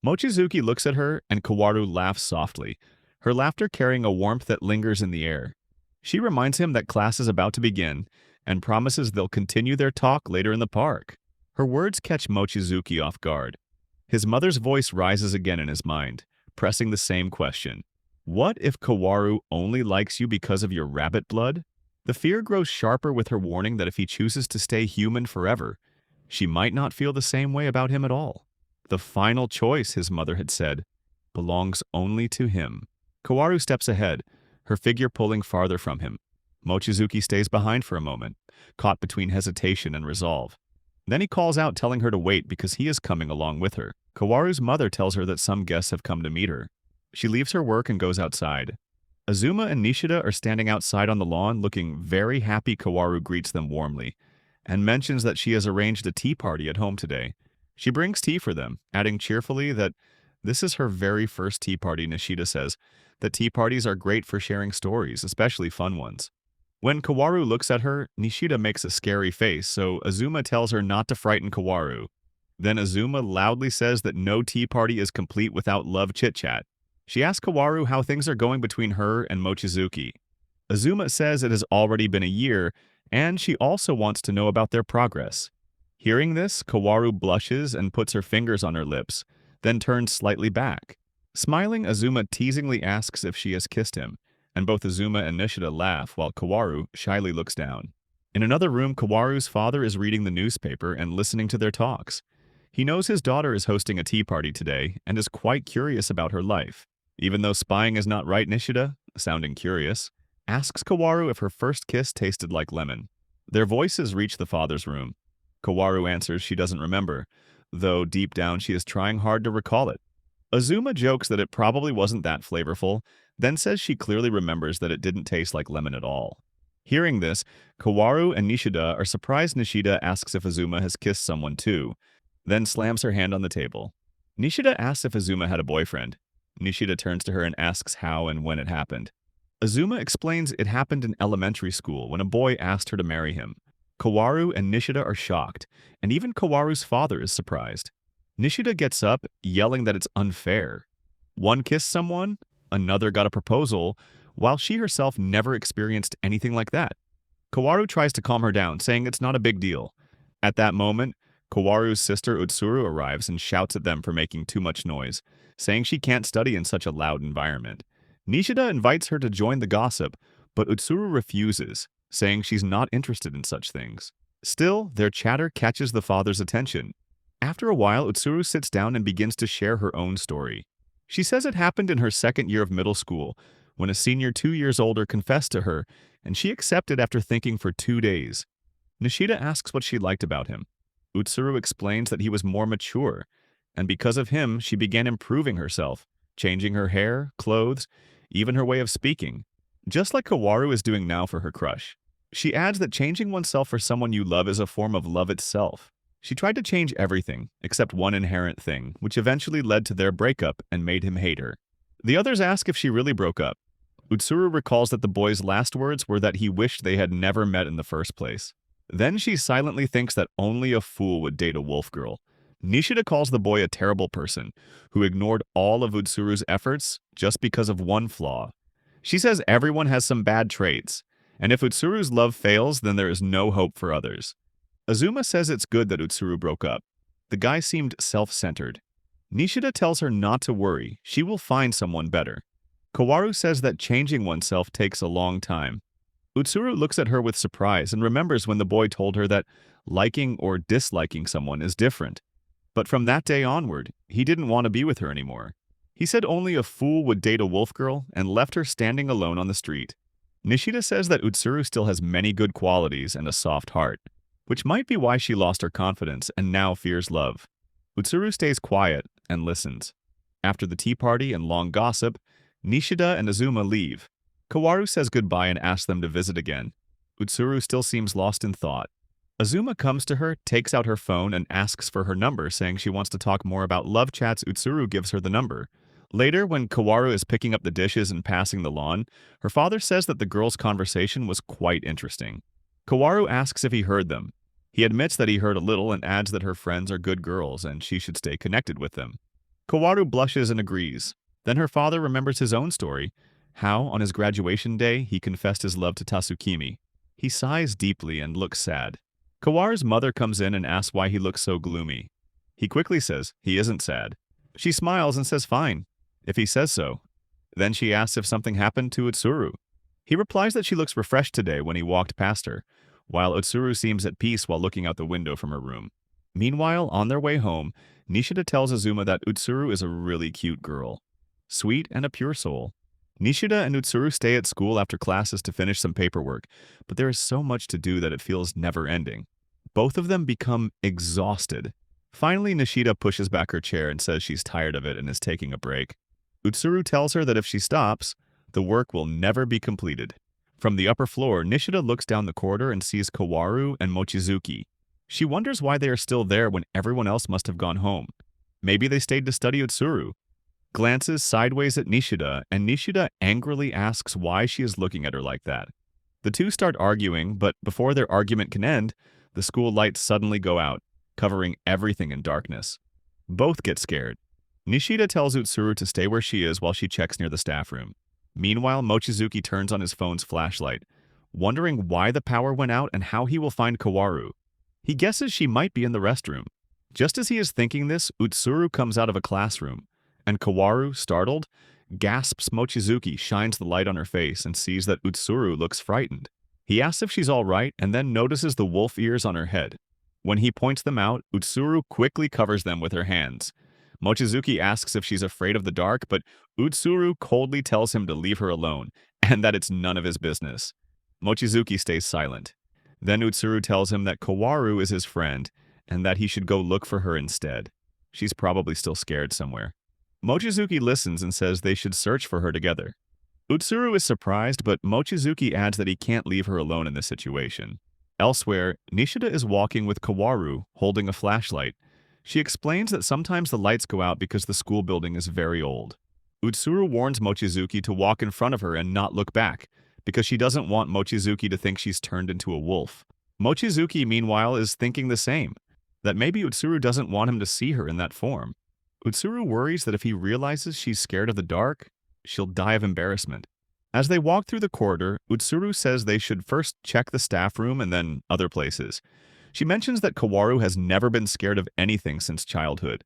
Mochizuki looks at her, and Kowaru laughs softly, her laughter carrying a warmth that lingers in the air. She reminds him that class is about to begin, and promises they'll continue their talk later in the park. Her words catch Mochizuki off guard. His mother's voice rises again in his mind, pressing the same question. What if Kowaru only likes you because of your rabbit blood? The fear grows sharper with her warning that if he chooses to stay human forever, she might not feel the same way about him at all. The final choice, his mother had said, belongs only to him. Kowaru steps ahead, her figure pulling farther from him. Mochizuki stays behind for a moment, caught between hesitation and resolve. Then he calls out, telling her to wait because he is coming along with her. Kowaru's mother tells her that some guests have come to meet her. She leaves her work and goes outside. Azuma and Nishida are standing outside on the lawn, looking very happy. Kowaru greets them warmly and mentions that she has arranged a tea party at home today. She brings tea for them, adding cheerfully that this is her very first tea party. Nishida says that tea parties are great for sharing stories, especially fun ones. When Kowaru looks at her, Nishida makes a scary face, so Azuma tells her not to frighten Kowaru. Then Azuma loudly says that no tea party is complete without love chit-chat. She asks Kowaru how things are going between her and Mochizuki. Azuma says it has already been a year, and she also wants to know about their progress. Hearing this, Kowaru blushes and puts her fingers on her lips, then turns slightly back. Smiling, Azuma teasingly asks if she has kissed him, and both Azuma and Nishida laugh while Kowaru shyly looks down. In another room, Kowaru's father is reading the newspaper and listening to their talks. He knows his daughter is hosting a tea party today and is quite curious about her life. Even though spying is not right, Nishida, sounding curious, asks Kowaru if her first kiss tasted like lemon. Their voices reach the father's room. Kowaru answers she doesn't remember, though deep down she is trying hard to recall it. Azuma jokes that it probably wasn't that flavorful, then says she clearly remembers that it didn't taste like lemon at all. Hearing this, Kowaru and Nishida are surprised. Nishida asks if Azuma has kissed someone too, then slams her hand on the table. Nishida asks if Azuma had a boyfriend. Nishida turns to her and asks how and when it happened. Azuma explains it happened in elementary school when a boy asked her to marry him. Kowaru and Nishida are shocked, and even Kowaru's father is surprised. Nishida gets up, yelling that it's unfair. One kissed someone, another got a proposal, while she herself never experienced anything like that. Kowaru tries to calm her down, saying it's not a big deal. At that moment, Kowaru's sister Utsuru arrives and shouts at them for making too much noise, saying she can't study in such a loud environment. Nishida invites her to join the gossip, but Utsuru refuses, saying she's not interested in such things. Still, their chatter catches the father's attention. After a while, Utsuru sits down and begins to share her own story. She says it happened in her second year of middle school, when a senior 2 years older confessed to her, and she accepted after thinking for 2 days. Nishida asks what she liked about him. Utsuru explains that he was more mature, and because of him, she began improving herself, changing her hair, clothes, even her way of speaking, just like Kowaru is doing now for her crush. She adds that changing oneself for someone you love is a form of love itself. She tried to change everything, except one inherent thing, which eventually led to their breakup and made him hate her. The others ask if she really broke up. Utsuru recalls that the boy's last words were that he wished they had never met in the first place. Then she silently thinks that only a fool would date a wolf girl. Nishida calls the boy a terrible person, who ignored all of Utsuru's efforts just because of one flaw. She says everyone has some bad traits, and if Utsuru's love fails, then there is no hope for others. Azuma says it's good that Utsuru broke up. The guy seemed self-centered. Nishida tells her not to worry, she will find someone better. Kowaru says that changing oneself takes a long time. Utsuru looks at her with surprise and remembers when the boy told her that liking or disliking someone is different. But from that day onward, he didn't want to be with her anymore. He said only a fool would date a wolf girl and left her standing alone on the street. Nishida says that Utsuru still has many good qualities and a soft heart, which might be why she lost her confidence and now fears love. Utsuru stays quiet and listens. After the tea party and long gossip, Nishida and Azuma leave. Kowaru says goodbye and asks them to visit again. Utsuru still seems lost in thought. Azuma comes to her, takes out her phone, and asks for her number, saying she wants to talk more about love chats. Utsuru gives her the number. Later, when Kowaru is picking up the dishes and passing the lawn, her father says that the girls' conversation was quite interesting. Kowaru asks if he heard them. He admits that he heard a little and adds that her friends are good girls and she should stay connected with them. Kowaru blushes and agrees. Then her father remembers his own story, how, on his graduation day, he confessed his love to Tasukimi. He sighs deeply and looks sad. Kowaru's mother comes in and asks why he looks so gloomy. He quickly says he isn't sad. She smiles and says fine, if he says so. Then she asks if something happened to Utsuru. He replies that she looks refreshed today when he walked past her, while Utsuru seems at peace while looking out the window from her room. Meanwhile, on their way home, Nishida tells Azuma that Utsuru is a really cute girl. Sweet and a pure soul. Nishida and Utsuru stay at school after classes to finish some paperwork, but there is so much to do that it feels never-ending. Both of them become exhausted. Finally, Nishida pushes back her chair and says she's tired of it and is taking a break. Utsuru tells her that if she stops, the work will never be completed. From the upper floor, Nishida looks down the corridor and sees Kowaru and Mochisuki. She wonders why they are still there when everyone else must have gone home. Maybe they stayed to study Utsuru. Glances sideways at Nishida, and Nishida angrily asks why she is looking at her like that. The two start arguing, but before their argument can end, the school lights suddenly go out, covering everything in darkness. Both get scared. Nishida tells Utsuru to stay where she is while she checks near the staff room. Meanwhile, Mochizuki turns on his phone's flashlight, wondering why the power went out and how he will find Kowaru. He guesses she might be in the restroom. Just as he is thinking this, Utsuru comes out of a classroom, and Kowaru, startled, gasps. Mochizuki shines the light on her face and sees that Utsuru looks frightened. He asks if she's all right and then notices the wolf ears on her head. When he points them out, Utsuru quickly covers them with her hands. Mochizuki asks if she's afraid of the dark, but Utsuru coldly tells him to leave her alone and that it's none of his business. Mochizuki stays silent. Then Utsuru tells him that Kowaru is his friend and that he should go look for her instead. She's probably still scared somewhere. Mochizuki listens and says they should search for her together. Utsuru is surprised, but Mochizuki adds that he can't leave her alone in this situation. Elsewhere, Nishida is walking with Kowaru, holding a flashlight. She explains that sometimes the lights go out because the school building is very old. Utsuru warns Mochizuki to walk in front of her and not look back, because she doesn't want Mochizuki to think she's turned into a wolf. Mochizuki, meanwhile, is thinking the same, that maybe Utsuru doesn't want him to see her in that form. Utsuru worries that if he realizes she's scared of the dark, she'll die of embarrassment. As they walk through the corridor, Utsuru says they should first check the staff room and then other places. She mentions that Kowaru has never been scared of anything since childhood.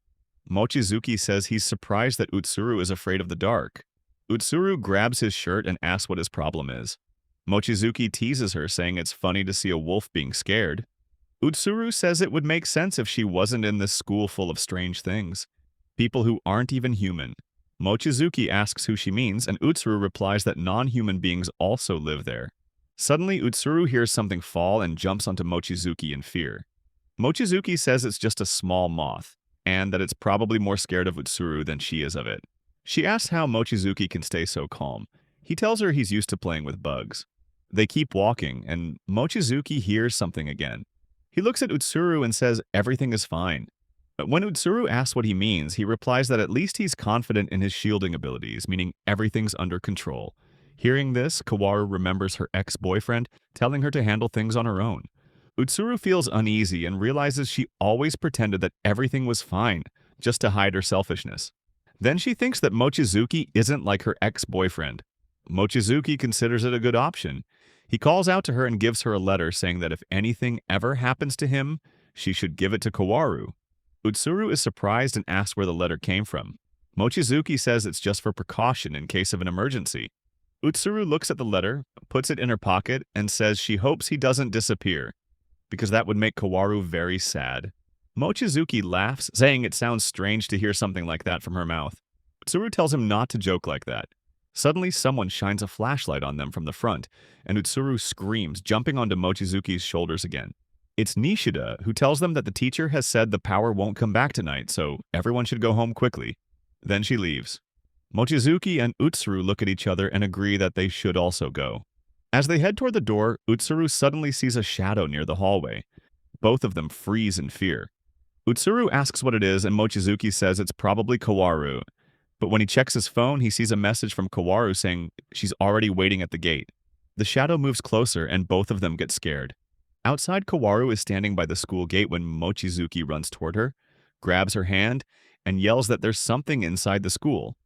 Mochizuki says he's surprised that Utsuru is afraid of the dark. Utsuru grabs his shirt and asks what his problem is. Mochizuki teases her, saying it's funny to see a wolf being scared. Utsuru says it would make sense if she wasn't in this school full of strange things. People who aren't even human. Mochizuki asks who she means, and Utsuru replies that non-human beings also live there. Suddenly, Utsuru hears something fall and jumps onto Mochizuki in fear. Mochizuki says it's just a small moth, and that it's probably more scared of Utsuru than she is of it. She asks how Mochizuki can stay so calm. He tells her he's used to playing with bugs. They keep walking, and Mochizuki hears something again. He looks at Utsuru and says everything is fine. But when Utsuru asks what he means, he replies that at least he's confident in his shielding abilities, meaning everything's under control. Hearing this, Kowaru remembers her ex-boyfriend telling her to handle things on her own. Utsuru feels uneasy and realizes she always pretended that everything was fine, just to hide her selfishness. Then she thinks that Mochisuki isn't like her ex-boyfriend. Mochisuki considers it a good option. He calls out to her and gives her a letter saying that if anything ever happens to him, she should give it to Kowaru. Utsuru is surprised and asks where the letter came from. Mochisuki says it's just for precaution in case of an emergency. Utsuru looks at the letter, puts it in her pocket, and says she hopes he doesn't disappear, because that would make Kowaru very sad. Mochisuki laughs, saying it sounds strange to hear something like that from her mouth. Utsuru tells him not to joke like that. Suddenly, someone shines a flashlight on them from the front, and Utsuru screams, jumping onto Mochizuki's shoulders again. It's Nishida, who tells them that the teacher has said the power won't come back tonight, so everyone should go home quickly. Then she leaves. Mochizuki and Utsuru look at each other and agree that they should also go. As they head toward the door, Utsuru suddenly sees a shadow near the hallway. Both of them freeze in fear. Utsuru asks what it is, and Mochizuki says it's probably Kowaru. But when he checks his phone, he sees a message from Kowaru saying she's already waiting at the gate. The shadow moves closer, and both of them get scared. Outside, Kowaru is standing by the school gate when Mochizuki runs toward her, grabs her hand, and yells that there's something inside the school,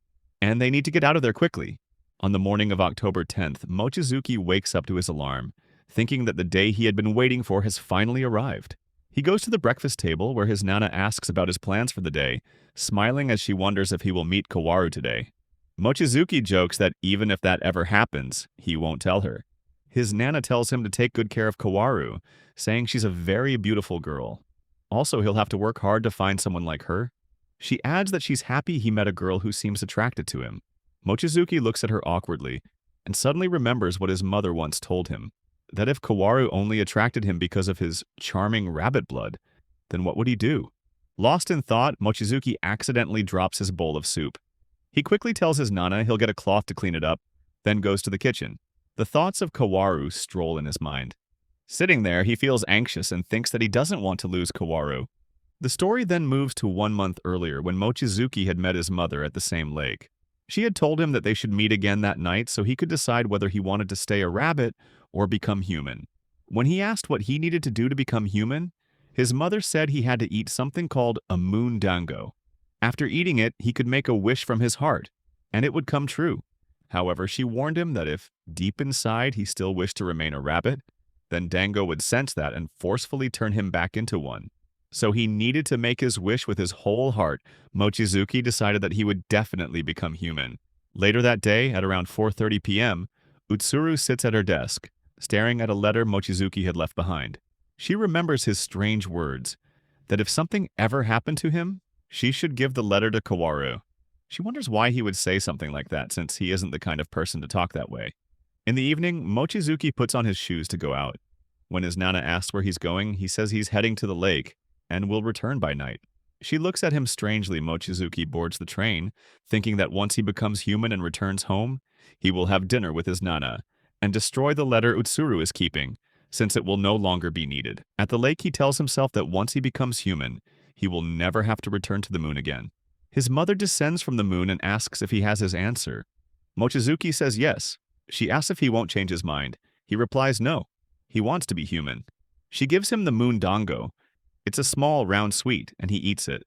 and they need to get out of there quickly. On the morning of October 10th, Mochizuki wakes up to his alarm, thinking that the day he had been waiting for has finally arrived. He goes to the breakfast table where his Nana asks about his plans for the day, smiling as she wonders if he will meet Kowaru today. Mochizuki jokes that even if that ever happens, he won't tell her. His Nana tells him to take good care of Kowaru, saying she's a very beautiful girl. Also, he'll have to work hard to find someone like her. She adds that she's happy he met a girl who seems attracted to him. Mochizuki looks at her awkwardly and suddenly remembers what his mother once told him, that if Kowaru only attracted him because of his charming rabbit blood, then what would he do? Lost in thought, Mochizuki accidentally drops his bowl of soup. He quickly tells his Nana he'll get a cloth to clean it up, then goes to the kitchen. The thoughts of Kowaru stroll in his mind. Sitting there, he feels anxious and thinks that he doesn't want to lose Kowaru. The story then moves to 1 month earlier when Mochizuki had met his mother at the same lake. She had told him that they should meet again that night so he could decide whether he wanted to stay a rabbit or become human. When he asked what he needed to do to become human, his mother said he had to eat something called a moon dango. After eating it, he could make a wish from his heart, and it would come true. However, she warned him that if, deep inside, he still wished to remain a rabbit, then Dango would sense that and forcefully turn him back into one. So he needed to make his wish with his whole heart. Mochizuki decided that he would definitely become human. Later that day, at around 4:30 p.m., Utsuru sits at her desk, staring at a letter Mochizuki had left behind. She remembers his strange words, that if something ever happened to him, she should give the letter to Kowaru. She wonders why he would say something like that since he isn't the kind of person to talk that way. In the evening, Mochizuki puts on his shoes to go out. When his Nana asks where he's going, he says he's heading to the lake and will return by night. She looks at him strangely. Mochizuki boards the train, thinking that once he becomes human and returns home, he will have dinner with his Nana and destroy the letter Utsuru is keeping, since it will no longer be needed. At the lake, he tells himself that once he becomes human, he will never have to return to the moon again. His mother descends from the moon and asks if he has his answer. Mochizuki says yes. She asks if he won't change his mind. He replies no. He wants to be human. She gives him the moon dango. It's a small, round sweet, and he eats it.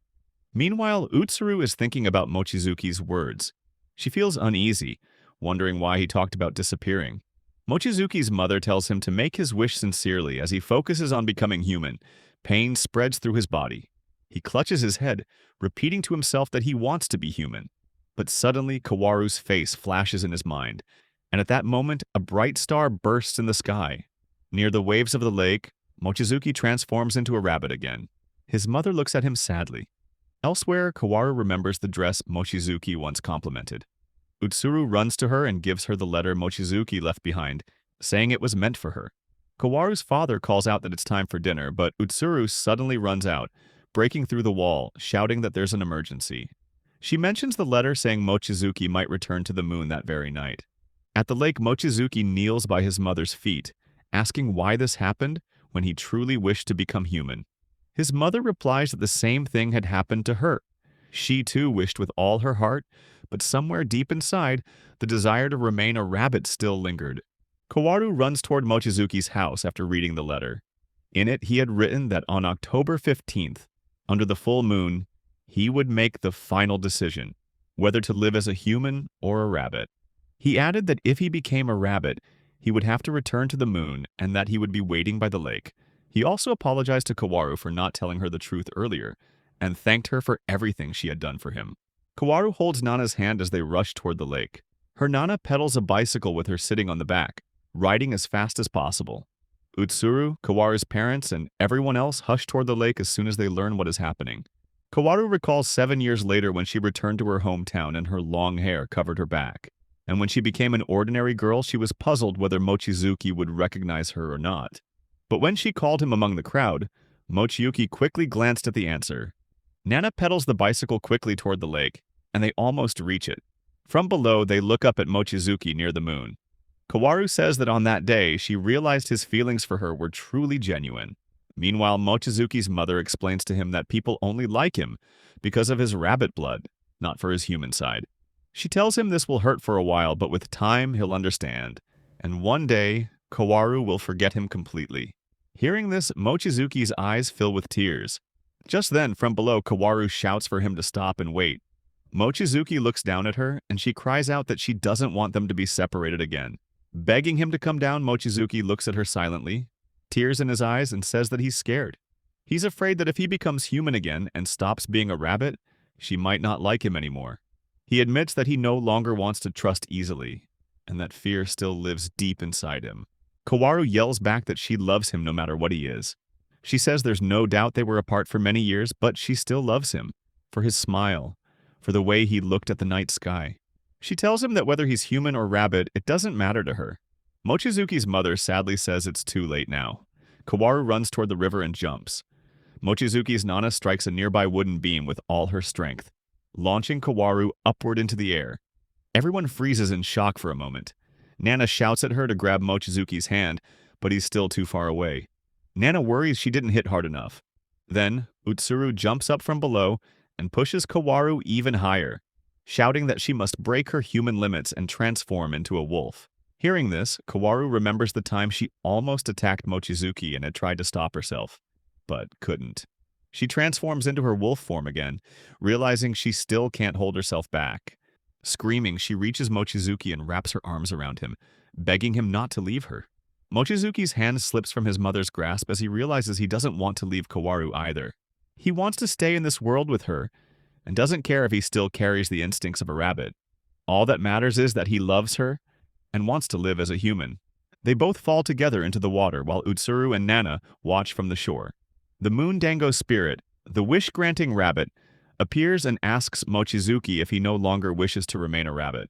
Meanwhile, Utsuru is thinking about Mochizuki's words. She feels uneasy, wondering why he talked about disappearing. Mochizuki's mother tells him to make his wish sincerely as he focuses on becoming human. Pain spreads through his body. He clutches his head, repeating to himself that he wants to be human. But suddenly, Kowaru's face flashes in his mind, and at that moment, a bright star bursts in the sky. Near the waves of the lake, Mochizuki transforms into a rabbit again. His mother looks at him sadly. Elsewhere, Kowaru remembers the dress Mochizuki once complimented. Utsuru runs to her and gives her the letter Mochizuki left behind, saying it was meant for her. Kowaru's father calls out that it's time for dinner, but Utsuru suddenly runs out, breaking through the wall, shouting that there's an emergency. She mentions the letter saying Mochizuki might return to the moon that very night. At the lake, Mochizuki kneels by his mother's feet, asking why this happened when he truly wished to become human. His mother replies that the same thing had happened to her. She too wished with all her heart, but somewhere deep inside, the desire to remain a rabbit still lingered. Kowaru runs toward Mochizuki's house after reading the letter. In it, he had written that on October 15th, under the full moon, he would make the final decision, whether to live as a human or a rabbit. He added that if he became a rabbit, he would have to return to the moon and that he would be waiting by the lake. He also apologized to Kowaru for not telling her the truth earlier, and thanked her for everything she had done for him. Kowaru holds Nana's hand as they rush toward the lake. Her Nana pedals a bicycle with her sitting on the back, riding as fast as possible. Utsuru, Kowaru's parents, and everyone else hush toward the lake as soon as they learn what is happening. Kowaru recalls 7 years later when she returned to her hometown and her long hair covered her back. And when she became an ordinary girl, she was puzzled whether Mochizuki would recognize her or not. But when she called him among the crowd, Mochizuki quickly glanced at the answer. Nana pedals the bicycle quickly toward the lake, and they almost reach it. From below, they look up at Mochizuki near the moon. Kowaru says that on that day, she realized his feelings for her were truly genuine. Meanwhile, Mochizuki's mother explains to him that people only like him because of his rabbit blood, not for his human side. She tells him this will hurt for a while, but with time, he'll understand. And one day, Kowaru will forget him completely. Hearing this, Mochizuki's eyes fill with tears. Just then, from below, Kowaru shouts for him to stop and wait. Mochizuki looks down at her, and she cries out that she doesn't want them to be separated again. Begging him to come down, Mochizuki looks at her silently, tears in his eyes, and says that he's scared. He's afraid that if he becomes human again and stops being a rabbit, she might not like him anymore. He admits that he no longer wants to trust easily, and that fear still lives deep inside him. Kowaru yells back that she loves him no matter what he is. She says there's no doubt they were apart for many years, but she still loves him, for his smile, for the way he looked at the night sky. She tells him that whether he's human or rabbit, it doesn't matter to her. Mochizuki's mother sadly says it's too late now. Kowaru runs toward the river and jumps. Mochizuki's Nana strikes a nearby wooden beam with all her strength, launching Kowaru upward into the air. Everyone freezes in shock for a moment. Nana shouts at her to grab Mochizuki's hand, but he's still too far away. Nana worries she didn't hit hard enough. Then, Utsuru jumps up from below and pushes Kowaru even higher, shouting that she must break her human limits and transform into a wolf. Hearing this, Kowaru remembers the time she almost attacked Mochizuki and had tried to stop herself, but couldn't. She transforms into her wolf form again, realizing she still can't hold herself back. Screaming, she reaches Mochizuki and wraps her arms around him, begging him not to leave her. Mochizuki's hand slips from his mother's grasp as he realizes he doesn't want to leave Kowaru either. He wants to stay in this world with her, and doesn't care if he still carries the instincts of a rabbit. All that matters is that he loves her and wants to live as a human. They both fall together into the water while Utsuru and Nana watch from the shore. The Moon Dango spirit, the wish-granting rabbit, appears and asks Mochizuki if he no longer wishes to remain a rabbit.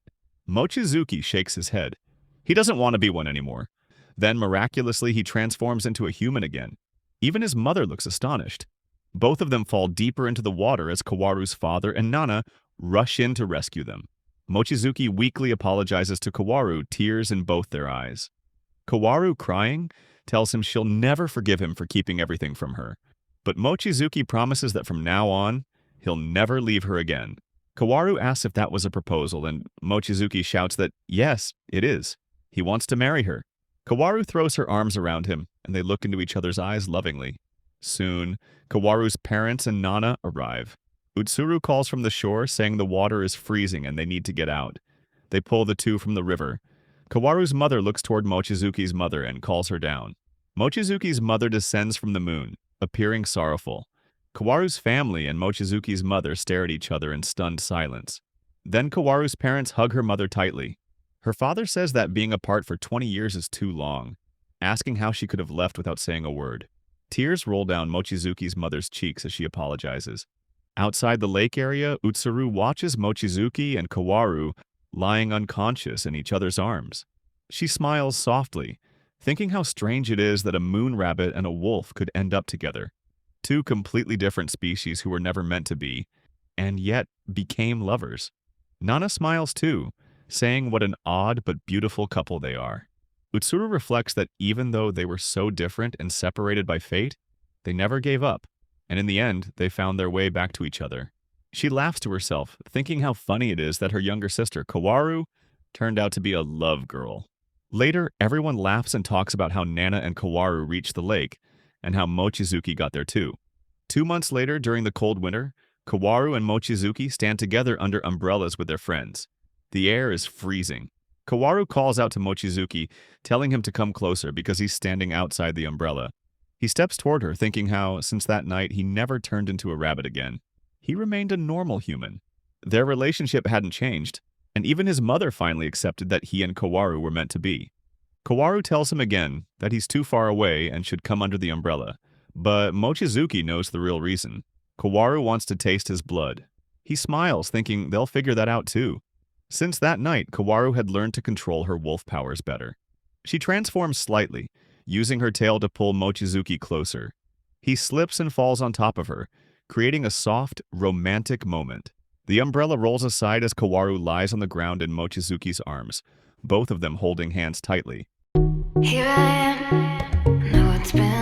Mochizuki shakes his head. He doesn't want to be one anymore. Then, miraculously, he transforms into a human again. Even his mother looks astonished. Both of them fall deeper into the water as Kowaru's father and Nana rush in to rescue them. Mochizuki weakly apologizes to Kowaru, tears in both their eyes. Kowaru, crying, tells him she'll never forgive him for keeping everything from her. But Mochizuki promises that from now on, he'll never leave her again. Kowaru asks if that was a proposal, and Mochizuki shouts that, yes, it is. He wants to marry her. Kowaru throws her arms around him, and they look into each other's eyes lovingly. Soon, Kowaru's parents and Nana arrive. Utsuru calls from the shore, saying the water is freezing and they need to get out. They pull the two from the river. Kowaru's mother looks toward Mochizuki's mother and calls her down. Mochizuki's mother descends from the moon, appearing sorrowful. Kowaru's family and Mochizuki's mother stare at each other in stunned silence. Then Kowaru's parents hug her mother tightly. Her father says that being apart for 20 years is too long, asking how she could have left without saying a word. Tears roll down Mochizuki's mother's cheeks as she apologizes. Outside the lake area, Utsuru watches Mochizuki and Kowaru lying unconscious in each other's arms. She smiles softly, thinking how strange it is that a moon rabbit and a wolf could end up together. Two completely different species who were never meant to be, and yet became lovers. Nana smiles too, saying what an odd but beautiful couple they are. Utsuru reflects that even though they were so different and separated by fate, they never gave up, and in the end, they found their way back to each other. She laughs to herself, thinking how funny it is that her younger sister, Kowaru, turned out to be a love girl. Later, everyone laughs and talks about how Nana and Kowaru reached the lake, and how Mochizuki got there too. 2 months later, during the cold winter, Kowaru and Mochizuki stand together under umbrellas with their friends. The air is freezing. Kowaru calls out to Mochizuki, telling him to come closer because he's standing outside the umbrella. He steps toward her, thinking how, since that night, he never turned into a rabbit again. He remained a normal human. Their relationship hadn't changed, and even his mother finally accepted that he and Kowaru were meant to be. Kowaru tells him again that he's too far away and should come under the umbrella, but Mochizuki knows the real reason. Kowaru wants to taste his blood. He smiles, thinking they'll figure that out too. Since that night, Kowaru had learned to control her wolf powers better. She transforms slightly, using her tail to pull Mochizuki closer. He slips and falls on top of her, creating a soft, romantic moment. The umbrella rolls aside as Kowaru lies on the ground in Mochizuki's arms, both of them holding hands tightly. Here I am, know it's been